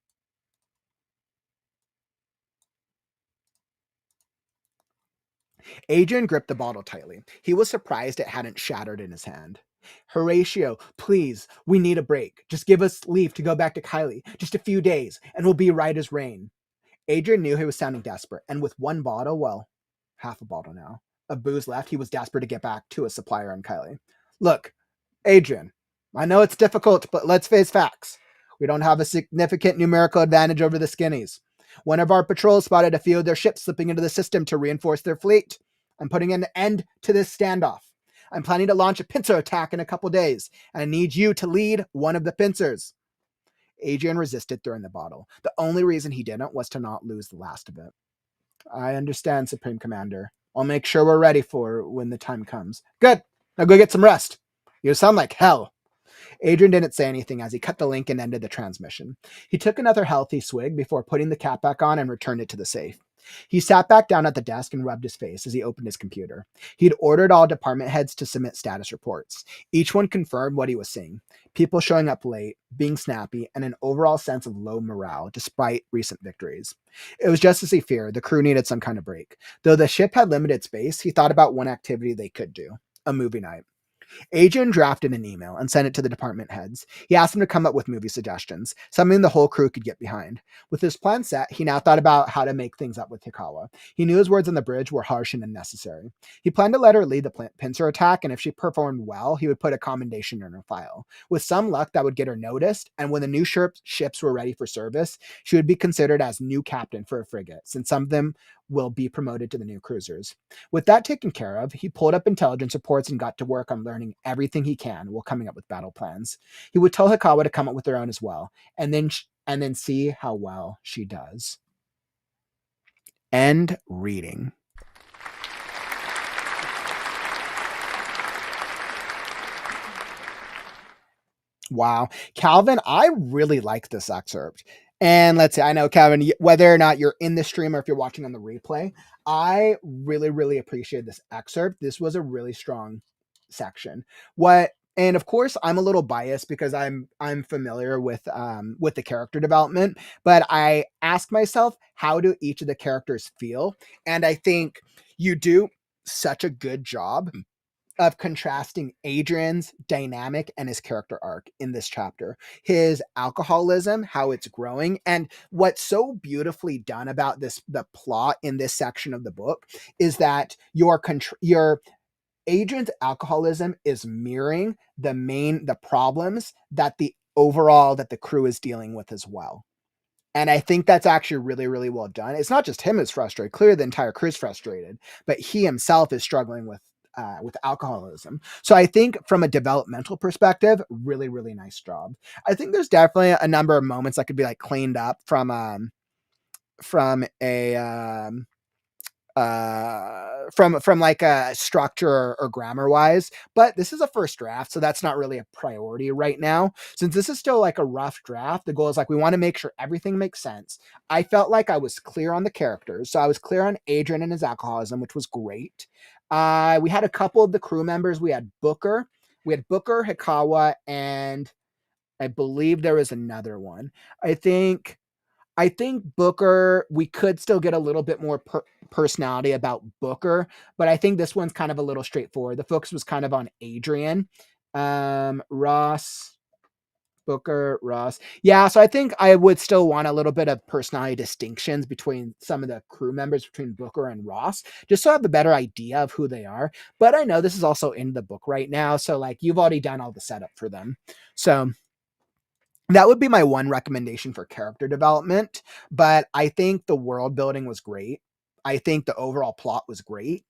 Adrian gripped the bottle tightly. He was surprised it hadn't shattered in his hand. Horatio, please, we need a break. Just give us leave to go back to Kylie. Just a few days, and we'll be right as rain. Adrian knew he was sounding desperate, and with one bottle, well, half a bottle now, of booze left, he was desperate to get back to a supplier in Kylie. Look, Adrian, I know it's difficult, but let's face facts. We don't have a significant numerical advantage over the skinnies. One of our patrols spotted a few of their ships slipping into the system to reinforce their fleet. I'm putting an end to this standoff. I'm planning to launch a pincer attack in a couple days, and I need you to lead one of the pincers. Adrian resisted throwing the bottle. The only reason he didn't was to not lose the last of it. I understand, Supreme Commander. I'll make sure we're ready for when the time comes. Good. Now go get some rest. You sound like hell. Adrian didn't say anything as he cut the link and ended the transmission. He took another healthy swig before putting the cap back on and returned it to the safe. He sat back down at the desk and rubbed his face as he opened his computer. He'd ordered all department heads to submit status reports. Each one confirmed what he was seeing: people showing up late, being snappy, and an overall sense of low morale despite recent victories. It was just as he feared. The crew needed some kind of break. Though the ship had limited space, he thought about one activity they could do: a movie night. Adrian drafted an email and sent it to the department heads. He asked them to come up with movie suggestions, something the whole crew could get behind. With his plan set, he now thought about how to make things up with Hikawa. He knew his words on the bridge were harsh and unnecessary. He planned to let her lead the pincer attack, and if she performed well, he would put a commendation in her file. With some luck, that would get her noticed, and when the new ships were ready for service, she would be considered as new captain for a frigate, since some of them will be promoted to the new cruisers. With that taken care of, he pulled up intelligence reports and got to work on learning everything he can while coming up with battle plans. He would tell Hikawa to come up with her own as well, and then see how well she does. End reading. Wow. Calvin, I really like this excerpt. And let's say, I know, Calvin, whether or not you're in the stream or if you're watching on the replay, I really, really appreciate this excerpt. This was a really strong section. And of course, I'm a little biased because I'm familiar with the character development, but I ask myself, how do each of the characters feel? And I think you do such a good job of contrasting Adrian's dynamic and his character arc in this chapter. His alcoholism, how it's growing, and what's so beautifully done about the plot in this section of the book is that your Adrian's alcoholism is mirroring the problems that the crew is dealing with as well. And I think that's actually really, really well done. It's not just him who's frustrated. Clearly, the entire crew's frustrated, but he himself is struggling with alcoholism. So I think from a developmental perspective, really, really nice job. I think there's definitely a number of moments that could be like cleaned up from a from like a structure or grammar wise, but this is a first draft, so that's not really a priority right now. Since this is still like a rough draft, the goal is like we want to make sure everything makes sense. I felt like I was clear on the characters, so I was clear on Adrian and his alcoholism, which was great. We had a couple of the crew members. We had Booker, Hikawa, and I believe there was another one. I think Booker, we could still get a little bit more personality about Booker, but I think this one's kind of a little straightforward. The focus was kind of on Adrian. Booker, Ross. Yeah, so I think I would still want a little bit of personality distinctions between some of the crew members, between Booker and Ross, just so I have a better idea of who they are. But I know this is also in the book right now, so like you've already done all the setup for them. So that would be my one recommendation for character development, but I think the world building was great. I think the overall plot was great.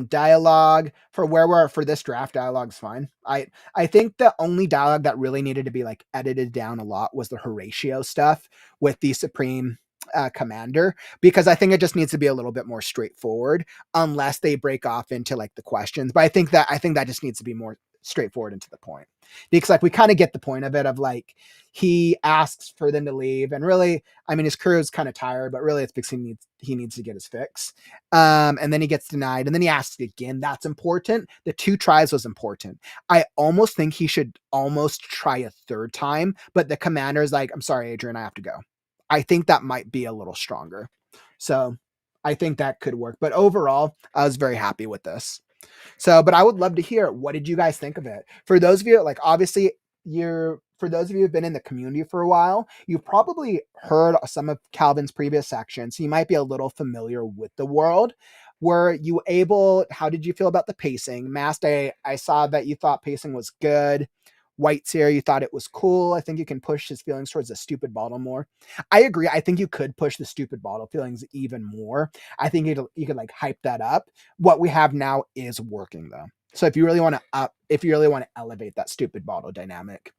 Dialogue for this draft, dialogue's fine. I think the only dialogue that really needed to be like edited down a lot was the Horatio stuff with the Supreme Commander, because I think it just needs to be a little bit more straightforward unless they break off into like the questions. But I think that just needs to be more straightforward and to the point, because like we kind of get the point of it, of like he asks for them to leave, and really, I mean, his crew is kind of tired, but really it's because he needs to get his fix. And then he gets denied, and then he asks again. That's important. The 2 tries was important. I almost think he should almost try a 3rd time, but the commander is like, I'm sorry, Adrian, I have to go. I think that might be a little stronger. So I think that could work. But overall, I was very happy with this. So, but I would love to hear, what did you guys think of it? For those of you, like, obviously for those of you who've been in the community for a while, you've probably heard some of Calvin's previous sections. So you might be a little familiar with the world. How did you feel about the pacing? Mast, I saw that you thought pacing was good. White's here, you thought it was cool. I think you can push his feelings towards the stupid bottle more. I agree. I think you could push the stupid bottle feelings even more. I think you could like hype that up. What we have now is working though. So if you really want to elevate that stupid bottle dynamic.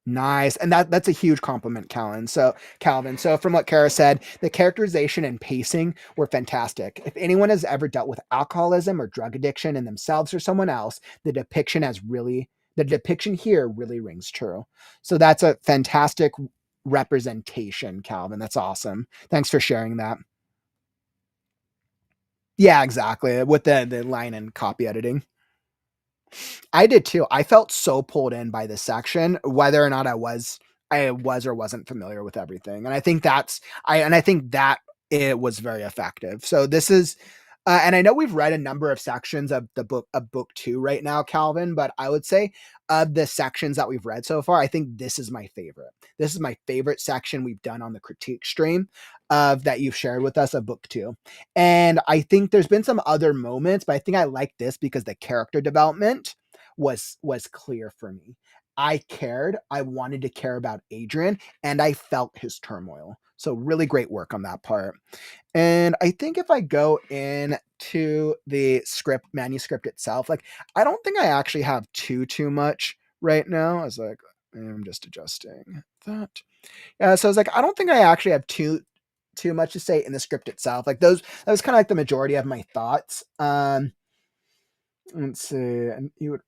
Nice. And that's a huge compliment, Calvin. So from what Kara said, the characterization and pacing were fantastic. If anyone has ever dealt with alcoholism or drug addiction in themselves or someone else, the depiction here really rings true. So that's a fantastic representation, Calvin. That's awesome. Thanks for sharing that. Yeah, exactly. With the line and copy editing. I did too. I felt so pulled in by this section, whether or not I was or wasn't familiar with everything. And I think I think that it was very effective. So this is and I know we've read a number of sections of the book 2 right now, Calvin, but I would say of the sections that we've read so far, I think this is my favorite. This is my favorite section we've done on the critique stream of that you've shared with us of book 2. And I think there's been some other moments, but I think I like this because the character development was clear for me. I cared. I wanted to care about Adrian, and I felt his turmoil. So really great work on that part. And I think if I go into the manuscript itself, like I don't think I actually have too much right now. I was like, I'm just adjusting that. Yeah, so I was like, I don't think I actually have too much to say in the script itself. Like that was kind of like the majority of my thoughts. Let's see, and you would.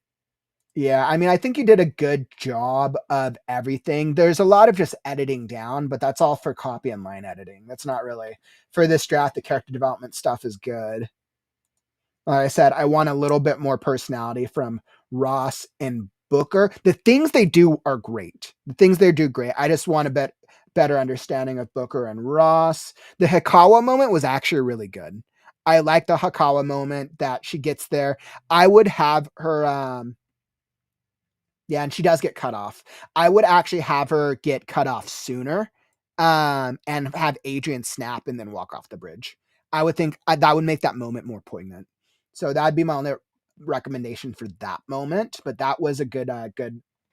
Yeah, I mean, I think you did a good job of everything. There's a lot of just editing down, but that's all for copy and line editing. That's not really for this draft. The character development stuff is good. Like I said, I want a little bit more personality from Ross and Booker. The things they do are great. The things they do great. I just want a better understanding of Booker and Ross. The Hikawa moment was actually really good. I like the Hikawa moment that she gets there. I would have her yeah, and she does get cut off. I would actually have her get cut off sooner, and have Adrian snap and then walk off the bridge. I would think that would make that moment more poignant. So that'd be my only recommendation for that moment. But that was a good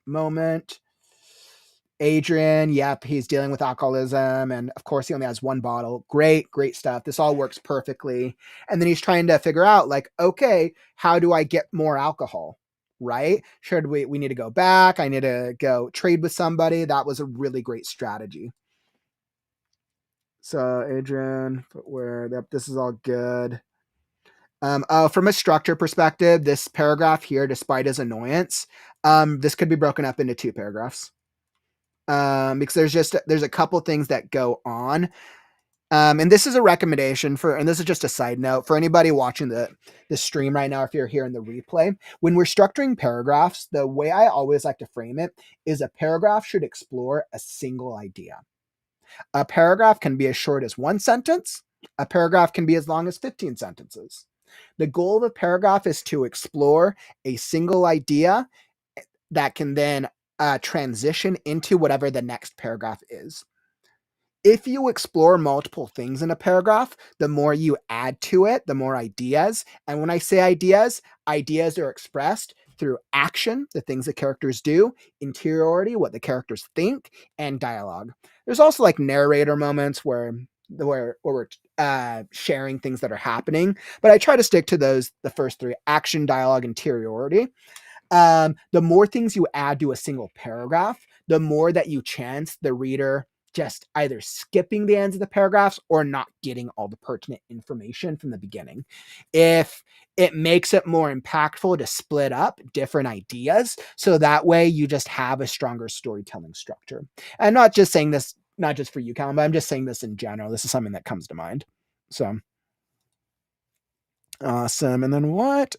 moment. Adrian, yep, he's dealing with alcoholism, and of course he only has one bottle. Great stuff. This all works perfectly. And then he's trying to figure out, like, okay, how do I get more alcohol? Right? Should we need to go back? I need to go trade with somebody. That was a really great strategy. So Adrian, footwear, yep, this is all good. From a structure perspective, this paragraph here, despite his annoyance, this could be broken up into 2 paragraphs. Because there's a couple things that go on. And this is a recommendation and this is just a side note for anybody watching the stream right now. If you're here in the replay, when we're structuring paragraphs, the way I always like to frame it is a paragraph should explore a single idea. A paragraph can be as short as 1 sentence. A paragraph can be as long as 15 sentences. The goal of a paragraph is to explore a single idea that can then transition into whatever the next paragraph is. If you explore multiple things in a paragraph, the more you add to it, the more ideas. And when I say ideas are expressed through action, the things the characters do, interiority, what the characters think, and dialogue. There's also like narrator moments where we're sharing things that are happening, but I try to stick to the first 3: action, dialogue, interiority. The more things you add to a single paragraph, the more that you chance the reader just either skipping the ends of the paragraphs or not getting all the pertinent information from the beginning. If it makes it more impactful to split up different ideas, so that way you just have a stronger storytelling structure. I'm not just saying this, not just for you, Callum, but I'm just saying this in general. This is something that comes to mind. So awesome. And then what?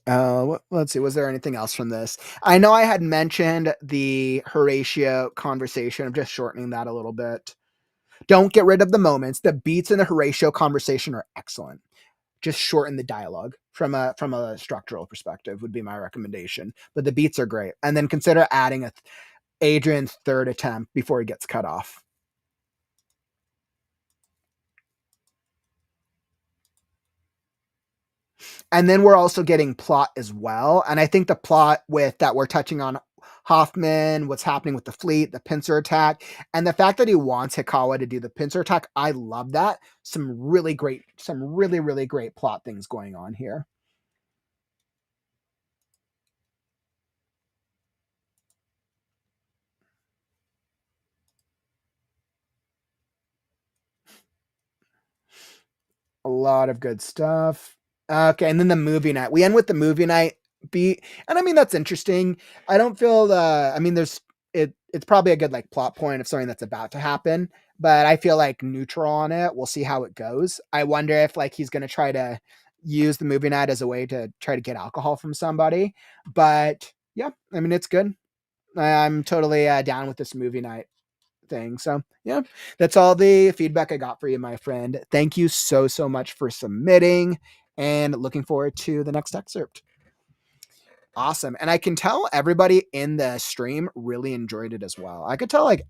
Let's see. Was there anything else from this? I know I had mentioned the Horatio conversation. I'm just shortening that a little bit. Don't get rid of the moments. The beats in the Horatio conversation are excellent. Just shorten the dialogue from a structural perspective would be my recommendation. But the beats are great. And then consider adding Adrian's 3rd attempt before he gets cut off. And then we're also getting plot as well. And I think the plot with that we're touching on Hoffman, what's happening with the fleet, the pincer attack, and the fact that he wants Hikawa to do the pincer attack. I love that. Some really great plot things going on here. A lot of good stuff. Okay, and then the movie night. We end with the movie night beat, and I mean that's interesting. I don't feel I mean there's it's probably a good like plot point of something that's about to happen, but I feel like neutral on it. We'll see how it goes. I wonder if like he's going to try to use the movie night as a way to try to get alcohol from somebody. But yeah, I mean, it's good. I'm totally down with this movie night thing. So yeah, that's all the feedback I got for you, my friend. Thank you so much for submitting, and looking forward to the next excerpt. Awesome. And I can tell everybody in the stream really enjoyed it as well. I could tell like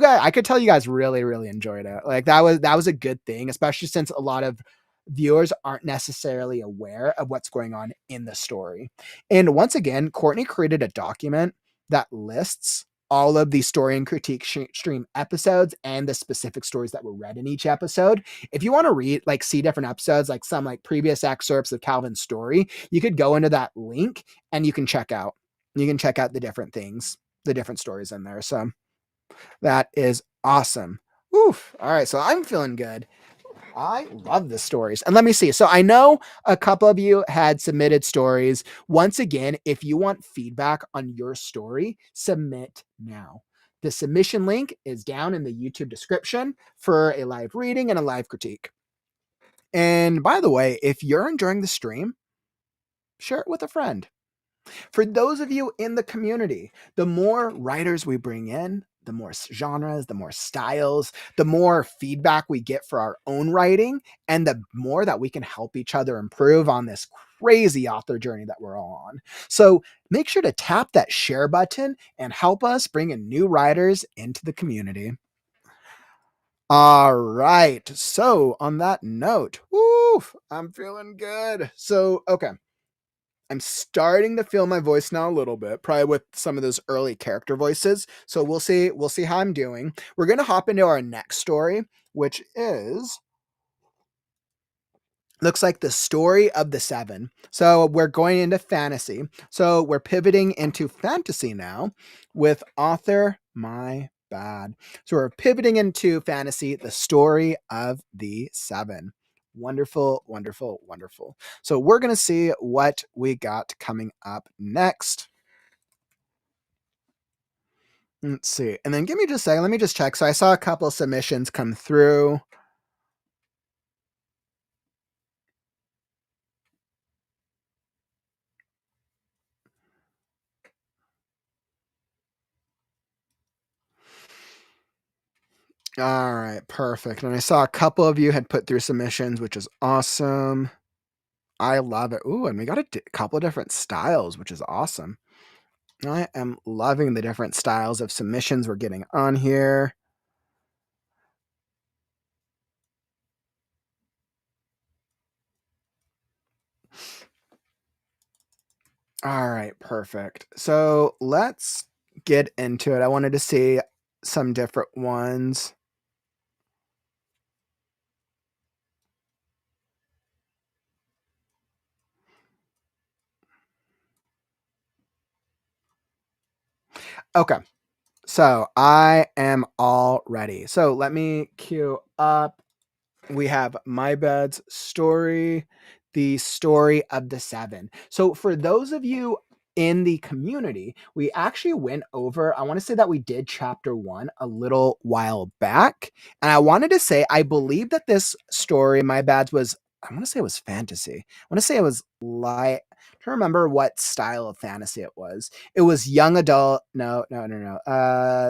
I could tell you guys really enjoyed it. Like that was a good thing, especially since a lot of viewers aren't necessarily aware of what's going on in the story. And once again, Courtney created a document that lists all of the story and critique stream episodes and the specific stories that were read in each episode. If you want to read, like see different episodes, like some like previous excerpts of Calvin's story, you could go into that link and you can check out the different things, the different stories in there. So that is awesome. Oof. All right. So I'm feeling good. I love the stories. And let me see. So I know a couple of you had submitted stories. Once again, if you want feedback on your story, submit now. The submission link is down in the YouTube description for a live reading and a live critique. And by the way, if you're enjoying the stream, share it with a friend. For those of you in the community, the more writers we bring in, the more genres, the more styles, the more feedback we get for our own writing, and the more that we can help each other improve on this crazy author journey that we're all on. So make sure to tap that share button and help us bring in new writers into the community. All right. So on that note, I'm feeling good. So, okay. I'm starting to feel my voice now a little bit, probably with some of those early character voices. So we'll see how I'm doing. We're going to hop into our next story, which looks like the story of the seven. So we're going into fantasy. So we're pivoting into fantasy now with author MyBad. So we're pivoting into fantasy, the story of the seven. Wonderful. So we're going to see what we got coming up next. Let's see. And then give me just a second. Let me just check. So I saw a couple submissions come through. All right, perfect. And I saw a couple of you had put through submissions, which is awesome. I love it. Ooh, and we got a couple of different styles, which is awesome. I am loving the different styles of submissions we're getting on here. All right, perfect. So let's get into it. I wanted to see some different ones. Okay, so I am all ready. So let me queue up. We have MyBad's story, the story of the seven. So for those of you in the community, we actually went over, I want to say that we did chapter 1 a little while back. And I wanted to say, I believe that this story, MyBad's, was, I want to say it was fantasy. I want to say it was like, I don't remember what style of fantasy it was. It was young adult. No.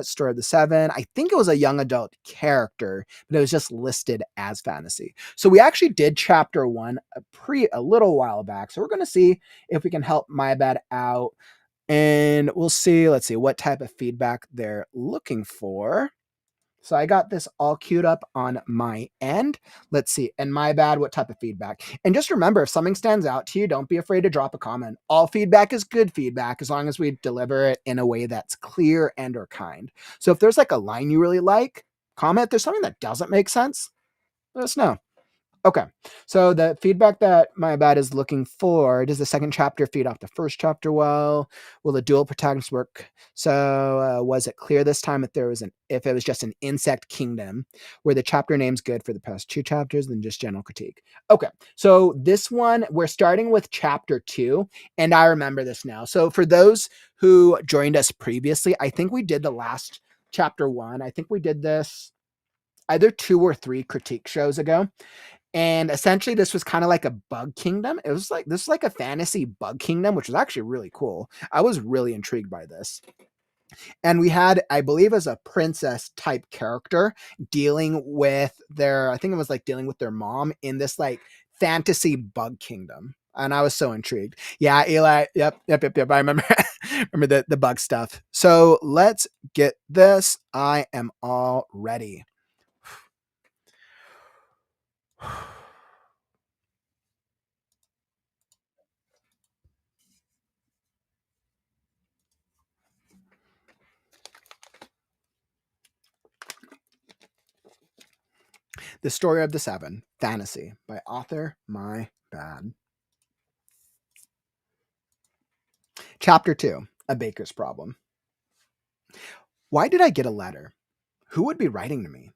Story of the seven. I think it was a young adult character, but it was just listed as fantasy. So we actually did chapter 1 a little while back. So we're going to see if we can help MyBad out, and we'll see. Let's see what type of feedback they're looking for. So I got this all queued up on my end. Let's see. And MyBad, what type of feedback? And just remember, if something stands out to you, don't be afraid to drop a comment. All feedback is good feedback as long as we deliver it in a way that's clear and or kind. So if there's like a line you really like, comment. If there's something that doesn't make sense, let us know. Okay, so the feedback that MyBad is looking for, does the second chapter feed off the first chapter well? Will the dual protagonists work? So was it clear this time if it was just an insect kingdom? Were the chapter names good for the past two chapters than just general critique? Okay, so this one, we're starting with chapter 2, and I remember this now. So for those who joined us previously, I think we did the last chapter 1. I think we did this either 2 or 3 critique shows ago. And essentially, this was kind of like a bug kingdom. It was like this is like a fantasy bug kingdom, which was actually really cool. I was really intrigued by this. And we had, I believe, as a princess type character dealing with I think it was like dealing with their mom in this like fantasy bug kingdom. And I was so intrigued. Yeah, Eli. Yep. I remember, remember the bug stuff. So let's get this. I am all ready. The Story of the Seven, Fantasy, by author MyBad. Chapter 2, A Baker's Problem. Why did I get a letter? Who would be writing to me?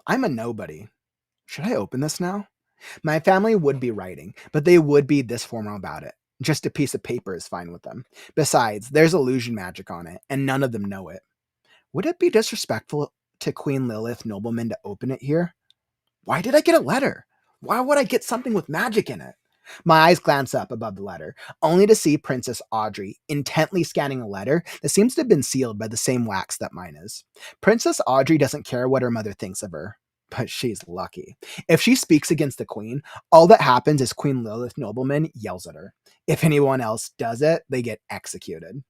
I'm a nobody. Should I open this now? My family would be writing, but they would be this formal about it. Just a piece of paper is fine with them. Besides, there's illusion magic on it, and none of them know it. Would it be disrespectful to Queen Lilith noblemen to open it here? Why did I get a letter? Why would I get something with magic in it? My eyes glance up above the letter, only to see Princess Audrey intently scanning a letter that seems to have been sealed by the same wax that mine is. Princess Audrey doesn't care what her mother thinks of her, but she's lucky. If she speaks against the queen, all that happens is Queen Lilith nobleman yells at her. If anyone else does it, they get executed.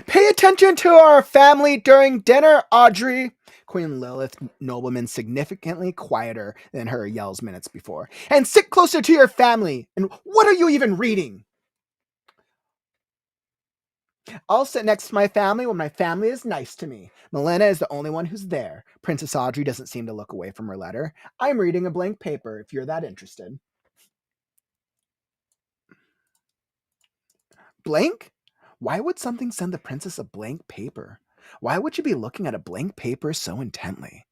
Pay attention to our family during dinner, Audrey. Queen Lilith nobleman significantly quieter than her yells minutes before. And sit closer to your family. And what are you even reading? I'll sit next to my family when my family is nice to me. Milena is the only one who's there. Princess Audrey doesn't seem to look away from her letter. I'm reading a blank paper if you're that interested. Blank? Why would something send the princess a blank paper? Why would you be looking at a blank paper so intently?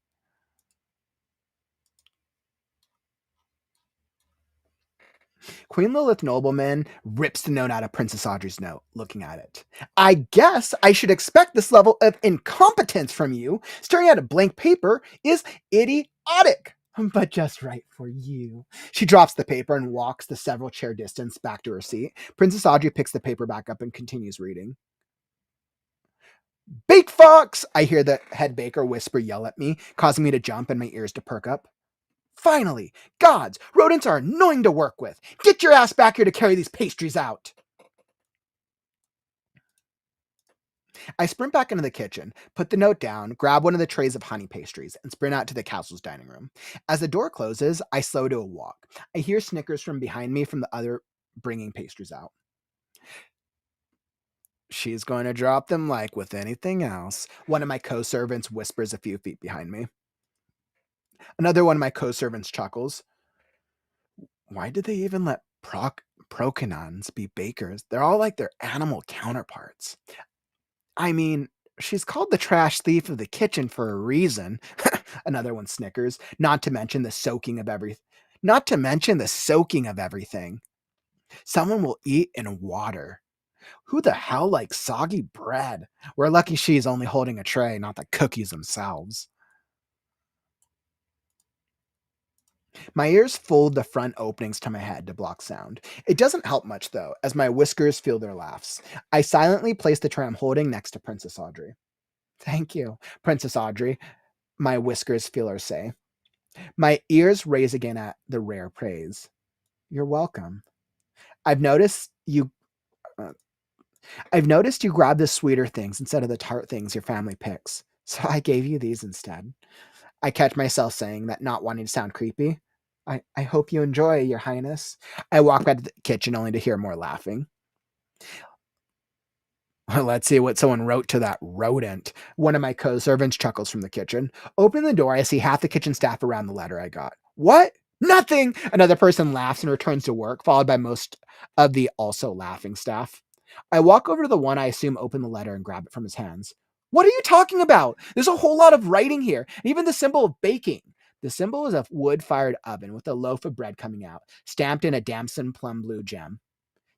Queen Lilith nobleman rips the note out of Princess Audrey's note, looking at it. I guess I should expect this level of incompetence from you. Staring at a blank paper is idiotic, but just right for you. She drops the paper and walks the several chair distance back to her seat. Princess Audrey picks the paper back up and continues reading. Bake Fox! I hear the head baker whisper yell at me, causing me to jump and my ears to perk up. Finally! Gods! Rodents are annoying to work with! Get your ass back here to carry these pastries out! I sprint back into the kitchen, put the note down, grab one of the trays of honey pastries, and sprint out to the castle's dining room. As the door closes, I slow to a walk. I hear snickers from behind me from the other bringing pastries out. She's going to drop them like with anything else. One of my co-servants whispers a few feet behind me. Another one of my co-servants chuckles. Why did they even let Procanons be bakers? They're all like their animal counterparts. I mean, she's called the trash thief of the kitchen for a reason. Another one snickers. Not to mention the soaking of everything. Not to mention the soaking of everything. Someone will eat in water. Who the hell likes soggy bread? We're lucky she's only holding a tray, not the cookies themselves. My ears fold the front openings to my head to block sound. It doesn't help much, though, as my whiskers feel their laughs. I silently place the tray I'm holding next to Princess Audrey. Thank you, Princess Audrey, my whiskers feel her say. My ears raise again at the rare praise. You're welcome. I've noticed you. Uh, I've noticed you grab the sweeter things instead of the tart things your family picks, so I gave you these instead. I catch myself saying that, not wanting to sound creepy. I hope you enjoy, Your Highness. I walk back to the kitchen only to hear more laughing. Let's see what someone wrote to that rodent. One of my co-servants chuckles from the kitchen. Opening the door, I see half the kitchen staff around the letter I got. What? Nothing! Another person laughs and returns to work, followed by most of the also laughing staff. I walk over to the one I assume opened the letter and grab it from his hands. What are you talking about? There's a whole lot of writing here, and even the symbol of baking. The symbol is a wood-fired oven with a loaf of bread coming out, stamped in a damson plum blue gem.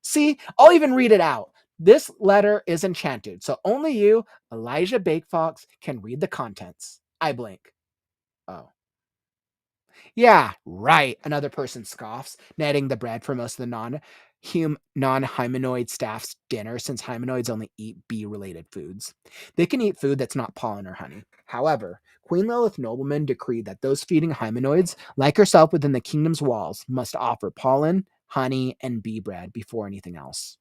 See, I'll even read it out. This letter is enchanted, so only you, Elijah Bakefox, can read the contents. I blink. Oh. Yeah, right. Another person scoffs, netting the bread for most of the non-hymenoid staff's dinner since hymenoids only eat bee-related foods. They can eat food that's not pollen or honey. However, Queen Lilith noblemen decreed that those feeding hymenoids, like herself within the kingdom's walls, must offer pollen, honey, and bee bread before anything else.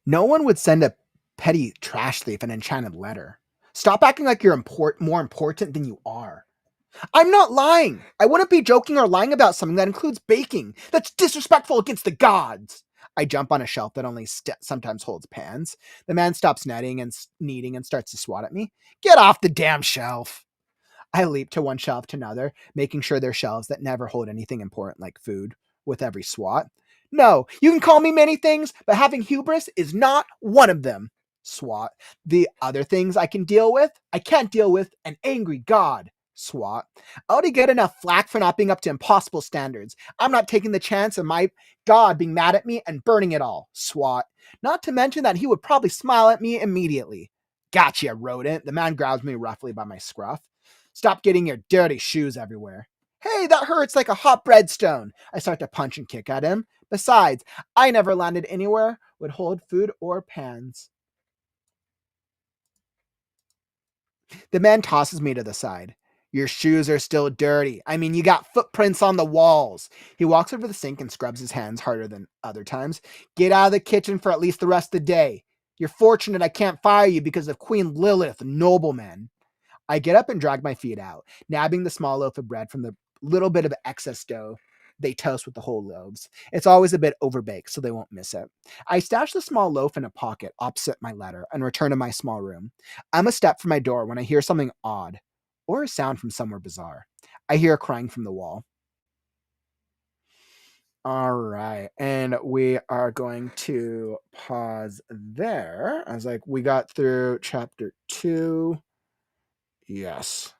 No one would send a petty trash thief an enchanted letter. Stop acting like you're more important than you are. I'm not lying. I wouldn't be joking or lying about something that includes baking. That's disrespectful against the gods. I jump on a shelf that only sometimes holds pans. The man stops netting and kneading and starts to swat at me. Get off the damn shelf. I leap to one shelf to another, making sure they're shelves that never hold anything important like food with every swat. No, you can call me many things, but having hubris is not one of them. Swat. The other things I can't deal with an angry god. Swat. I already get enough flack for not being up to impossible standards. I'm not taking the chance of my god being mad at me and burning it all. Swat. Not to mention that he would probably smile at me immediately. Gotcha, rodent. The man grabs me roughly by my scruff. Stop getting your dirty shoes everywhere. Hey, that hurts like a hot breadstone. I start to punch and kick at him. Besides, I never landed anywhere would hold food or pans. The man tosses me to the side. Your shoes are still dirty. I mean, you got footprints on the walls. He walks over the sink and scrubs his hands harder than other times. Get out of the kitchen for at least the rest of the day. You're fortunate I can't fire you because of Queen Lilith, nobleman. I get up and drag my feet out, nabbing the small loaf of bread from the little bit of excess dough they toast with the whole loaves. It's always a bit overbaked, so they won't miss it. I stash the small loaf in a pocket opposite my letter and return to my small room. I'm a step from my door when I hear something odd, or a sound from somewhere bizarre. I hear a crying from the wall. All right, and we are going to pause there. I was like, we got through chapter 2. Yes.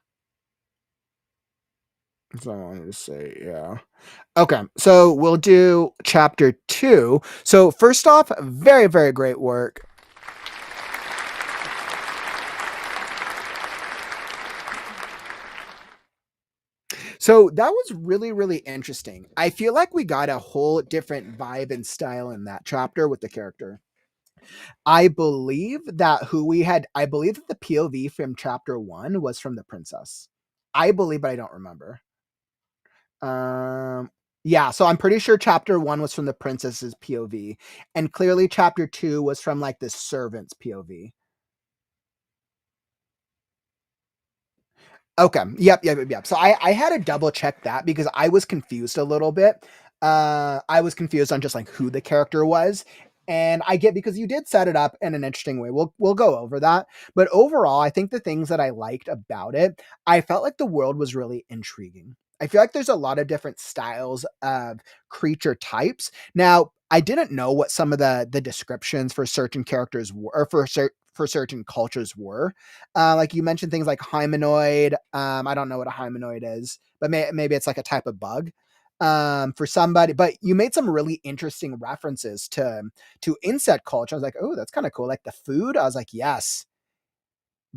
So I wanted to say, yeah. Okay, so we'll do chapter 2. So first off, very, very great work. So that was really, really interesting. I feel like we got a whole different vibe and style in that chapter with the character. I believe that the POV from chapter 1 was from the princess. I believe, but I don't remember. Yeah, so I'm pretty sure chapter 1 was from the princess's POV, and clearly chapter 2 was from like the servant's POV. Okay. Yep. So I had to double check that because I was confused a little bit. I was confused on just like who the character was. And I get because you did set it up in an interesting way. We'll go over that. But overall, I think the things that I liked about it, I felt like the world was really intriguing. I feel like there's a lot of different styles of creature types. Now, I didn't know what some of the descriptions for certain characters were, or for certain cultures were. Like you mentioned things like hymenoid. I don't know what a hymenoid is, but maybe it's like a type of bug for somebody. But you made some really interesting references to insect culture. I was like, oh, that's kind of cool. Like the food. I was like, yes,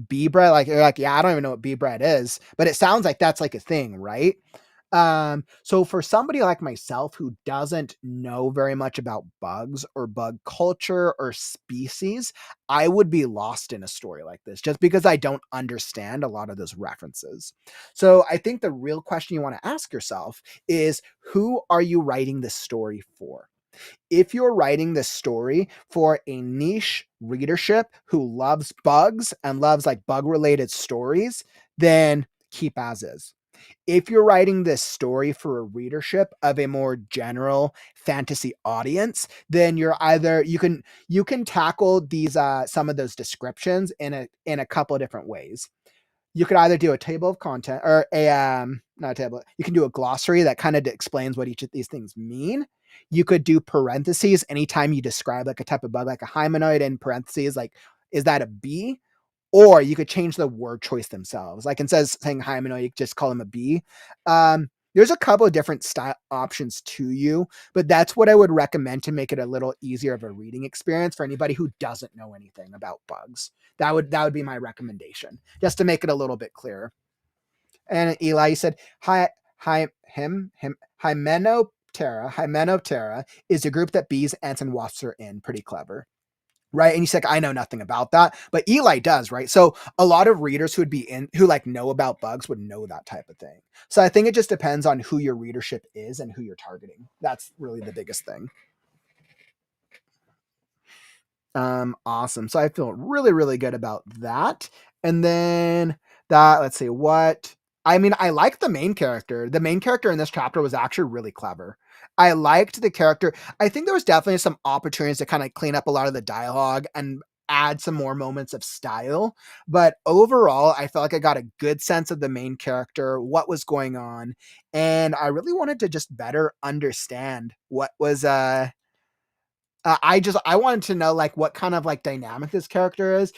bee bread. Like you're like, yeah, I don't even know what bee bread is, but it sounds like that's like a thing, right? So for somebody like myself who doesn't know very much about bugs or bug culture or species, I would be lost in a story like this just because I don't understand a lot of those references. So I think the real question you want to ask yourself is, who are you writing this story for? If you're writing this story for a niche readership who loves bugs and loves like bug related stories, then keep as is. If you're writing this story for a readership of a more general fantasy audience, then you're either you can tackle these some of those descriptions in a couple of different ways. You could either do a table of content or a not a table. You can do a glossary that kind of explains what each of these things mean. You could do parentheses anytime you describe like a type of bug, like a hymenoid in parentheses, like is that a bee? Or you could change the word choice themselves. Like instead of saying hymenoid, you could just call them a bee. There's a couple of different style options to you, but that's what I would recommend to make it a little easier of a reading experience for anybody who doesn't know anything about bugs. That would be my recommendation, just to make it a little bit clearer. And Eli, you said, Hymenoptera is a group that bees, ants, and wasps are in. Pretty clever. Right. And he's like, I know nothing about that, but Eli does. Right. So a lot of readers who like know about bugs would know that type of thing. So I think it just depends on who your readership is and who you're targeting. That's really the biggest thing. Awesome. So I feel really, really good about that. And then let's see what, I mean, I like the main character. The main character in this chapter was actually really clever. I liked the character. I think there was definitely some opportunities to kind of clean up a lot of the dialogue and add some more moments of style. But overall, I felt like I got a good sense of the main character, what was going on. And I really wanted to just better understand what was, I wanted to know like what kind of like dynamic this character is.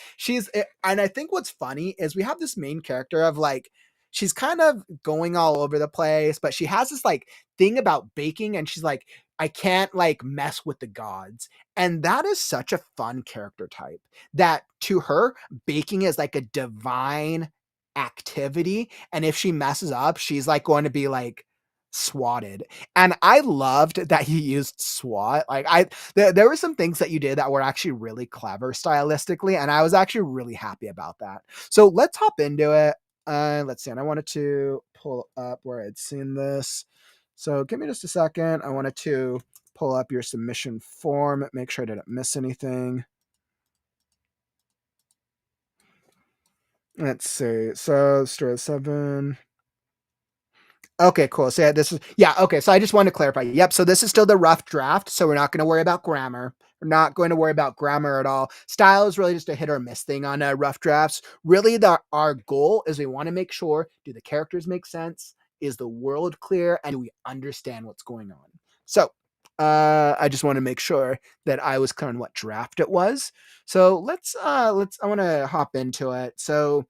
And I think what's funny is we have this main character of like she's kind of going all over the place, but she has this like thing about baking, and she's like, I can't like mess with the gods. And that is such a fun character type that to her, baking is like a divine activity. And if she messes up, she's like going to be like swatted. And I loved that he used SWAT. Like there were some things that you did that were actually really clever stylistically, and I was actually really happy about that. So let's hop into it. Let's see. And I wanted to pull up where I'd seen this. So give me just a second. I wanted to pull up your submission form, make sure I didn't miss anything. Let's see. So story 7. Okay, cool. So okay. So I just wanted to clarify. Yep. So this is still the rough draft. So we're not going to worry about grammar. We're not going to worry about grammar at all. Style is really just a hit or miss thing on rough drafts. Really, our goal is we want to make sure, do the characters make sense? Is the world clear? And do we understand what's going on? So I just want to make sure that I was clear on what draft it was. So I want to hop into it. So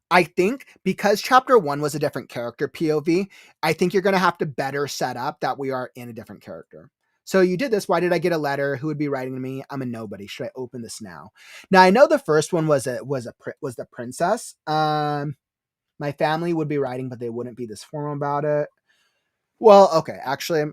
I think because chapter 1 was a different character POV, I think you're going to have to better set up that we are in a different character. So you did this. Why did I get a letter? Who would be writing to me? I'm a nobody. Should I open this now? Now I know the first one was the princess. My family would be writing, but they wouldn't be this formal about it. Well, okay. Actually,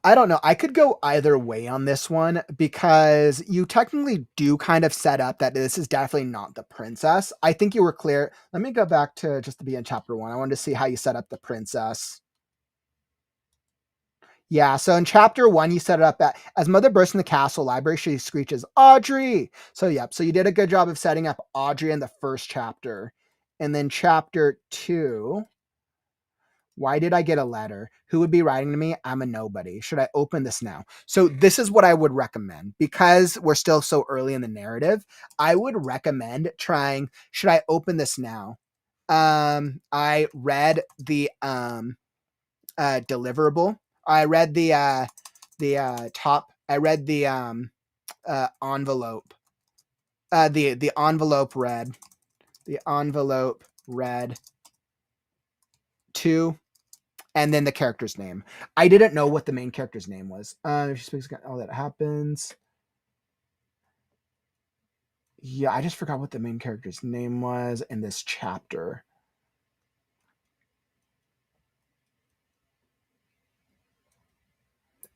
I don't know. I could go either way on this one because you technically do kind of set up that this is definitely not the princess. I think you were clear. Let me go back to just to be in chapter 1. I wanted to see how you set up the princess. Yeah, so in chapter 1, you set it up as Mother bursts in the castle library, she screeches, Audrey! So, yep, so you did a good job of setting up Audrey in the first chapter. And then chapter 2, why did I get a letter? Who would be writing to me? I'm a nobody. Should I open this now? So this is what I would recommend because we're still so early in the narrative. I would recommend trying, should I open this now? I read the deliverable. I read the top. I read the envelope. The envelope read. The envelope read 2. And then the character's name. I didn't know what the main character's name was. She speaks all that happens. Yeah, I just forgot what the main character's name was in this chapter.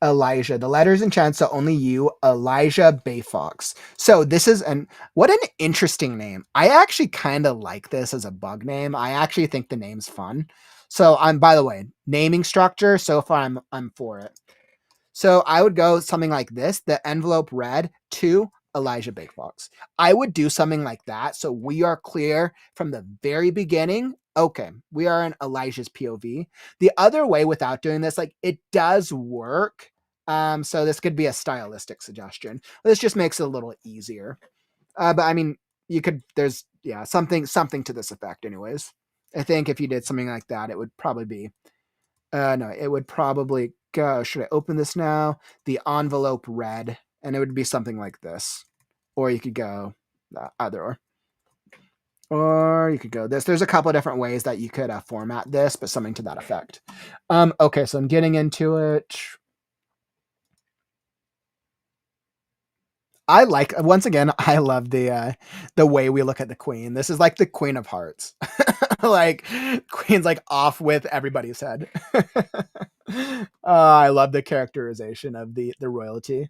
Elijah. The letters and chants, so only you, Elijah Bayfox. So this is what an interesting name. I actually kind of like this as a bug name. I actually think the name's fun. So by the way, naming structure, so far I'm for it. So I would go something like this, the envelope read to Elijah Bakefox. I would do something like that. So we are clear from the very beginning. Okay, we are in Elijah's POV. The other way without doing this, like it does work. So this could be a stylistic suggestion. This just makes it a little easier. But I mean, you could, there's, yeah, something to this effect anyways. I think if you did something like that, it would probably be, no, it would probably go, should I open this now? The envelope read, and it would be something like this. Or you could go either or you could go this. There's a couple of different ways that you could format this, but something to that effect. Okay, so I'm getting into it. I like, once again, I love the way we look at the queen. This is like the Queen of Hearts. Like queen's like off with everybody's head. I love the characterization of the royalty.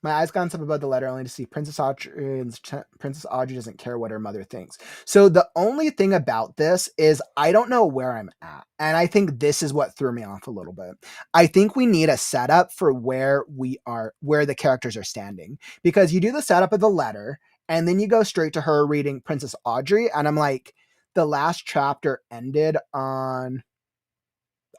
My eyes glance up above the letter only to see Princess Audrey. Princess Audrey doesn't care what her mother thinks. So the only thing about this is I don't know where I'm at. And I think this is what threw me off a little bit. I think we need a setup for where we are, where the characters are standing. Because you do the setup of the letter, and then you go straight to her reading Princess Audrey. And I'm like, the last chapter ended on,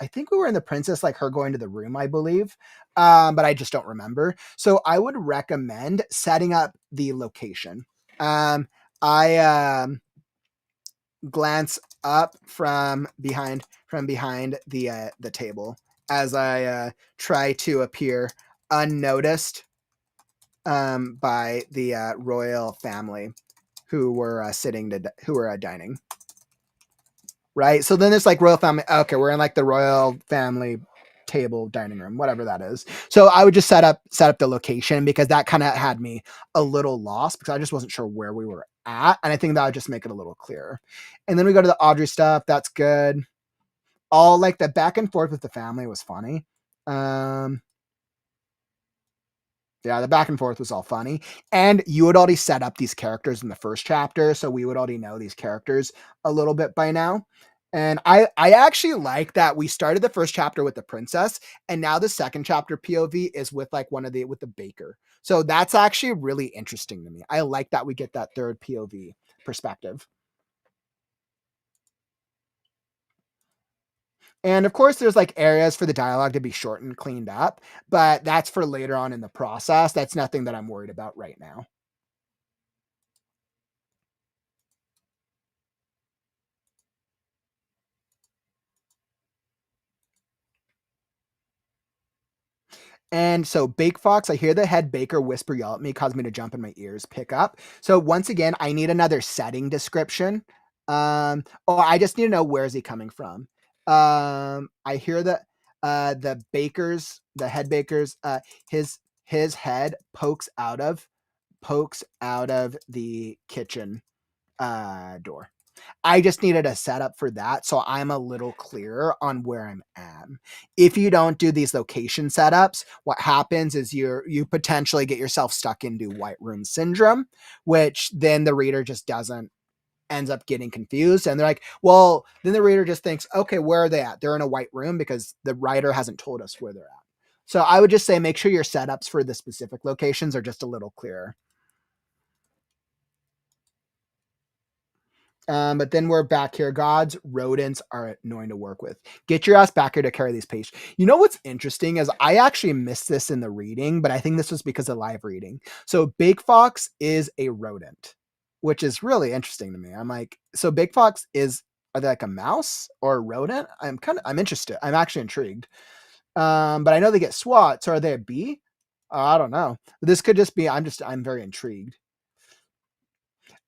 I think we were in the princess, like her going to the room, I believe. But I just don't remember. So I would recommend setting up the location. I glance up from behind the table as I try to appear unnoticed by the royal family who were who were dining. Right. So then it's like royal family. Okay, we're in like the royal family table dining room, whatever that is. So I would just set up the location because that kind of had me a little lost because I just wasn't sure where we were at. And I think that would just make it a little clearer. And then we go to the Audrey stuff. That's good. All like the back and forth with the family was funny. Yeah, the back and forth was all funny. And you had already set up these characters in the first chapter, so we would already know these characters a little bit by now. And I actually like that we started the first chapter with the princess, and now the second chapter POV is with like with the baker. So that's actually really interesting to me. I like that we get that third POV perspective. And of course, there's like areas for the dialogue to be shortened, cleaned up, but that's for later on in the process. That's nothing that I'm worried about right now. And so Bake Fox, I hear the head baker whisper yell at me, cause me to jump and my ears pick up. So once again, I need another setting description. I just need to know where is he coming from. I hear that the head bakers, his head pokes out of the kitchen door. I just needed a setup for that, so I'm a little clearer on where I'm at. If you don't do these location setups, what happens is you potentially get yourself stuck into white room syndrome, which then the reader just doesn't ends up getting confused, and they're like, well, then the reader just thinks, okay, where are they at? They're in a white room because the writer hasn't told us where they're at. So I would just say make sure your setups for the specific locations are just a little clearer. But then we're back here. Gods, rodents are annoying to work with. Get your ass back here to carry these pages. You know what's interesting is I actually missed this in the reading, but I think this was because of live reading. So Big Fox is a rodent, which is really interesting to me. I'm like, so Big Fox are they like a mouse or a rodent? I'm interested. I'm actually intrigued. But I know they get swat. So are they a bee? I don't know. This could just be, I'm very intrigued.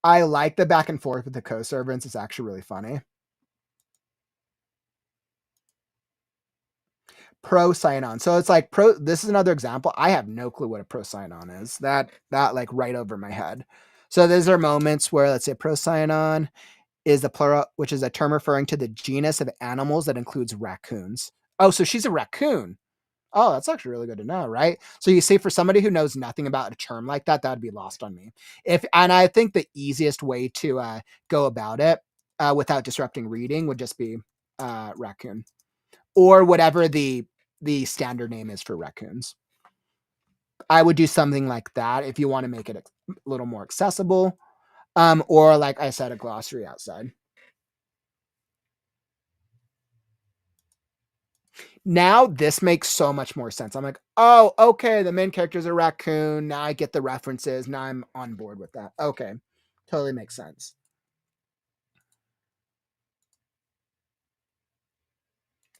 I like the back and forth with the co-servants. It's actually really funny. Pro sign-on. So it's like this is another example. I have no clue what a pro sign-on is. That like right over my head. So these are moments where, let's say, pro sign-on is the plural, which is a term referring to the genus of animals that includes raccoons. Oh, so she's a raccoon. Oh, that's actually really good to know, right? So you see, for somebody who knows nothing about a term like that, that'd be lost on me. And I think the easiest way to go about it without disrupting reading would just be raccoon, or whatever the standard name is for raccoons. I would do something like that if you want to make it a little more accessible, or like I said, a glossary outside. Now this makes so much more sense. I'm like, oh, okay, the main character is a raccoon. Now I get the references. Now I'm on board with that. Okay, totally makes sense.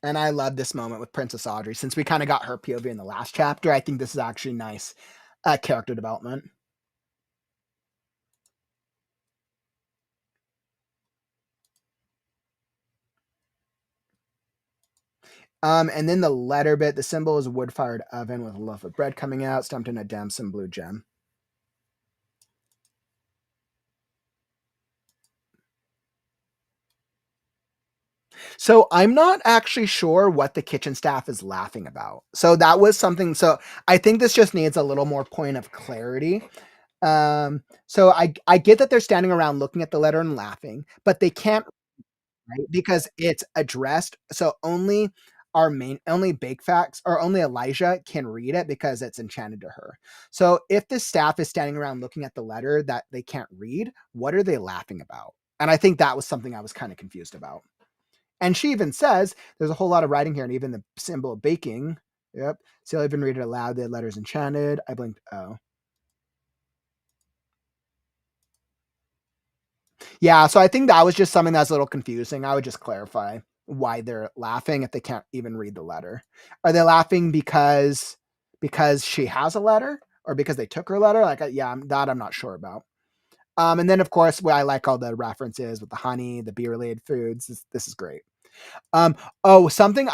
And I love this moment with Princess Audrey. Since we kind of got her POV in the last chapter, I think this is actually nice character development. And then the letter bit, the symbol is a wood-fired oven with a loaf of bread coming out, stamped in a damson blue gem. So I'm not actually sure what the kitchen staff is laughing about. So that was something. So I think this just needs a little more point of clarity. So I get that they're standing around looking at the letter and laughing, but they can't, right? Because it's addressed. So only Bake Facts or only Elijah can read it because it's enchanted to her. So if the staff is standing around looking at the letter that they can't read, what are they laughing about? And I think that was something I was kind of confused about. And she even says there's a whole lot of writing here, and even the symbol of baking. Yep. So I've been reading it aloud. The letter's enchanted. I blinked. Oh. Yeah, so I think that was just something that's a little confusing. I would just clarify why they're laughing if they can't even read the letter. Are they laughing because she has a letter, or because they took her letter? Like, yeah, I'm not sure about. And then of course, what I like all the references with the honey, the bee-related foods. This is great. Something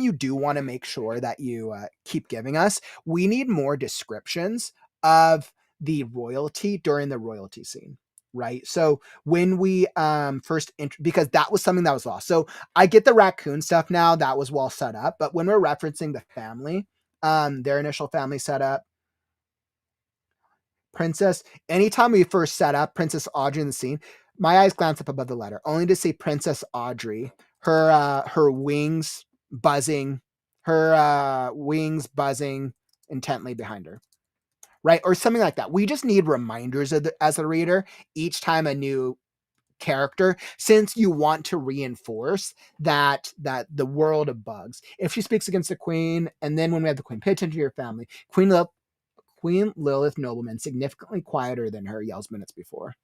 you do want to make sure that you keep giving us. We need more descriptions of the royalty during the royalty scene, right? So when we because that was something that was lost. So I get the raccoon stuff now, that was well set up, but when we're referencing the family, their initial family setup, Princess, anytime we first set up Princess Audrey in the scene, my eyes glance up above the letter, only to see Princess Audrey, her wings buzzing, her wings buzzing intently behind her, right? Or something like that. We just need reminders as a reader each time a new character, since you want to reinforce that the world of bugs. If she speaks against the queen, and then when we have the queen, pay attention to your family. Queen Lilith Nobleman, significantly quieter than her, yells minutes before.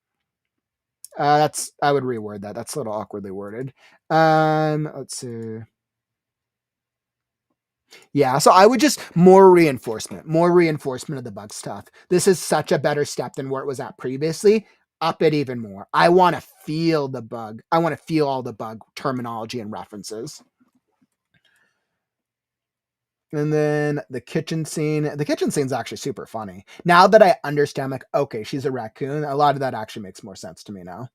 I would reword that. That's a little awkwardly worded. Let's see. Yeah, so I would just more reinforcement of the bug stuff. This is such a better step than where it was at previously. Up it even more. I want to feel the bug. I want to feel all the bug terminology and references. And then the kitchen scene. The kitchen scene's actually super funny. Now that I understand, like, okay, she's a raccoon, a lot of that actually makes more sense to me now.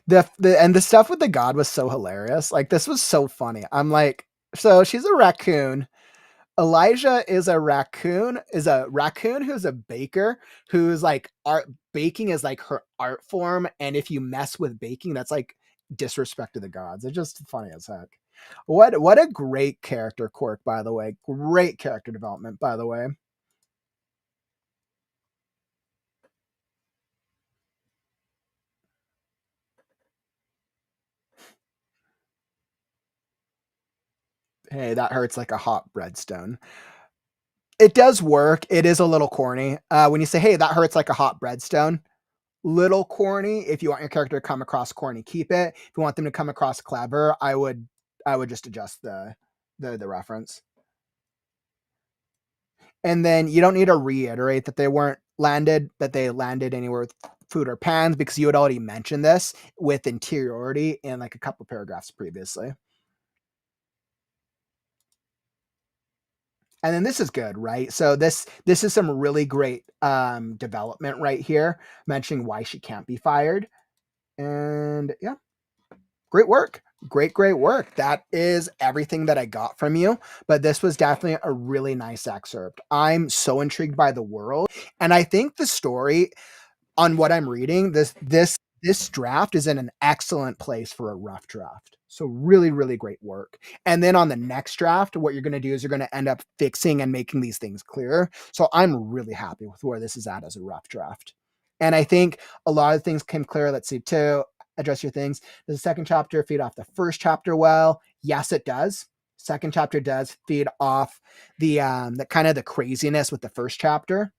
The stuff with the god was so hilarious. Like, this was so funny. I'm like, so she's a raccoon. Elijah is a raccoon who's a baker, who's like baking is like her art form, and if you mess with baking, that's like disrespect to the gods. It's just funny as heck. What a great character quirk, by the way. Great character development, by the way. Hey, that hurts like a hot breadstone. It does work. It is a little corny. When you say, hey, that hurts like a hot breadstone, little corny. If you want your character to come across corny, keep it. If you want them to come across clever, I would just adjust the reference. And then you don't need to reiterate that they landed anywhere with food or pans, because you had already mentioned this with interiority in like a couple paragraphs previously. And then this is good, right? So this is some really great development right here, mentioning why she can't be fired. And yeah, great work. Great, great work. That is everything that I got from you. But this was definitely a really nice excerpt. I'm so intrigued by the world. And I think the story on what I'm reading, this draft is in an excellent place for a rough draft. So really, really great work. And then on the next draft, what you're going to do is you're going to end up fixing and making these things clearer. So I'm really happy with where this is at as a rough draft. And I think a lot of things came clear. Let's see, to address your things. Does the second chapter feed off the first chapter well? Yes, it does. Second chapter does feed off the kind of the craziness with the first chapter.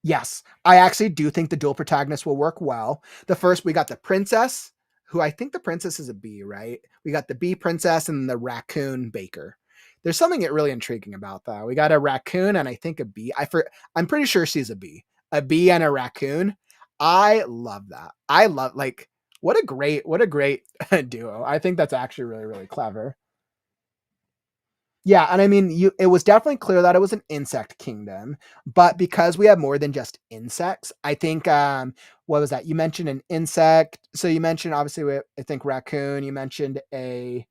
Yes, I actually do think the dual protagonists will work well. The first, we got the princess, who I think the princess is a bee, right? We got the bee princess and the raccoon baker. There's something really intriguing about that. We got a raccoon and I think a bee. I'm pretty sure she's a bee and a raccoon. I love that. I love like what a great duo. I think that's actually really really clever. Yeah, and I mean, it was definitely clear that it was an insect kingdom, but because we have more than just insects, I think what was that? You mentioned an insect. So you mentioned obviously I think raccoon, you mentioned a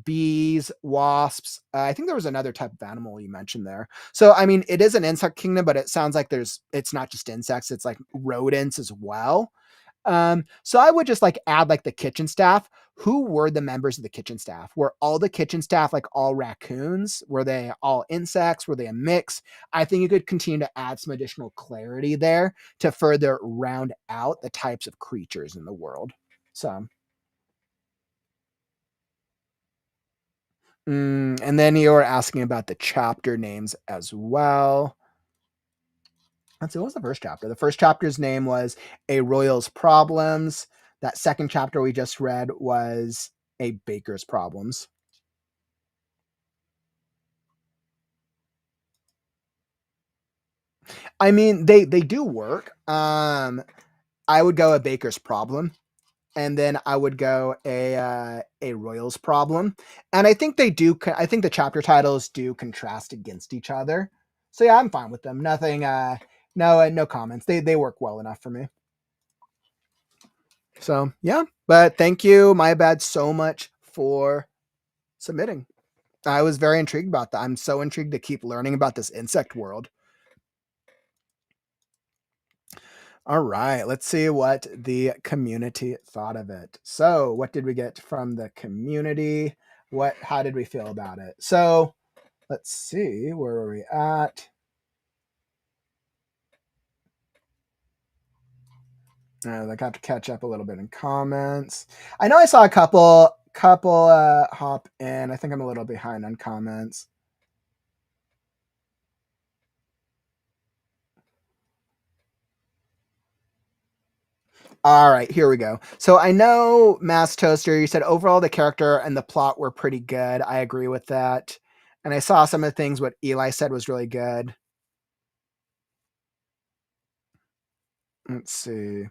bees, wasps. I think there was another type of animal you mentioned there. So I mean, it is an insect kingdom, but it sounds like it's not just insects, it's like rodents as well. So I would just like add like the kitchen staff. Who were the members of the kitchen staff? Were all the kitchen staff like all raccoons? Were they all insects? Were they a mix? I think you could continue to add some additional clarity there to further round out the types of creatures in the world. So, and then you were asking about the chapter names as well. Let's see, what was the first chapter? The first chapter's name was A Royal's Problems. That second chapter we just read was A Baker's Problems. I mean, they do work. I would go A Baker's Problem, and then I would go a Royal's Problem. And I think they do. I think the chapter titles do contrast against each other. So yeah, I'm fine with them. Nothing. No comments. They work well enough for me. So yeah, but thank you, MyBad, so much for submitting. I was very intrigued about that. I'm so intrigued to keep learning about this insect world. All right, let's see what the community thought of it. So, what did we get from the community? How did we feel about it? So, let's see, where are we at? I got to catch up a little bit in comments. I know I saw a couple hop in. I think I'm a little behind on comments. All right, here we go. So I know Mass Toaster, you said overall the character and the plot were pretty good. I agree with that. And I saw some of the things what Eli said was really good. Let's see.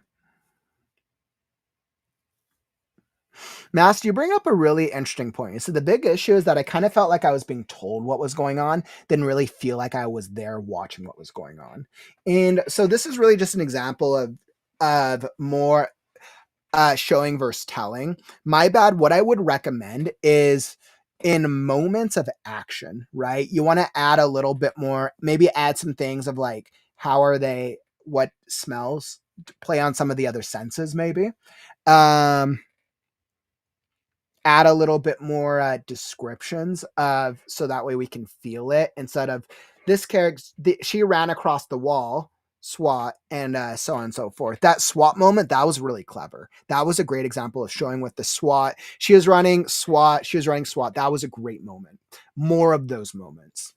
Mass, you bring up a really interesting point. So the big issue is that I kind of felt like I was being told what was going on, didn't really feel like I was there watching what was going on. And so this is really just an example of more showing versus telling. MyBad, what I would recommend is in moments of action, right? You want to add a little bit more, maybe add some things of like, how are they, what smells, play on some of the other senses, maybe. Um, Add a little bit more descriptions of so that way we can feel it instead of this character she ran across the wall SWAT and so on and so forth. That SWAT moment, that was really clever. That was a great example of showing with the SWAT. She was running SWAT. That was a great moment. More of those moments.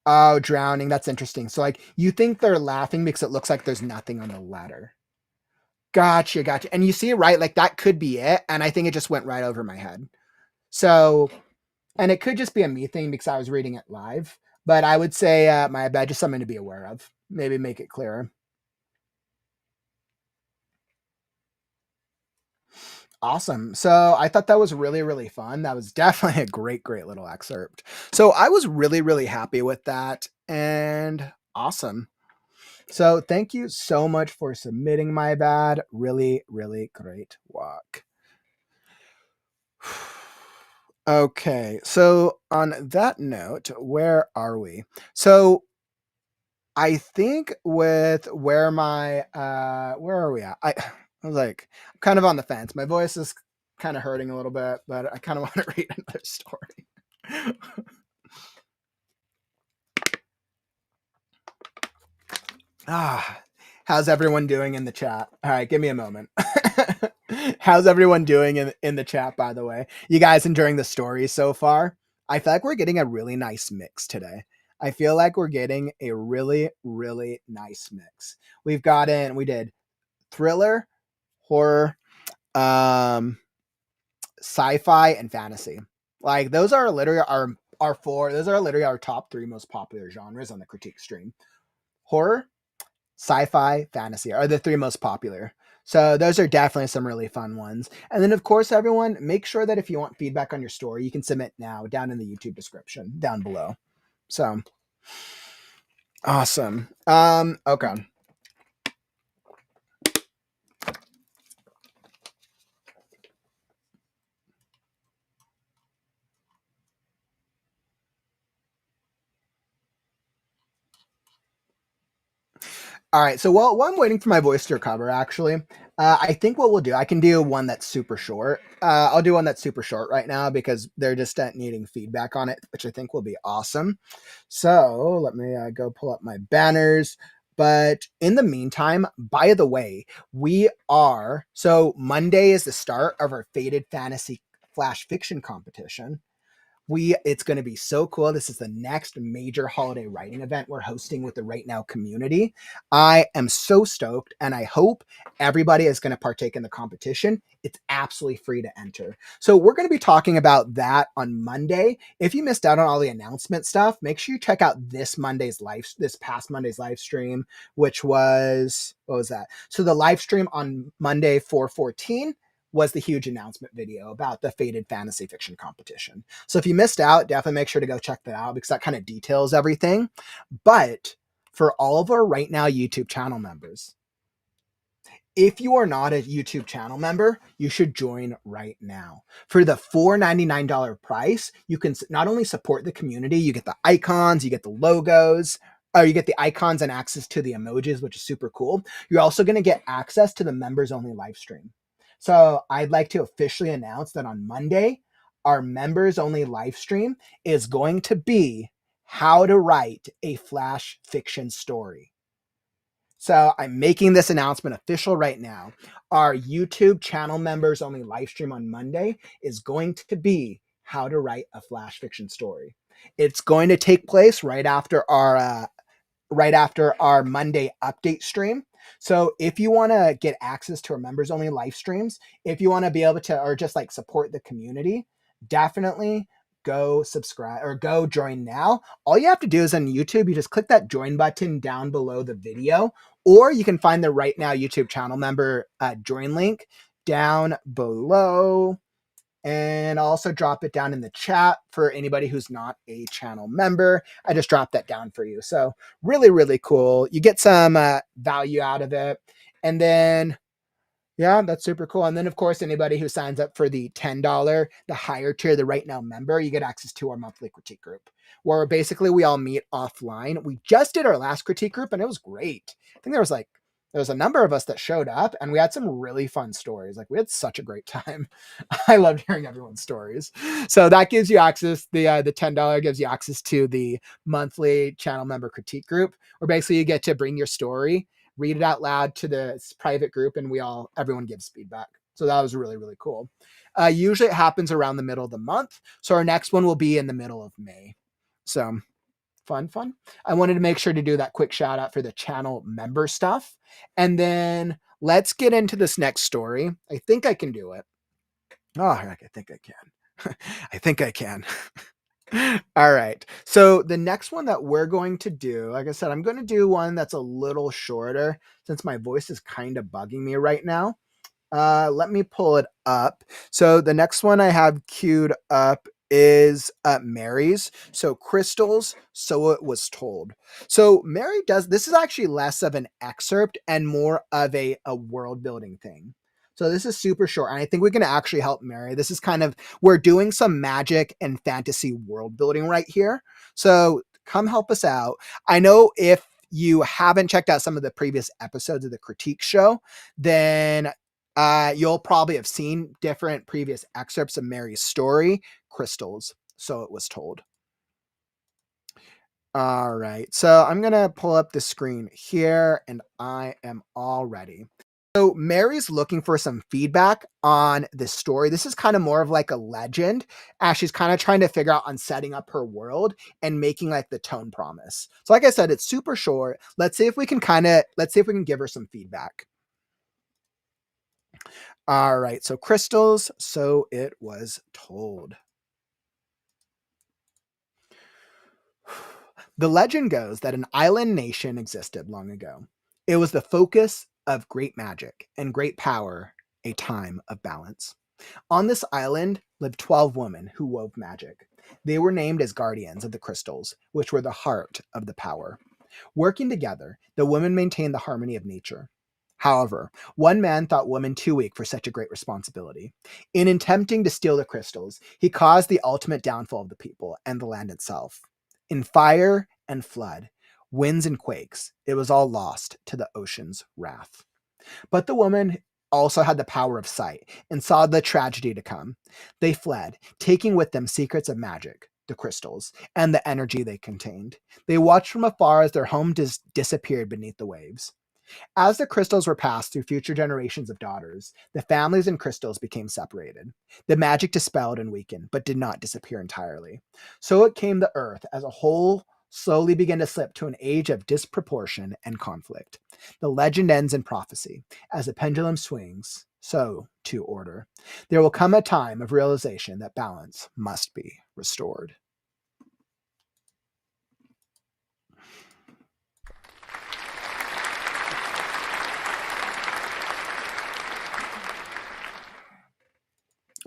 Oh, drowning. That's interesting. So like you think they're laughing because it looks like there's nothing on the ladder. Gotcha. And you see it right, like that could be it. And I think it just went right over my head. So, and it could just be a me thing because I was reading it live. But I would say my bad, just something to be aware of. Maybe make it clearer. Awesome. So I thought that was really, really fun. That was definitely a great, great little excerpt. So I was really, really happy with that. And awesome. So thank you so much for submitting MyBad. Really, really great work. Okay, so on that note, where are we? So I think with where my where are we at? I was like, I'm kind of on the fence. My voice is kind of hurting a little bit, but I kind of want to read another story. How's everyone doing in the chat? All right, give me a moment. How's everyone doing in the chat, by the way? You guys enjoying the stories so far? I feel like we're getting a really nice mix today. I feel like we're getting a really, really nice mix. We did thriller, horror, sci-fi, and fantasy. Like those are literally our top 3 most popular genres on the critique stream. Horror, sci-fi, fantasy are the 3 most popular. So those are definitely some really fun ones. And then of course, everyone, make sure that if you want feedback on your story, you can submit now down in the YouTube description down below. So awesome. Okay. All right. So while I'm waiting for my voice to recover, actually, I think what we'll do, I can do one that's super short. I'll do one that's super short right now because they're just needing feedback on it, which I think will be awesome. So let me go pull up my banners. But in the meantime, by the way, so Monday is the start of our Faded Fantasy Flash Fiction competition. It's going to be so cool. This is the next major holiday writing event we're hosting with the WriteNow community. I am so stoked, and I hope everybody is going to partake in the competition. It's absolutely free to enter. So we're going to be talking about that on Monday. If you missed out on all the announcement stuff, make sure you check out this past Monday's live stream, which was, what was that? So the live stream on Monday 4/14 was the huge announcement video about the Faded Fantasy Fiction competition. So if you missed out, definitely make sure to go check that out because that kind of details everything. But for all of our WriteNow YouTube channel members, if you are not a YouTube channel member, you should join right now. For the $4.99 price, you can not only support the community, you get the icons, you get the logos, you get the icons and access to the emojis, which is super cool. You're also going to get access to the members only live stream. So I'd like to officially announce that on Monday, our members only live stream is going to be how to write a flash fiction story. So I'm making this announcement official right now. Our YouTube channel members only live stream on Monday is going to be how to write a flash fiction story. It's going to take place right after our Monday update stream. So if you want to get access to our members only live streams, if you want to be able to, or just like support the community, definitely go subscribe or go join now. All you have to do is on YouTube, you just click that join button down below the video, or you can find the WriteNow YouTube channel member join link down below. And I'll also drop it down in the chat for anybody who's not a channel member. I just dropped that down for you. So really, really cool. You get some value out of it. And then, yeah, that's super cool. And then, of course, anybody who signs up for the $10, the higher tier, the WriteNow member, you get access to our monthly critique group where basically we all meet offline. We just did our last critique group and it was great. I think there was a number of us that showed up and we had some really fun stories. Like we had such a great time. I loved hearing everyone's stories. So that gives you access. The $10 gives you access to the monthly channel member critique group where basically you get to bring your story, read it out loud to the private group, and everyone gives feedback. So that was really, really cool. Usually it happens around the middle of the month. So our next one will be in the middle of May. So fun. I wanted to make sure to do that quick shout out for the channel member stuff. And then let's get into this next story. I think I can do it. Oh, heck, I think I can. I think I can. All right. So the next one that we're going to do, like I said, I'm going to do one that's a little shorter since my voice is kind of bugging me right now. Let me pull it up. So the next one I have queued up is Mary's. So crystals, so it was told. So Mary does, this is actually less of an excerpt and more of a world building thing. So this is super short, and I think we can actually help Mary. This is kind of, we're doing some magic and fantasy world building right here. So come help us out. I know if you haven't checked out some of the previous episodes of the critique show, then you'll probably have seen different previous excerpts of Mary's story, Crystals, so it was told. All right, so I'm gonna pull up the screen here and I am all ready. So Mary's looking for some feedback on this story. This is kind of more of like a legend as she's kind of trying to figure out on setting up her world and making like the tone promise. So like I said, it's super short. Let's see if we can give her some feedback. All right, so crystals, so it was told. The legend goes that an island nation existed long ago. It was the focus of great magic and great power, a time of balance. On this island lived 12 women who wove magic. They were named as guardians of the crystals, which were the heart of the power. Working together, the women maintained the harmony of nature. However, one man thought women too weak for such a great responsibility. In attempting to steal the crystals, he caused the ultimate downfall of the people and the land itself. In fire and flood, winds and quakes, it was all lost to the ocean's wrath. But the woman also had the power of sight and saw the tragedy to come. They fled, taking with them secrets of magic, the crystals, and the energy they contained. They watched from afar as their home disappeared beneath the waves. As the crystals were passed through future generations of daughters, the families and crystals became separated. The magic dispelled and weakened, but did not disappear entirely. So it came to Earth as a whole slowly began to slip to an age of disproportion and conflict. The legend ends in prophecy. As the pendulum swings, so to order. There will come a time of realization that balance must be restored.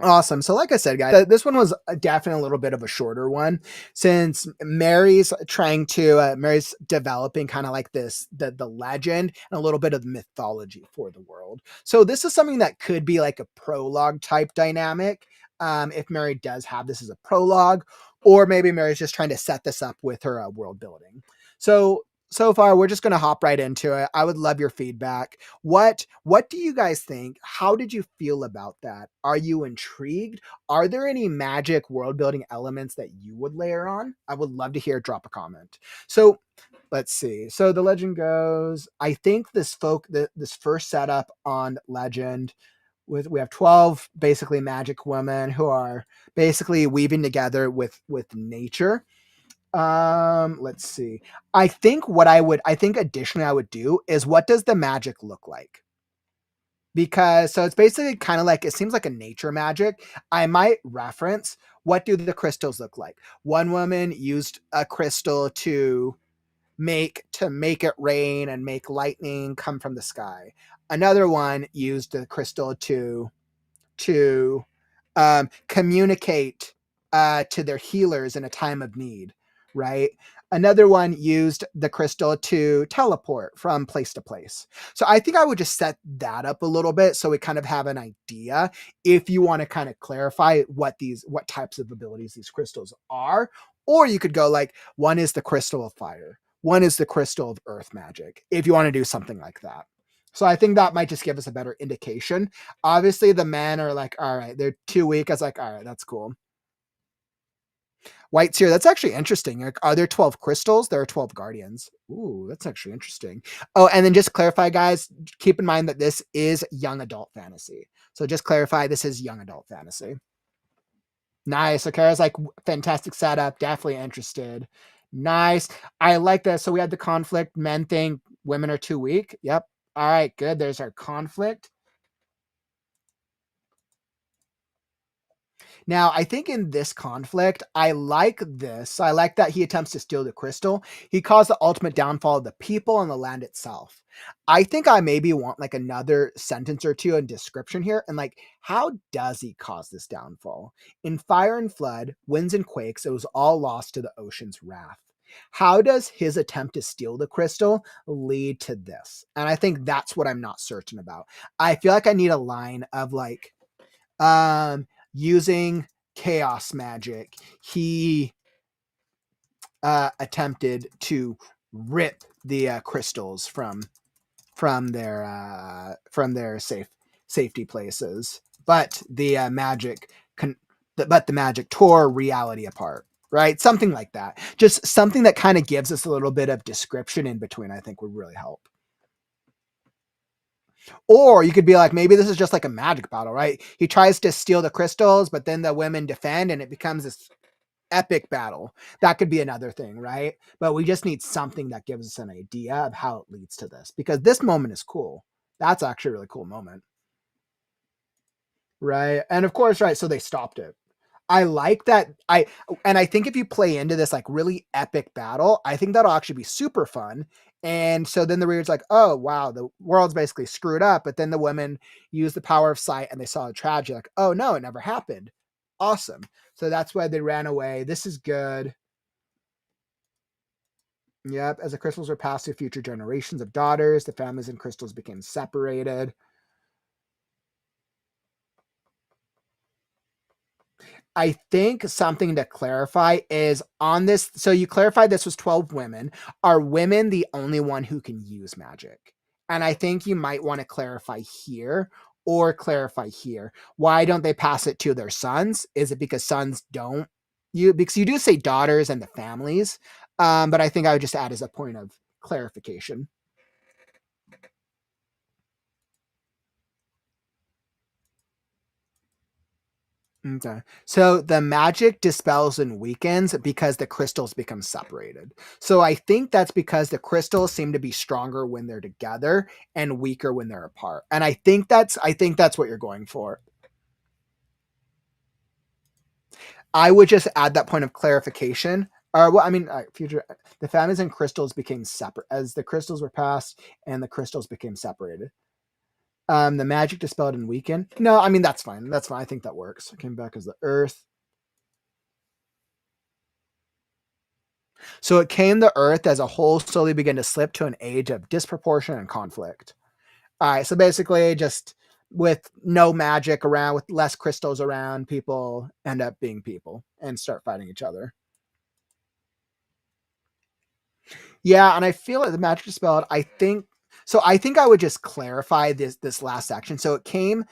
Awesome. So, like I said, guys, this one was definitely a little bit of a shorter one since Mary's Mary's developing kind of like the legend and a little bit of mythology for the world. So, this is something that could be like a prologue type dynamic. If Mary does have this as a prologue, or maybe Mary's just trying to set this up with her world building. So far, we're just going to hop right into it. I would love your feedback. What do you guys think? How did you feel about that? Are you intrigued? Are there any magic world building elements that you would layer on? I would love to hear. Drop a comment. So let's see. So the legend goes, I think this first setup on legend we have 12 basically magic women who are basically weaving together with nature. Let's see. I think additionally I would do is, what does the magic look like? Because so it's basically kind of like, it seems like a nature magic. I might reference, what do the crystals look like? One woman used a crystal to make it rain and make lightning come from the sky. Another one used the crystal to communicate to their healers in a time of need, right? Another one used the crystal to teleport from place to place. So I think I would just set that up a little bit so we kind of have an idea if you want to kind of clarify what types of abilities these crystals are. Or you could go like, one is the crystal of fire, one is the crystal of earth magic, if you want to do something like that. So I think that might just give us a better indication. Obviously, the men are like, all right, they're too weak. I was like, all right, that's cool. White's here. That's actually interesting. Like, are there 12 crystals? There are 12 guardians. Ooh, that's actually interesting. Oh, and then just clarify, guys, keep in mind that this is young adult fantasy. So just clarify, this is young adult fantasy. Nice. Okay, I was like, fantastic setup. Definitely interested. Nice. I like that. So we had the conflict. Men think women are too weak. Yep. All right, good. There's our conflict. Now, I think in this conflict, I like this. I like that he attempts to steal the crystal. He caused the ultimate downfall of the people and the land itself. I think I maybe want like another sentence or two in description here. And like, how does he cause this downfall? In fire and flood, winds and quakes, it was all lost to the ocean's wrath. How does his attempt to steal the crystal lead to this? And I think that's what I'm not certain about. I feel like I need a line of like, using chaos magic, he attempted to rip the crystals from their safety places, but the magic tore reality apart. Right, something like that. Just something that kind of gives us a little bit of description in between. I think would really help. Or you could be like, maybe this is just like a magic battle, right? He tries to steal the crystals, but then the women defend and it becomes this epic battle. That could be another thing, right? But we just need something that gives us an idea of how it leads to this, because this moment is cool. That's actually a really cool moment. Right. And of course, right. So they stopped it. I like that. I think if you play into this like really epic battle, I think that'll actually be super fun. And so then the reader's like, oh wow, the world's basically screwed up. But then the women use the power of sight and they saw a tragedy, like, oh no, it never happened. Awesome. So that's why they ran away. This is good. Yep. As the crystals were passed to future generations of daughters, the families and crystals became separated. I think something to clarify is on this. So you clarified this was 12 women. Are women the only one who can use magic? And I think you might want to clarify here or clarify here. Why don't they pass it to their sons? Is it because sons don't? Because you do say daughters and the families, but I think I would just add as a point of clarification. Okay. So the magic dispels and weakens because the crystals become separated. So I think that's because the crystals seem to be stronger when they're together and weaker when they're apart. And I think that's what you're going for. I would just add that point of clarification. Or well, I mean, future the families and crystals became separate as the crystals were passed and the crystals became separated. The magic dispelled and weakened. No, I mean that's fine. That's fine. I think that works. It came back as the earth. So it came the earth as a whole slowly began to slip to an age of disproportion and conflict. All right, so basically, just with no magic around, with less crystals around, people end up being people and start fighting each other. Yeah, and I feel like the magic dispelled. I think so. I think I would just clarify this last section. So it came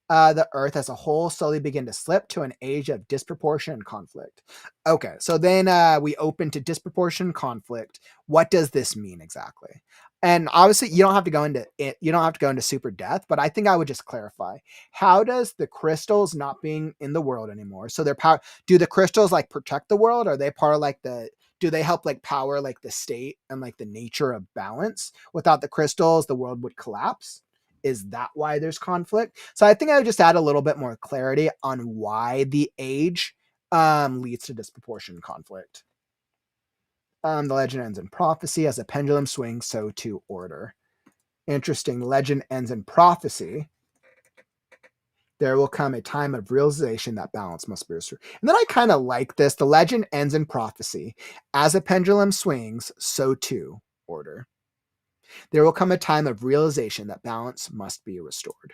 the earth as a whole slowly began to slip to an age of disproportion and conflict. Okay, so then we open to disproportion conflict. What does this mean exactly? And obviously, you don't have to go into it. You don't have to go into super depth, but I think I would just clarify. How does the crystals not being in the world anymore? So they're power. Do the crystals like protect the world? Are they part of like the? Do they help like power like the state and like the nature of balance? Without the crystals, the world would collapse. Is that why there's conflict? So I think I would just add a little bit more clarity on why the age leads to disproportionate conflict. The legend ends in prophecy. As a pendulum swings, so too order. Interesting. Legend ends in prophecy. There will come a time of realization that balance must be restored. And then I kind of like this. The legend ends in prophecy. As a pendulum swings, so too order. There will come a time of realization that balance must be restored.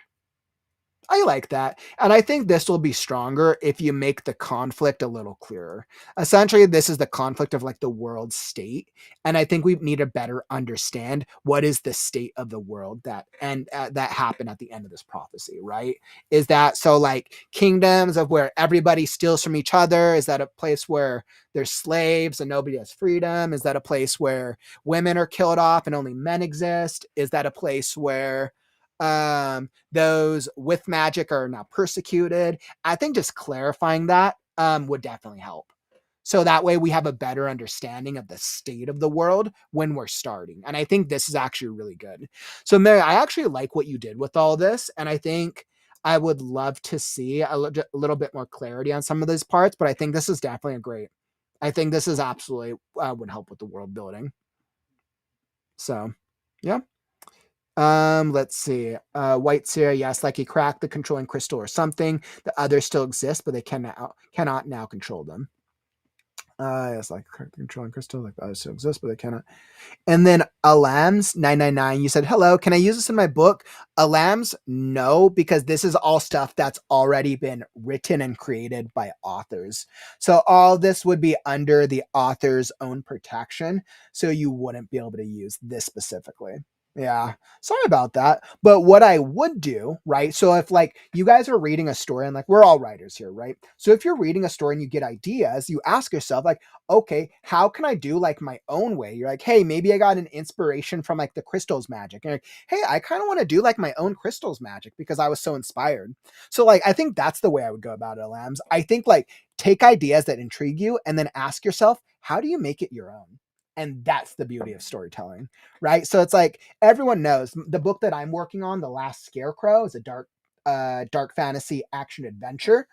I like that. And I think this will be stronger if you make the conflict a little clearer. Essentially, this is the conflict of like the world state. And I think we need to better understand what is the state of the world that happened at the end of this prophecy, right? Is that so like kingdoms of where everybody steals from each other? Is that a place where there's slaves and nobody has freedom? Is that a place where women are killed off and only men exist? Is that a place where those with magic are now persecuted? I think just clarifying that would definitely help. So that way we have a better understanding of the state of the world when we're starting. And I think this is actually really good. So Mary, I actually like what you did with all this. And I think I would love to see a little bit more clarity on some of those parts, but I think this is definitely a great. I think this is absolutely would help with the world building. So, yeah. Let's see. White Seer, yes, like he cracked the controlling crystal or something. The others still exist, but they cannot now control them. Yes, like cracked the controlling crystal, like the others still exist, but they cannot. And then Alams 999, you said, hello, can I use this in my book? Alams, no, because this is all stuff that's already been written and created by authors. So all this would be under the author's own protection. So you wouldn't be able to use this specifically. Yeah, sorry about that. But what I would do, right? So if like you guys are reading a story and like we're all writers here, right? So if you're reading a story and you get ideas, you ask yourself, like, okay, how can I do like my own way? You're like, hey, maybe I got an inspiration from like the crystals magic. And you're like, hey, I kind of want to do like my own crystals magic because I was so inspired. So like, I think that's the way I would go about it, Lambs. I think like take ideas that intrigue you and then ask yourself, how do you make it your own? And that's the beauty of storytelling, right? So it's like everyone knows the book that I'm working on, The Last Scarecrow, is a dark fantasy action adventure.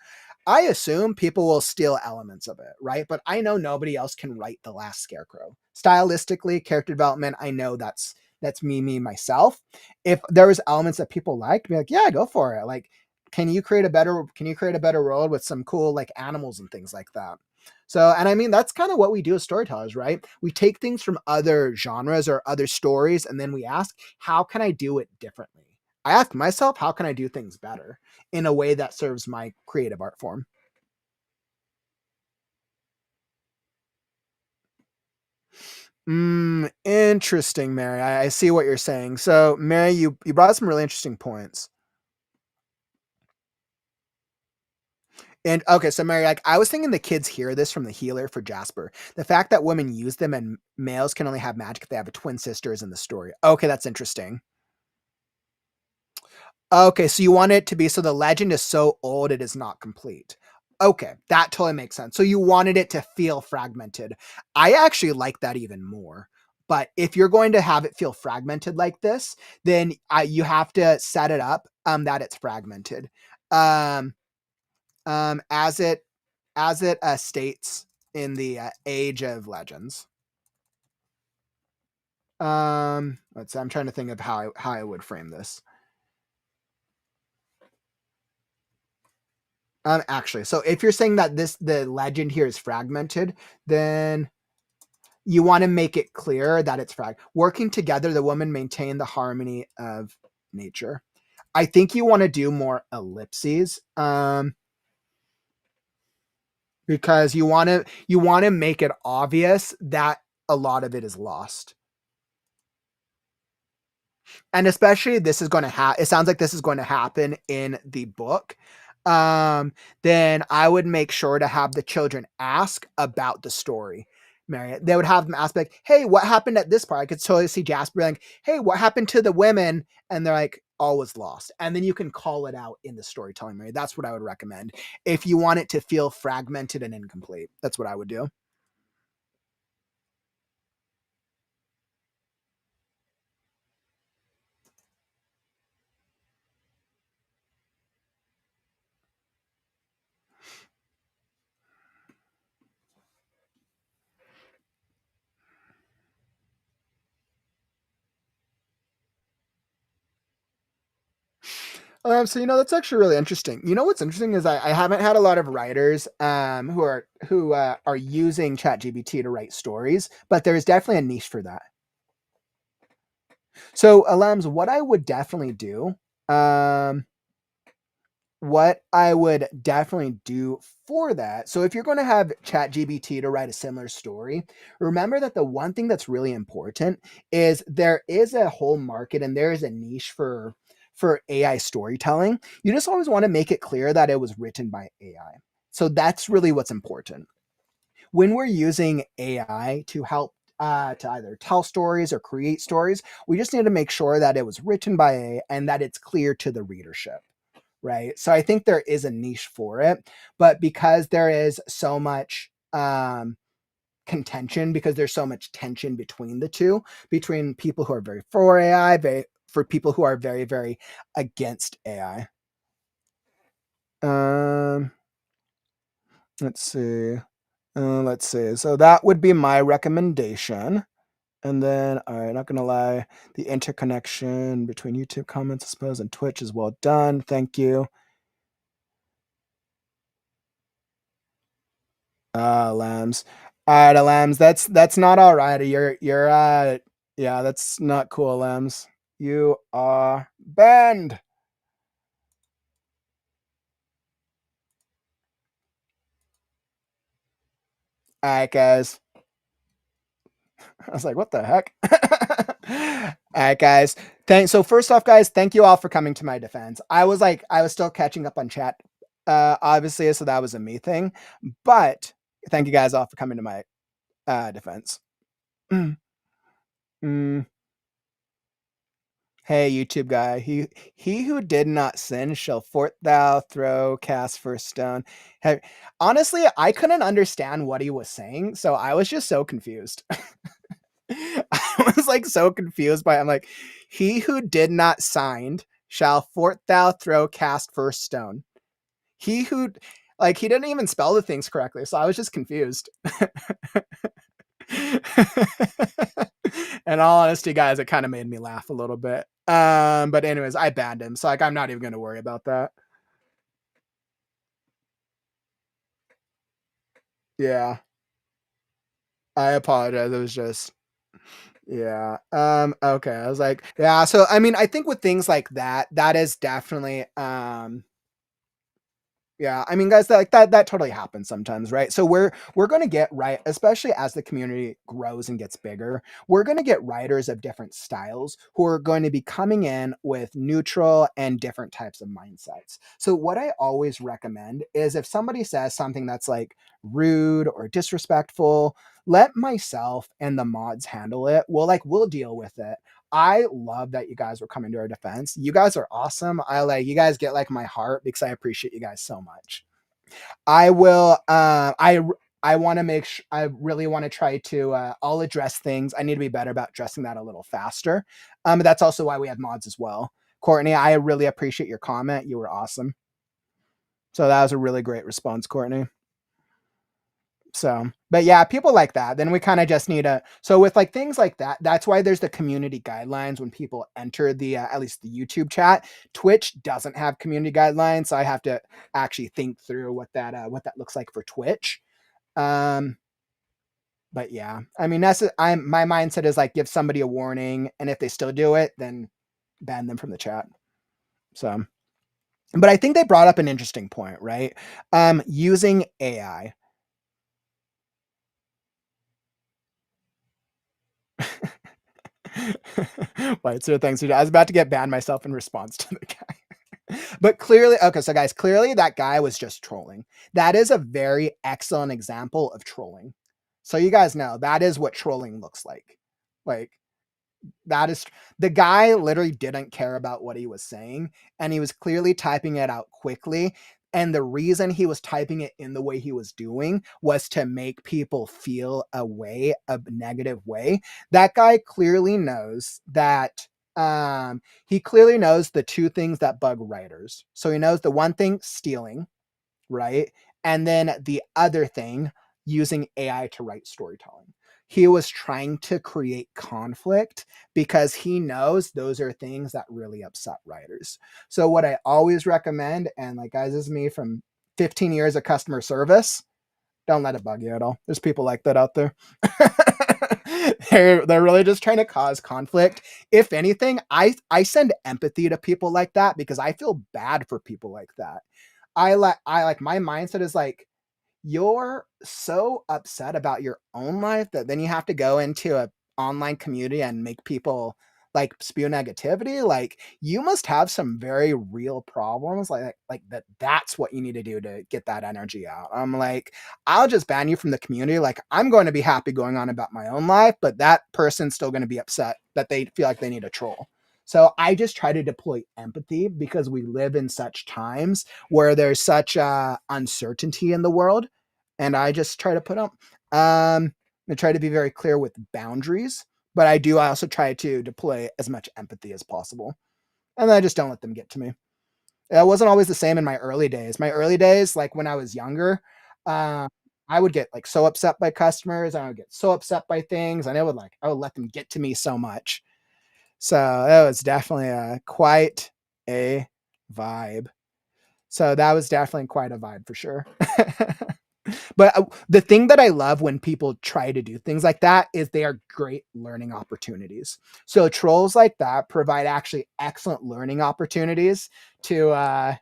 I assume people will steal elements of it, right? But I know nobody else can write The Last Scarecrow. Stylistically, character development, I know that's me myself. If there was elements that people like, be like, yeah, go for it. Like, can you create a better world with some cool like animals and things like that? So, and I mean, that's kind of what we do as storytellers, right? We take things from other genres or other stories, and then we ask, how can I do it differently? I ask myself, how can I do things better in a way that serves my creative art form? Interesting, Mary. I see what you're saying. So, Mary, you brought up some really interesting points. And okay, so Mary, like I was thinking the kids hear this from the healer for Jasper. The fact that women use them and males can only have magic if they have a twin sister is in the story. Okay, that's interesting. Okay, so you want it to be so the legend is so old it is not complete. Okay, that totally makes sense. So you wanted it to feel fragmented. I actually like that even more. But if you're going to have it feel fragmented like this, then you have to set it up that it's fragmented. Um, as it states in the Age of Legends. Let's see, I'm trying to think of how I would frame this. Actually, so if you're saying that the legend here is fragmented, then you want to make it clear that it's working together. The women maintain the harmony of nature. I think you want to do more ellipses, because you want to make it obvious that a lot of it is lost. And especially this is going to it sounds like this is going to happen in the book. Then I would make sure to have the children ask about the story. Mary, they would have them ask like, hey, what happened at this part? I could totally see Jasper like, hey, what happened to the women? And they're like, all was lost. And then you can call it out in the storytelling, Mary. That's what I would recommend if you want it to feel fragmented and incomplete. That's what I would do. So that's actually really interesting. You know what's interesting is I haven't had a lot of writers who are using ChatGPT to write stories, but there's definitely a niche for that. So Alams, um, what I would definitely do for that. So if you're going to have ChatGPT to write a similar story, remember that the one thing that's really important is there is a whole market and there is a niche for AI storytelling. You just always want to make it clear that it was written by AI. So that's really what's important. When we're using AI to help to either tell stories or create stories, we just need to make sure that it was written by AI and that it's clear to the readership, right? So I think there is a niche for it, but because there is so much contention, because there's so much tension between the two, between people who are very for AI, for people who are very, very against AI. Um, let's see. Let's see. So that would be my recommendation. And then, all right, not gonna lie, the interconnection between YouTube comments, I suppose, and Twitch is well done. Thank you. Lambs. All right, Lambs. That's not all right. You're yeah, that's not cool, Lambs. You are banned. All right, guys. I was like, what the heck? All right, guys. So first off, guys, thank you all for coming to my defense. I was still catching up on chat, obviously, so that was a me thing. But thank you guys all for coming to my defense. Mm. Hey, YouTube guy. He who did not sin shall fort thou throw cast first stone. Hey, honestly, I couldn't understand what he was saying, so I was just so confused. I was like so confused by it. I'm like, he who did not signed shall fort thou throw cast first stone. He who he didn't even spell the things correctly, so I was just confused. In all honesty, guys, it kind of made me laugh a little bit. But anyways, I banned him, so I'm not even gonna worry about that. Yeah. I apologize. It was just yeah. Okay. I was like, yeah, so I mean, I think with things like that, that is definitely yeah, I mean, guys, that totally happens sometimes, right? So we're gonna get right, especially as the community grows and gets bigger. We're gonna get writers of different styles who are going to be coming in with neutral and different types of mindsets. So what I always recommend is if somebody says something that's like rude or disrespectful, let myself and the mods handle it. We'll deal with it. I love that you guys were coming to our defense. You guys are awesome. You guys get like my heart because I appreciate you guys so much. I will I want to I really want to try to I'll address things. I need to be better about addressing that a little faster. But that's also why we have mods as well. Courtney, I really appreciate your comment. You were awesome. So that was a really great response, Courtney. So, but yeah, people like that. Then we kind of just need so with like things like that, that's why there's the community guidelines when people enter the, at least the YouTube chat. Twitch doesn't have community guidelines. So I have to actually think through what that looks like for Twitch. Um, but yeah, I mean, my mindset is like, give somebody a warning. And if they still do it, then ban them from the chat. So, but I think they brought up an interesting point, right? Using AI. Wait, so thanks. I was about to get banned myself in response to the guy. But clearly, okay, so guys, clearly that guy was just trolling. That is a very excellent example of trolling. So you guys know that is what trolling looks like. Like that is the guy literally didn't care about what he was saying, and he was clearly typing it out quickly. And the reason he was typing it in the way he was doing was to make people feel a negative way. That guy clearly knows that he clearly knows the two things that bug writers. So he knows the one thing, stealing, right? And then the other thing, using AI to write storytelling. He was trying to create conflict because he knows those are things that really upset writers. So what I always recommend, and like guys, this is me from 15 years of customer service, don't let it bug you at all. There's people like that out there. They're really just trying to cause conflict. If anything, I send empathy to people like that because I feel bad for people like that. I like my mindset is like, you're so upset about your own life that then you have to go into a online community and make people like spew negativity. Like you must have some very real problems like that's what you need to do to get that energy out. I'm like, I'll just ban you from the community. Like I'm going to be happy going on about my own life, but that person's still going to be upset that they feel like they need a troll. So I just try to deploy empathy because we live in such times where there's such uncertainty in the world, and I just try to put up. I try to be very clear with boundaries, but I also try to deploy as much empathy as possible, and I just don't let them get to me. It wasn't always the same in my early days. My early days, like when I was younger, um, I would get like so upset by customers, and I would get so upset by things, and I would let them get to me so much. So it was definitely quite a vibe. So that was definitely quite a vibe for sure. But the thing that I love when people try to do things like that is they are great learning opportunities. So trolls like that provide actually excellent learning opportunities to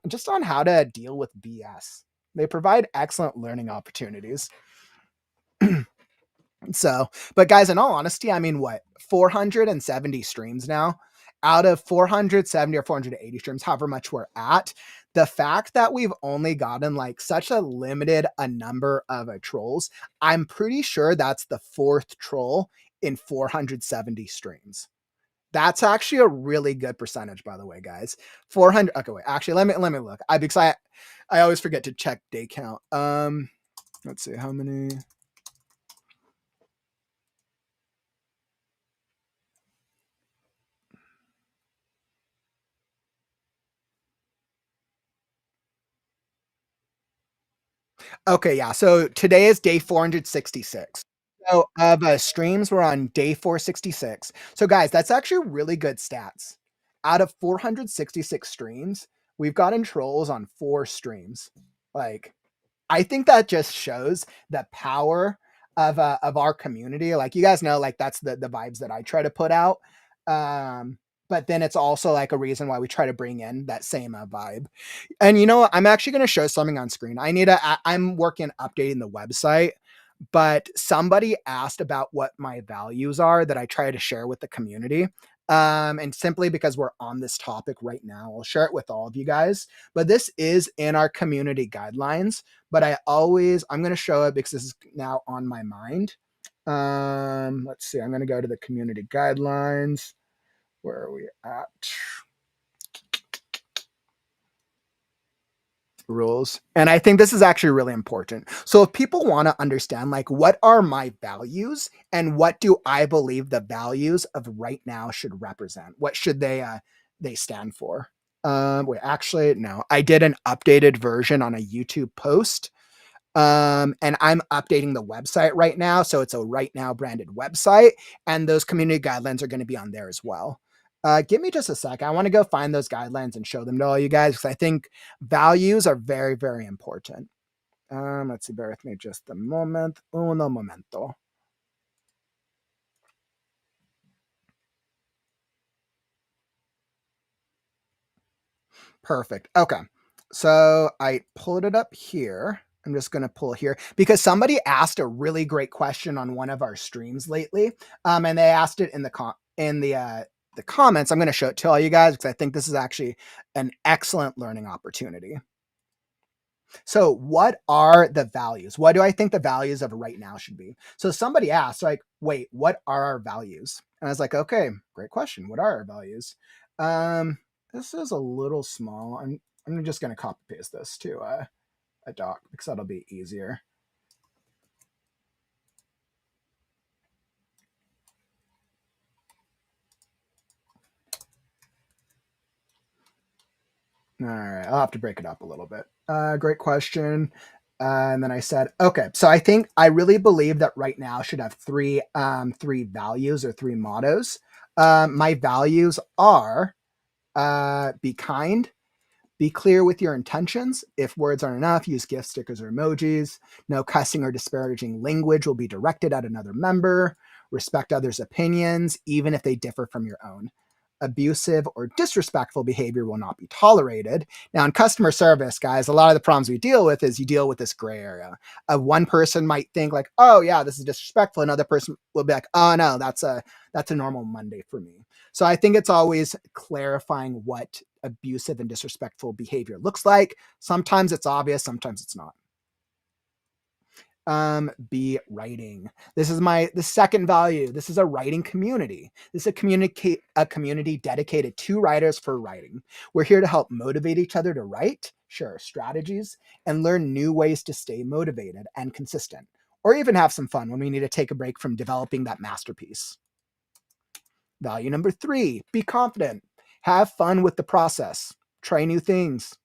just on how to deal with BS. They provide excellent learning opportunities. So, but guys, in all honesty, I mean, what, 470 streams now out of 470 or 480 streams, however much we're at. The fact that we've only gotten like such a limited a number of trolls, I'm pretty sure that's the fourth troll in 470 streams. That's actually a really good percentage, by the way, guys. 400. Okay, wait. Actually, let me look. Because I always forget to check day count. Let's see how many. Okay, yeah. So today is day 466. So of streams, we're on day 466. So guys, that's actually really good stats. Out of 466 streams, we've gotten trolls on 4 streams. Like, I think that just shows the power of our community. Like you guys know, like that's the vibes that I try to put out. But then it's also like a reason why we try to bring in that same vibe. And you know what? I'm actually going to show something on screen. I'm working updating the website, but somebody asked about what my values are that I try to share with the community. And simply because we're on this topic right now, I'll share it with all of you guys. But this is in our community guidelines. But I'm going to show it because this is now on my mind. Let's see. I'm going to go to the community guidelines. Where are we at? Rules. And I think this is actually really important. So if people want to understand like what are my values and what do I believe the values of right now should represent? What should they stand for? Wait, actually, no. I did an updated version on a YouTube post. And I'm updating the website right now. So it's a Right Now branded website, and those community guidelines are going to be on there as well. Give me just a sec. I want to go find those guidelines and show them to all you guys because I think values are very, very important. Let's see, bear with me just a moment. Uno momento. Perfect. Okay. So I pulled it up here. I'm just going to pull here because somebody asked a really great question on one of our streams lately. And they asked it in the comments. I'm going to show it to all you guys because I think this is actually an excellent learning opportunity. So what are the values? What do I think the values of right now should be? So somebody asked like, wait, what are our values? And I was like, okay, great question. What are our values? This is a little small. I'm just going to copy paste this to a doc because that'll be easier. All right, I'll have to break it up a little bit. Great question. And then I said, okay, so I really believe that right now should have three values or three mottos. My values are be kind, be clear with your intentions. If words aren't enough, use gift stickers or emojis. No cussing or disparaging language will be directed at another member. Respect others' opinions, even if they differ from your own. Abusive or disrespectful behavior will not be tolerated. Now, in customer service, guys, a lot of the problems we deal with is you deal with this gray area. One person might think like, "Oh yeah, this is disrespectful." Another person will be like, "Oh no, that's a normal Monday for me." So I think it's always clarifying what abusive and disrespectful behavior looks like. Sometimes it's obvious, sometimes it's not. Be writing. This is the second value. This is a writing community. This is a community dedicated to writers for writing. We're here to help motivate each other to write, share strategies, and learn new ways to stay motivated and consistent, or even have some fun when we need to take a break from developing that masterpiece. Value number 3, be confident. Have fun with the process. try new things.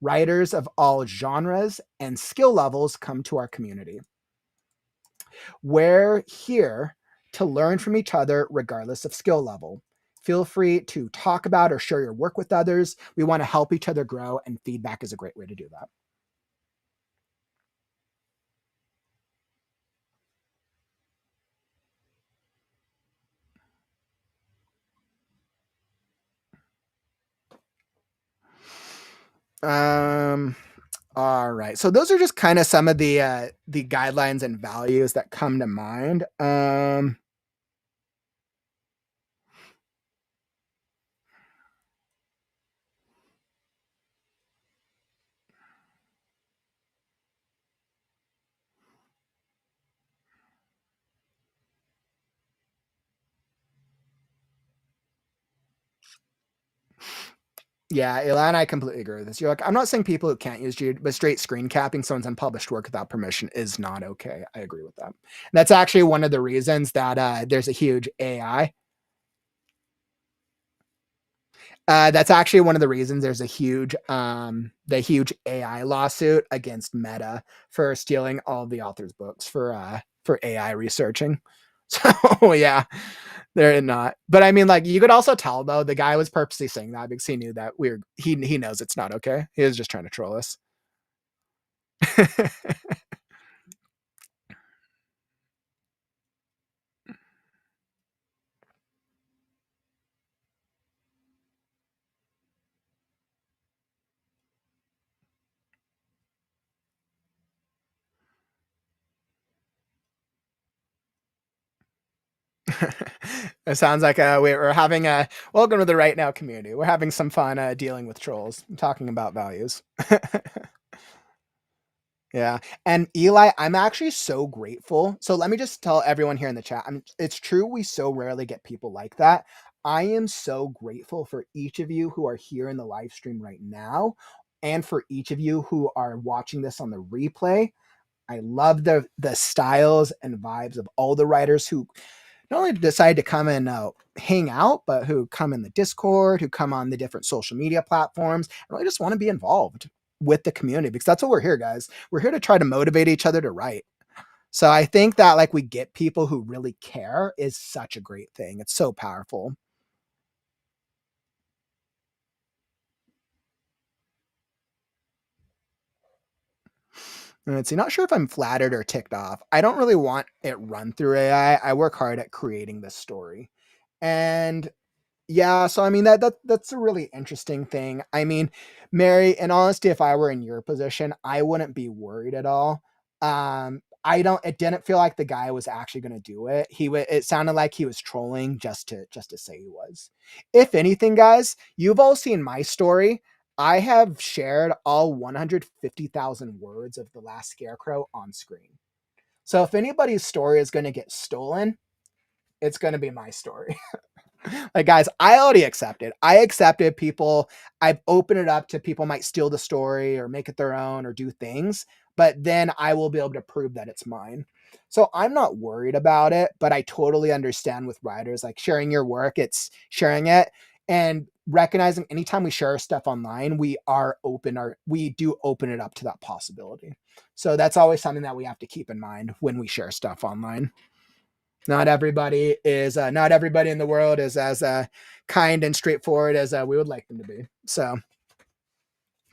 Writers of all genres and skill levels come to our community. We're here to learn from each other regardless of skill level. Feel free to talk about or share your work with others. We want to help each other grow, and feedback is a great way to do that. All right. So those are just kind of some of the guidelines and values that come to mind. Yeah, Ilana, I completely agree with this. You're like, I'm not saying people who can't use Jude, but straight screen capping someone's unpublished work without permission is not okay. I agree with that. And that's actually one of the reasons that there's a huge AI. That's actually one of the reasons there's a huge AI lawsuit against Meta for stealing all of the author's books for AI researching. So yeah, they're not. But I mean, like, you could also tell though the guy was purposely saying that because he knew that he knows it's not okay. He was just trying to troll us. It sounds like we're having a welcome to the WriteNow community. We're having some fun dealing with trolls, talking about values. Yeah. And Eli, I'm actually so grateful. So let me just tell everyone here in the chat. It's true we so rarely get people like that. I am so grateful for each of you who are here in the live stream right now, and for each of you who are watching this on the replay. I love the styles and vibes of all the writers who not only decide to come and hang out, but who come in the Discord, who come on the different social media platforms, and really just want to be involved with the community, because that's what we're here, guys. We're here to try to motivate each other to write. So I think that like we get people who really care is such a great thing. It's so powerful. Let's see, not sure if I'm flattered or ticked off. I don't really want it run through AI. I work hard at creating this story. And yeah, so I mean that's a really interesting thing. I mean, Mary, in honesty, if I were in your position, I wouldn't be worried at all. I don't. It didn't feel like the guy was actually going to do it. It sounded like he was trolling just to say he was. If anything, guys, you've all seen my story. I have shared all 150,000 words of The Last Scarecrow on screen. So if anybody's story is going to get stolen, it's going to be my story. Like, guys, I already accepted. I accepted people. I've opened it up to people might steal the story or make it their own or do things, but then I will be able to prove that it's mine. So I'm not worried about it, but I totally understand with writers, like sharing your work, it's sharing it and recognizing anytime we share stuff online, we do open it up to that possibility. So that's always something that we have to keep in mind when we share stuff online. Not everybody in the world is as kind and straightforward as we would like them to be. So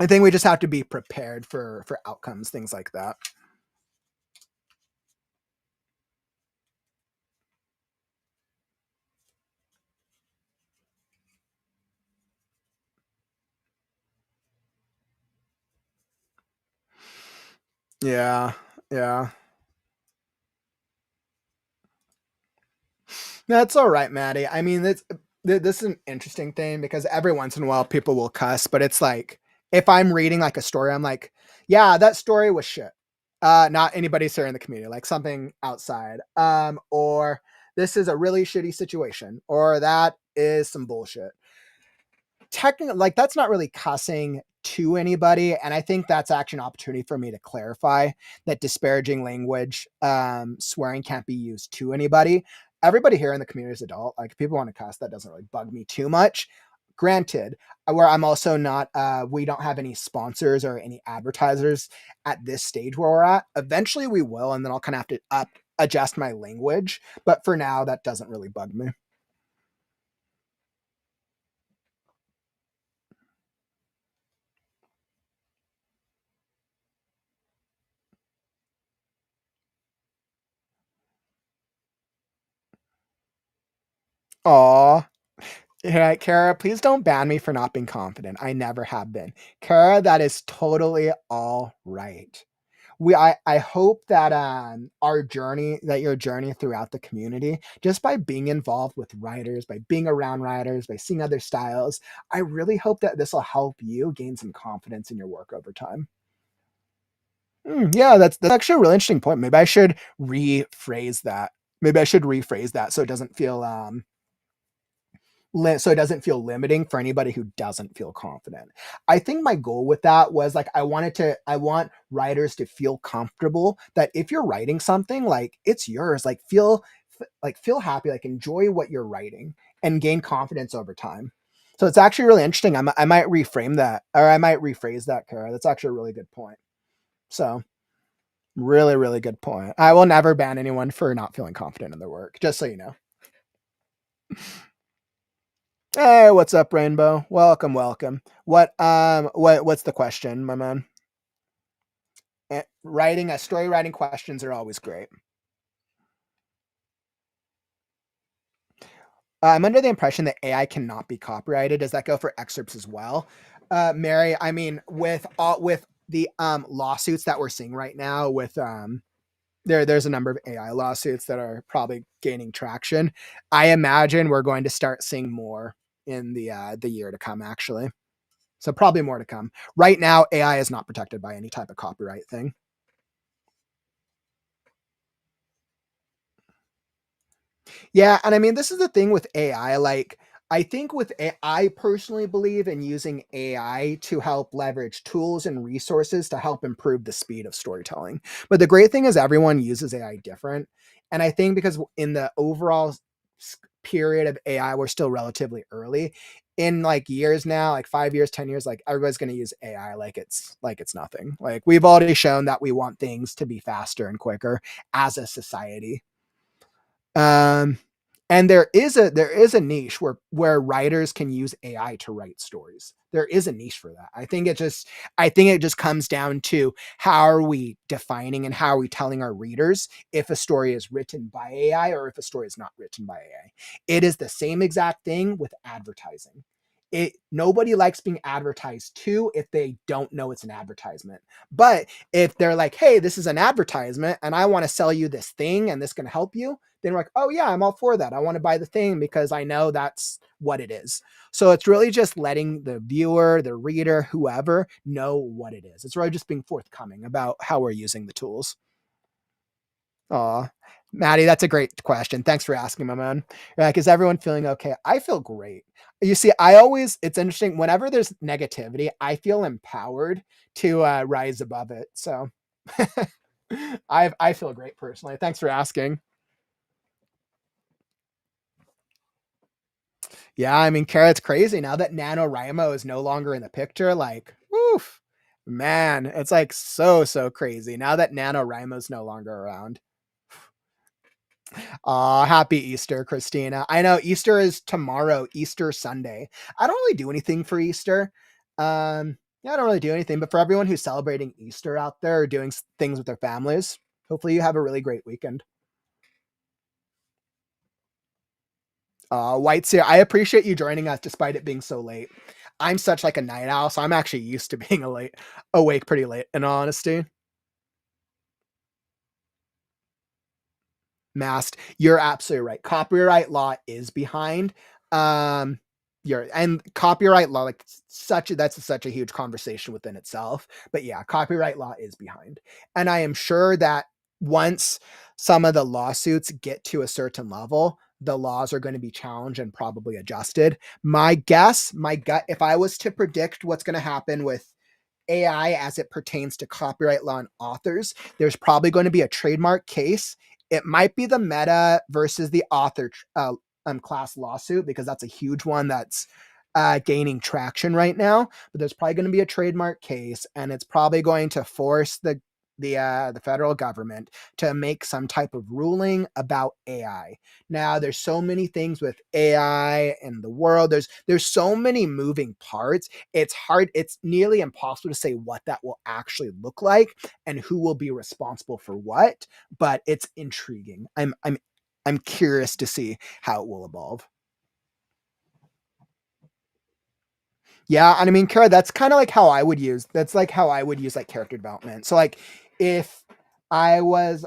I think we just have to be prepared for outcomes, things like that. Yeah, yeah. That's all right, Maddie. I mean, this is an interesting thing because every once in a while people will cuss, but it's like if I'm reading like a story, I'm like, yeah, that story was shit. Not anybody's here in the community, like something outside. Or this is a really shitty situation, or that is some bullshit. Technically, like, that's not really cussing to anybody, and I think that's actually an opportunity for me to clarify that disparaging language, swearing can't be used to anybody. Everybody here in the community is adult. Like, if people want to cuss, that doesn't really bug me too much. Granted, where I'm also not, we don't have any sponsors or any advertisers at this stage where we're at. Eventually we will, and then I'll kind of have to adjust my language. But for now, that doesn't really bug me. Aw. Yeah, Kara, please don't ban me for not being confident. I never have been. Kara, that is totally all right. I hope that your journey throughout the community, just by being involved with writers, by being around writers, by seeing other styles, I really hope that this will help you gain some confidence in your work over time. Yeah, that's actually a really interesting point. Maybe I should rephrase that. So it doesn't feel limiting for anybody who doesn't feel confident. I think my goal with that was like I want writers to feel comfortable that if you're writing something, like it's yours, like feel happy, like enjoy what you're writing and gain confidence over time. So it's actually really interesting. I might reframe that, or I might rephrase that, Kara. That's actually a really good point. So really, really good point. I will never ban anyone for not feeling confident in their work, just so you know. Hey, what's up, Rainbow? Welcome, welcome. What's the question, my man? Story writing questions are always great. I'm under the impression that AI cannot be copyrighted. Does that go for excerpts as well? Mary, I mean, with the lawsuits that we're seeing right now, with there's a number of AI lawsuits that are probably gaining traction. I imagine we're going to start seeing more in the year to come, actually. So probably more to come. Right now, AI is not protected by any type of copyright thing. Yeah, and I mean, this is the thing with AI. Like, I think I personally believe in using AI to help leverage tools and resources to help improve the speed of storytelling. But the great thing is everyone uses AI different. And I think because in the overall period of AI, we're still relatively early. In like years now, like 5 years, 10 years, like everybody's going to use AI like it's nothing. Like we've already shown that we want things to be faster and quicker as a society. Um, and there is a niche where writers can use AI to write stories. There is a niche for that. I think it just comes down to how are we defining and how are we telling our readers if a story is written by AI or if a story is not written by AI. It is the same exact thing with advertising. Nobody likes being advertised to if they don't know it's an advertisement. But if they're like, hey, this is an advertisement and I want to sell you this thing and this can help you, then we're like, oh yeah, I'm all for that. I want to buy the thing because I know that's what it is. So it's really just letting the viewer, the reader, whoever know what it is. It's really just being forthcoming about how we're using the tools. Aw, Maddie, that's a great question. Thanks for asking, my man. You're like, is everyone feeling okay? I feel great. You see, it's interesting. Whenever there's negativity, I feel empowered to rise above it. So I feel great personally. Thanks for asking. Yeah, I mean, Carrot's crazy now that NaNoWriMo is no longer in the picture. Like, woof, man, it's like so crazy now that NaNoWriMo's no longer around. Happy Easter, Christina. I know Easter is tomorrow, Easter Sunday. I don't really do anything for Easter. Yeah, I don't really do anything, but for everyone who's celebrating Easter out there or doing things with their families, hopefully you have a really great weekend. White's here. I appreciate you joining us despite it being so late. I'm such like a night owl, so I'm actually used to being awake pretty late, in all honesty. Masked. You're absolutely right. Copyright law is behind. Um, and copyright law, like that's such a huge conversation within itself. But yeah, copyright law is behind. And I am sure that once some of the lawsuits get to a certain level, the laws are going to be challenged and probably adjusted. My gut, if I was to predict what's going to happen with AI as it pertains to copyright law and authors, there's probably going to be a trademark case. It might be the Meta versus the author class lawsuit because that's a huge one that's gaining traction right now, but there's probably going to be a trademark case, and it's probably going to force the federal government to make some type of ruling about AI. Now, there's so many things with AI in the world. There's so many moving parts. It's hard. It's nearly impossible to say what that will actually look like and who will be responsible for what. But it's intriguing. I'm curious to see how it will evolve. Yeah, and I mean, Kara, that's kind of like how I would use. That's like how I would use like character development. So like, if I was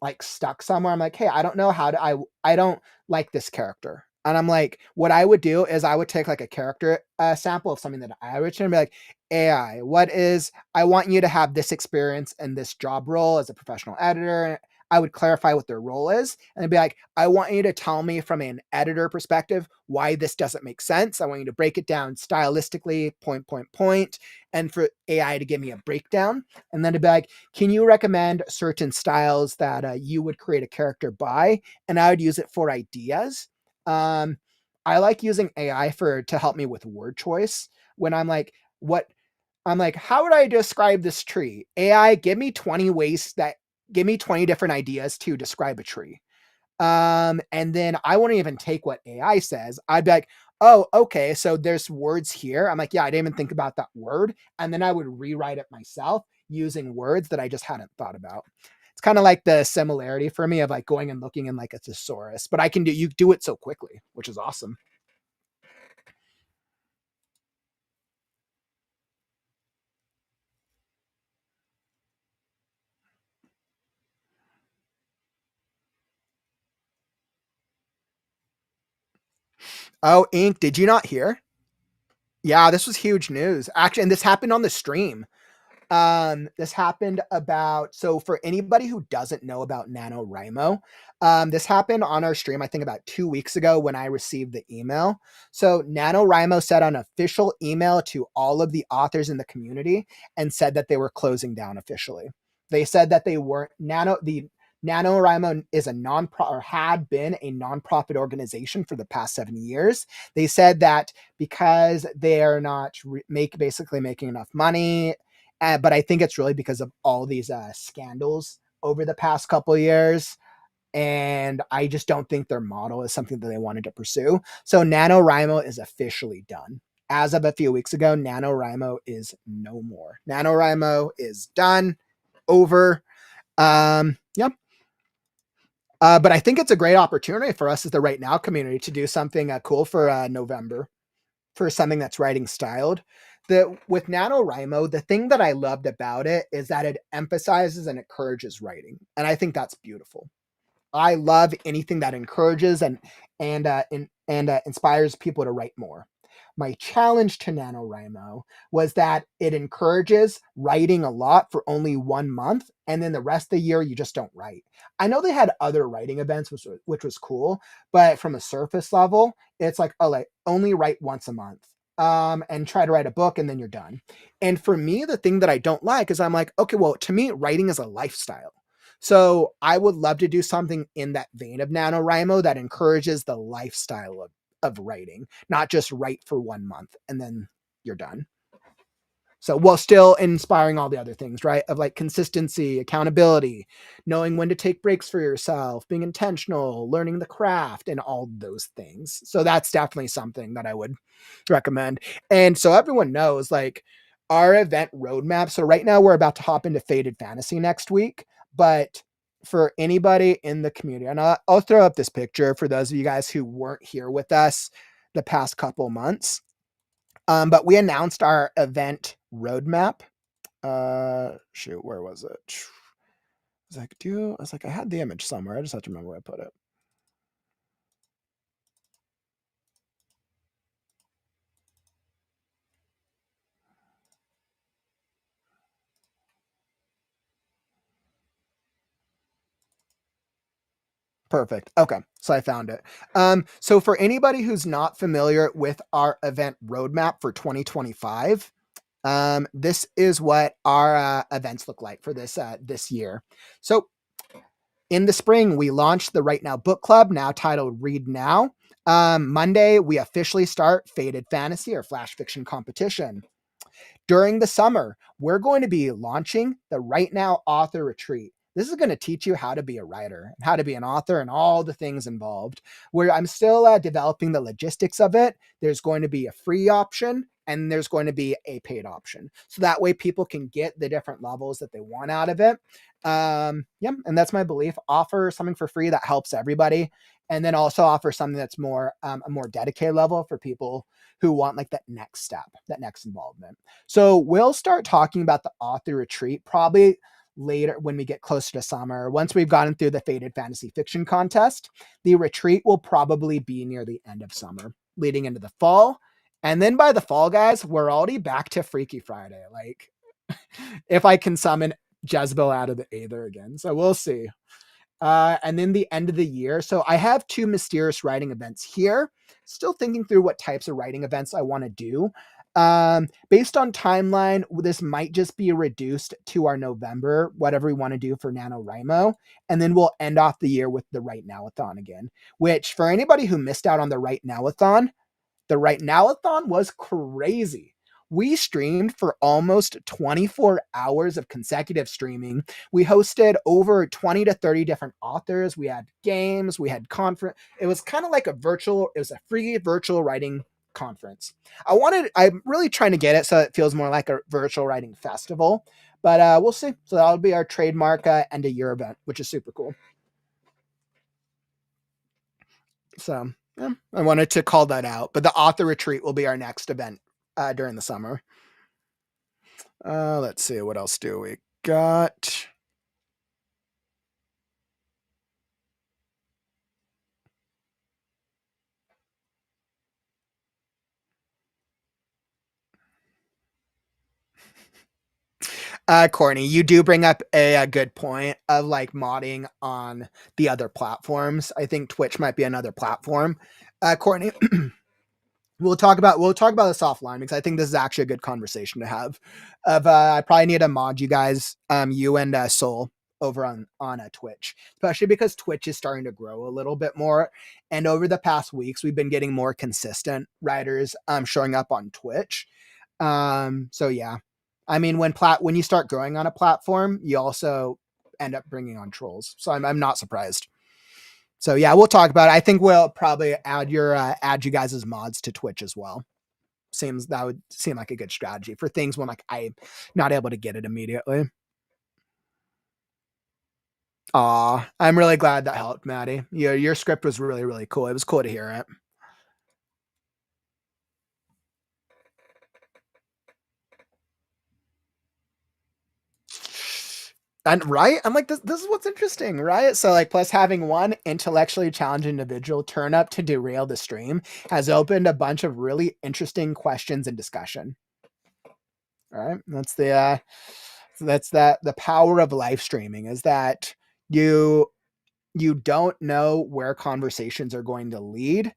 like stuck somewhere, I'm like, hey, I don't know how to. I don't like this character, and I'm like, what I would do is I would take like a character sample of something that I written and be like, AI, what is? I want you to have this experience and this job role as a professional editor. I would clarify what their role is and be like, I want you to tell me from an editor perspective why this doesn't make sense. I want you to break it down stylistically, point, and for AI to give me a breakdown. And then to be like, can you recommend certain styles that you would create a character by? And I would use it for ideas. I like using AI to help me with word choice when I'm like, how would I describe this tree? AI, give me 20 different ideas to describe a tree. And then I won't even take what AI says. I'd be like, oh, okay, so there's words here. I'm like, yeah, I didn't even think about that word. And then I would rewrite it myself using words that I just hadn't thought about. It's kind of like the similarity for me of like going and looking in like a thesaurus, but you do it so quickly, which is awesome. Oh, Ink, did you not hear? Yeah, this was huge news. Actually, and this happened on the stream. This happened so for anybody who doesn't know about NaNoWriMo, this happened on our stream, I think about 2 weeks ago when I received the email. So NaNoWriMo sent an official email to all of the authors in the community and said that they were closing down officially. They said that they weren't the NaNoWriMo is a or had been a nonprofit organization for the past 7 years. They said that because they're not basically making enough money, but I think it's really because of all these scandals over the past couple of years. And I just don't think their model is something that they wanted to pursue. So NaNoWriMo is officially done. As of a few weeks ago, NaNoWriMo is no more. NaNoWriMo is done, over. Yep. But I think it's a great opportunity for us as the Right Now community to do something cool for November, for something that's writing styled. With NaNoWriMo, the thing that I loved about it is that it emphasizes and encourages writing. And I think that's beautiful. I love anything that encourages and inspires people to write more. My challenge to NaNoWriMo was that it encourages writing a lot for only 1 month, and then the rest of the year you just don't write. I know they had other writing events, which was cool, but from a surface level, it's like, oh, like only write once a month. And try to write a book and then you're done. And for me, the thing that I don't like is I'm like, okay, well, to me, writing is a lifestyle. So I would love to do something in that vein of NaNoWriMo that encourages the lifestyle of writing, not just write for 1 month and then you're done. So while still inspiring all the other things, right? Of like consistency, accountability, knowing when to take breaks for yourself, being intentional, learning the craft, and all those things. So that's definitely something that I would recommend. And so everyone knows like our event roadmap. So right now we're about to hop into Faded Fantasy next week, but for anybody in the community, and I'll throw up this picture for those of you guys who weren't here with us the past couple months. But we announced our event roadmap. Shoot, where was it? I had the image somewhere. I just have to remember where I put it. Perfect. Okay, so I found it. So for anybody who's not familiar with our event roadmap for 2025, this is what our events look like for this year. So in the spring, we launched the Right Now book club, now titled Read Now. Monday, we officially start Faded Fantasy or Flash Fiction Competition. During the summer, we're going to be launching the WriteNow Author Retreat. This is going to teach you how to be a writer, how to be an author, and all the things involved. Where I'm still developing the logistics of it. There's going to be a free option and there's going to be a paid option. So that way people can get the different levels that they want out of it. Yeah, and that's my belief. Offer something for free that helps everybody. And then also offer something that's more a more dedicated level for people who want like that next step, that next involvement. So we'll start talking about the author retreat probably later when we get closer to summer. Once we've gotten through the Faded Fantasy Fiction Contest, the retreat will probably be near the end of summer, leading into the fall. And then by the fall, guys, we're already back to Freaky Friday. Like, if I can summon Jezebel out of the Aether again. So we'll see. And then the end of the year. So I have 2 mysterious writing events here. Still thinking through what types of writing events I want to do. Based on timeline, this might just be reduced to our November, whatever we want to do for NaNoWriMo. And then we'll end off the year with the WriteNow-a-thon again, which for anybody who missed out on the WriteNow-a-thon, the WriteNow-a-thon was crazy. We streamed for almost 24 hours of consecutive streaming. We hosted over 20 to 30 different authors. We had games, we had conference. It was kind of like it was a free virtual writing conference. I'm really trying to get it so it feels more like a virtual writing festival, but we'll see. So that'll be our trademark end of year event, which is super cool. So yeah, I wanted to call that out, but the author retreat will be our next event during the summer. Let's see, what else do we got? Courtney, you do bring up a good point of like modding on the other platforms. I think Twitch might be another platform. Courtney, we'll talk about this offline because I think this is actually a good conversation to have. I probably need to mod you guys, you and Soul over on Twitch, especially because Twitch is starting to grow a little bit more. And over the past weeks, we've been getting more consistent writers showing up on Twitch. So yeah, I mean, when you start growing on a platform, you also end up bringing on trolls. So I'm not surprised. So yeah, we'll talk about it. I think we'll probably add you guys as mods to Twitch as well. That would seem like a good strategy for things when like I'm not able to get it immediately. Aw, I'm really glad that helped, Maddie. Your script was really, really cool. It was cool to hear it. And right, I'm like, this is what's interesting, right? So like, plus having one intellectually challenged individual turn up to derail the stream has opened a bunch of really interesting questions and discussion. All right, that's the power of live streaming is that you don't know where conversations are going to lead,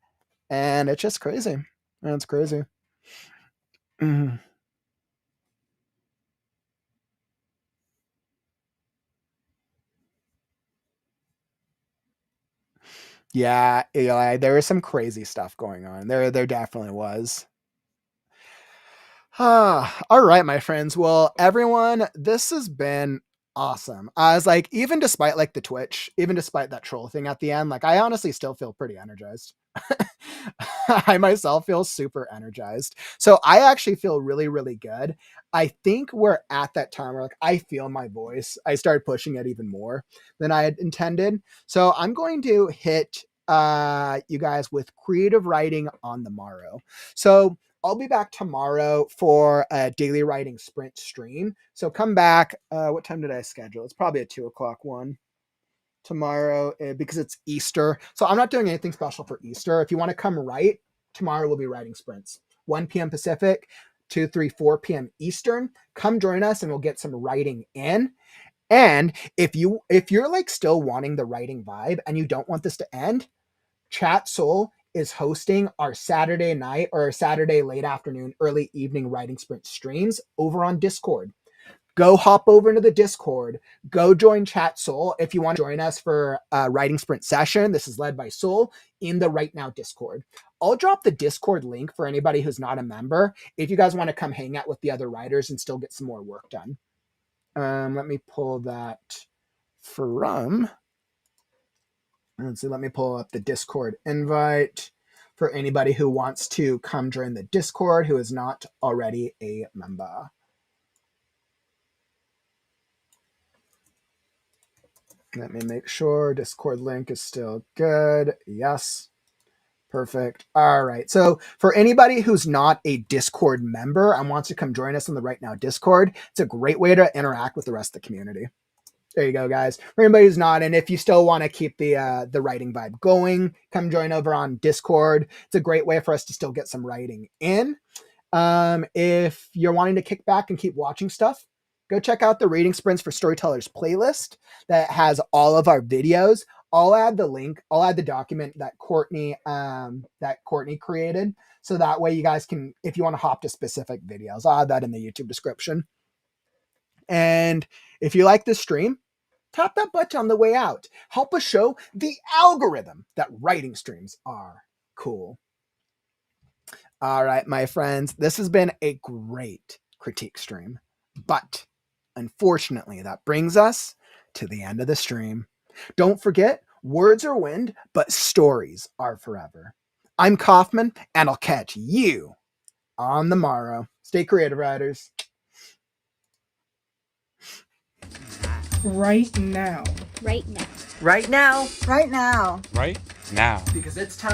and it's just crazy. It's crazy. Mm-hmm. Yeah, Eli, there was some crazy stuff going on. There definitely was. All right, my friends. Well, everyone, this has been awesome. I was like, even despite like the Twitch, even despite that troll thing at the end, like I honestly still feel pretty energized. I myself feel super energized. So I actually feel really, really good. I think we're at that time where like I feel my voice. I started pushing it even more than I had intended. So I'm going to hit you guys with creative writing on the morrow. So I'll be back tomorrow for a daily writing sprint stream. So come back. What time did I schedule? It's probably a 2:00 one tomorrow because it's Easter. So I'm not doing anything special for Easter. If you want to come write, tomorrow we'll be writing sprints. 1 p.m. Pacific, 2, 3, 4 p.m. Eastern. Come join us and we'll get some writing in. And if you're like still wanting the writing vibe and you don't want this to end, Chat Soul is hosting our Saturday night or Saturday late afternoon, early evening writing sprint streams over on Discord. go hop over into the Discord, go join Chat Soul. If you want to join us for a writing sprint session, this is led by Soul in the WriteNow Discord. I'll drop the Discord link for anybody who's not a member if you guys want to come hang out with the other writers and still get some more work done. Let me pull that from, let's see, let me pull up the Discord invite for anybody who wants to come join the Discord who is not already a member. Let me make sure Discord link is still good. Yes. Perfect. All right. So for anybody who's not a Discord member and wants to come join us on the WriteNow Discord, it's a great way to interact with the rest of the community. There you go, guys. For anybody who's not, and if you still want to keep the writing vibe going, come join over on Discord. It's a great way for us to still get some writing in. If you're wanting to kick back and keep watching stuff, go check out the Reading Sprints for Storytellers playlist that has all of our videos. I'll add the link. I'll add the document that Courtney created. So that way you guys can, if you want to hop to specific videos, I'll add that in the YouTube description. And if you like this stream, tap that button on the way out. Help us show the algorithm that writing streams are cool. All right, my friends, this has been a great critique stream, but unfortunately, that brings us to the end of the stream. Don't forget, words are wind, but stories are forever. I'm Kauffman, and I'll catch you on the morrow. Stay creative, writers. Right now. Right now. Right now. Right now. Right now. Because it's time.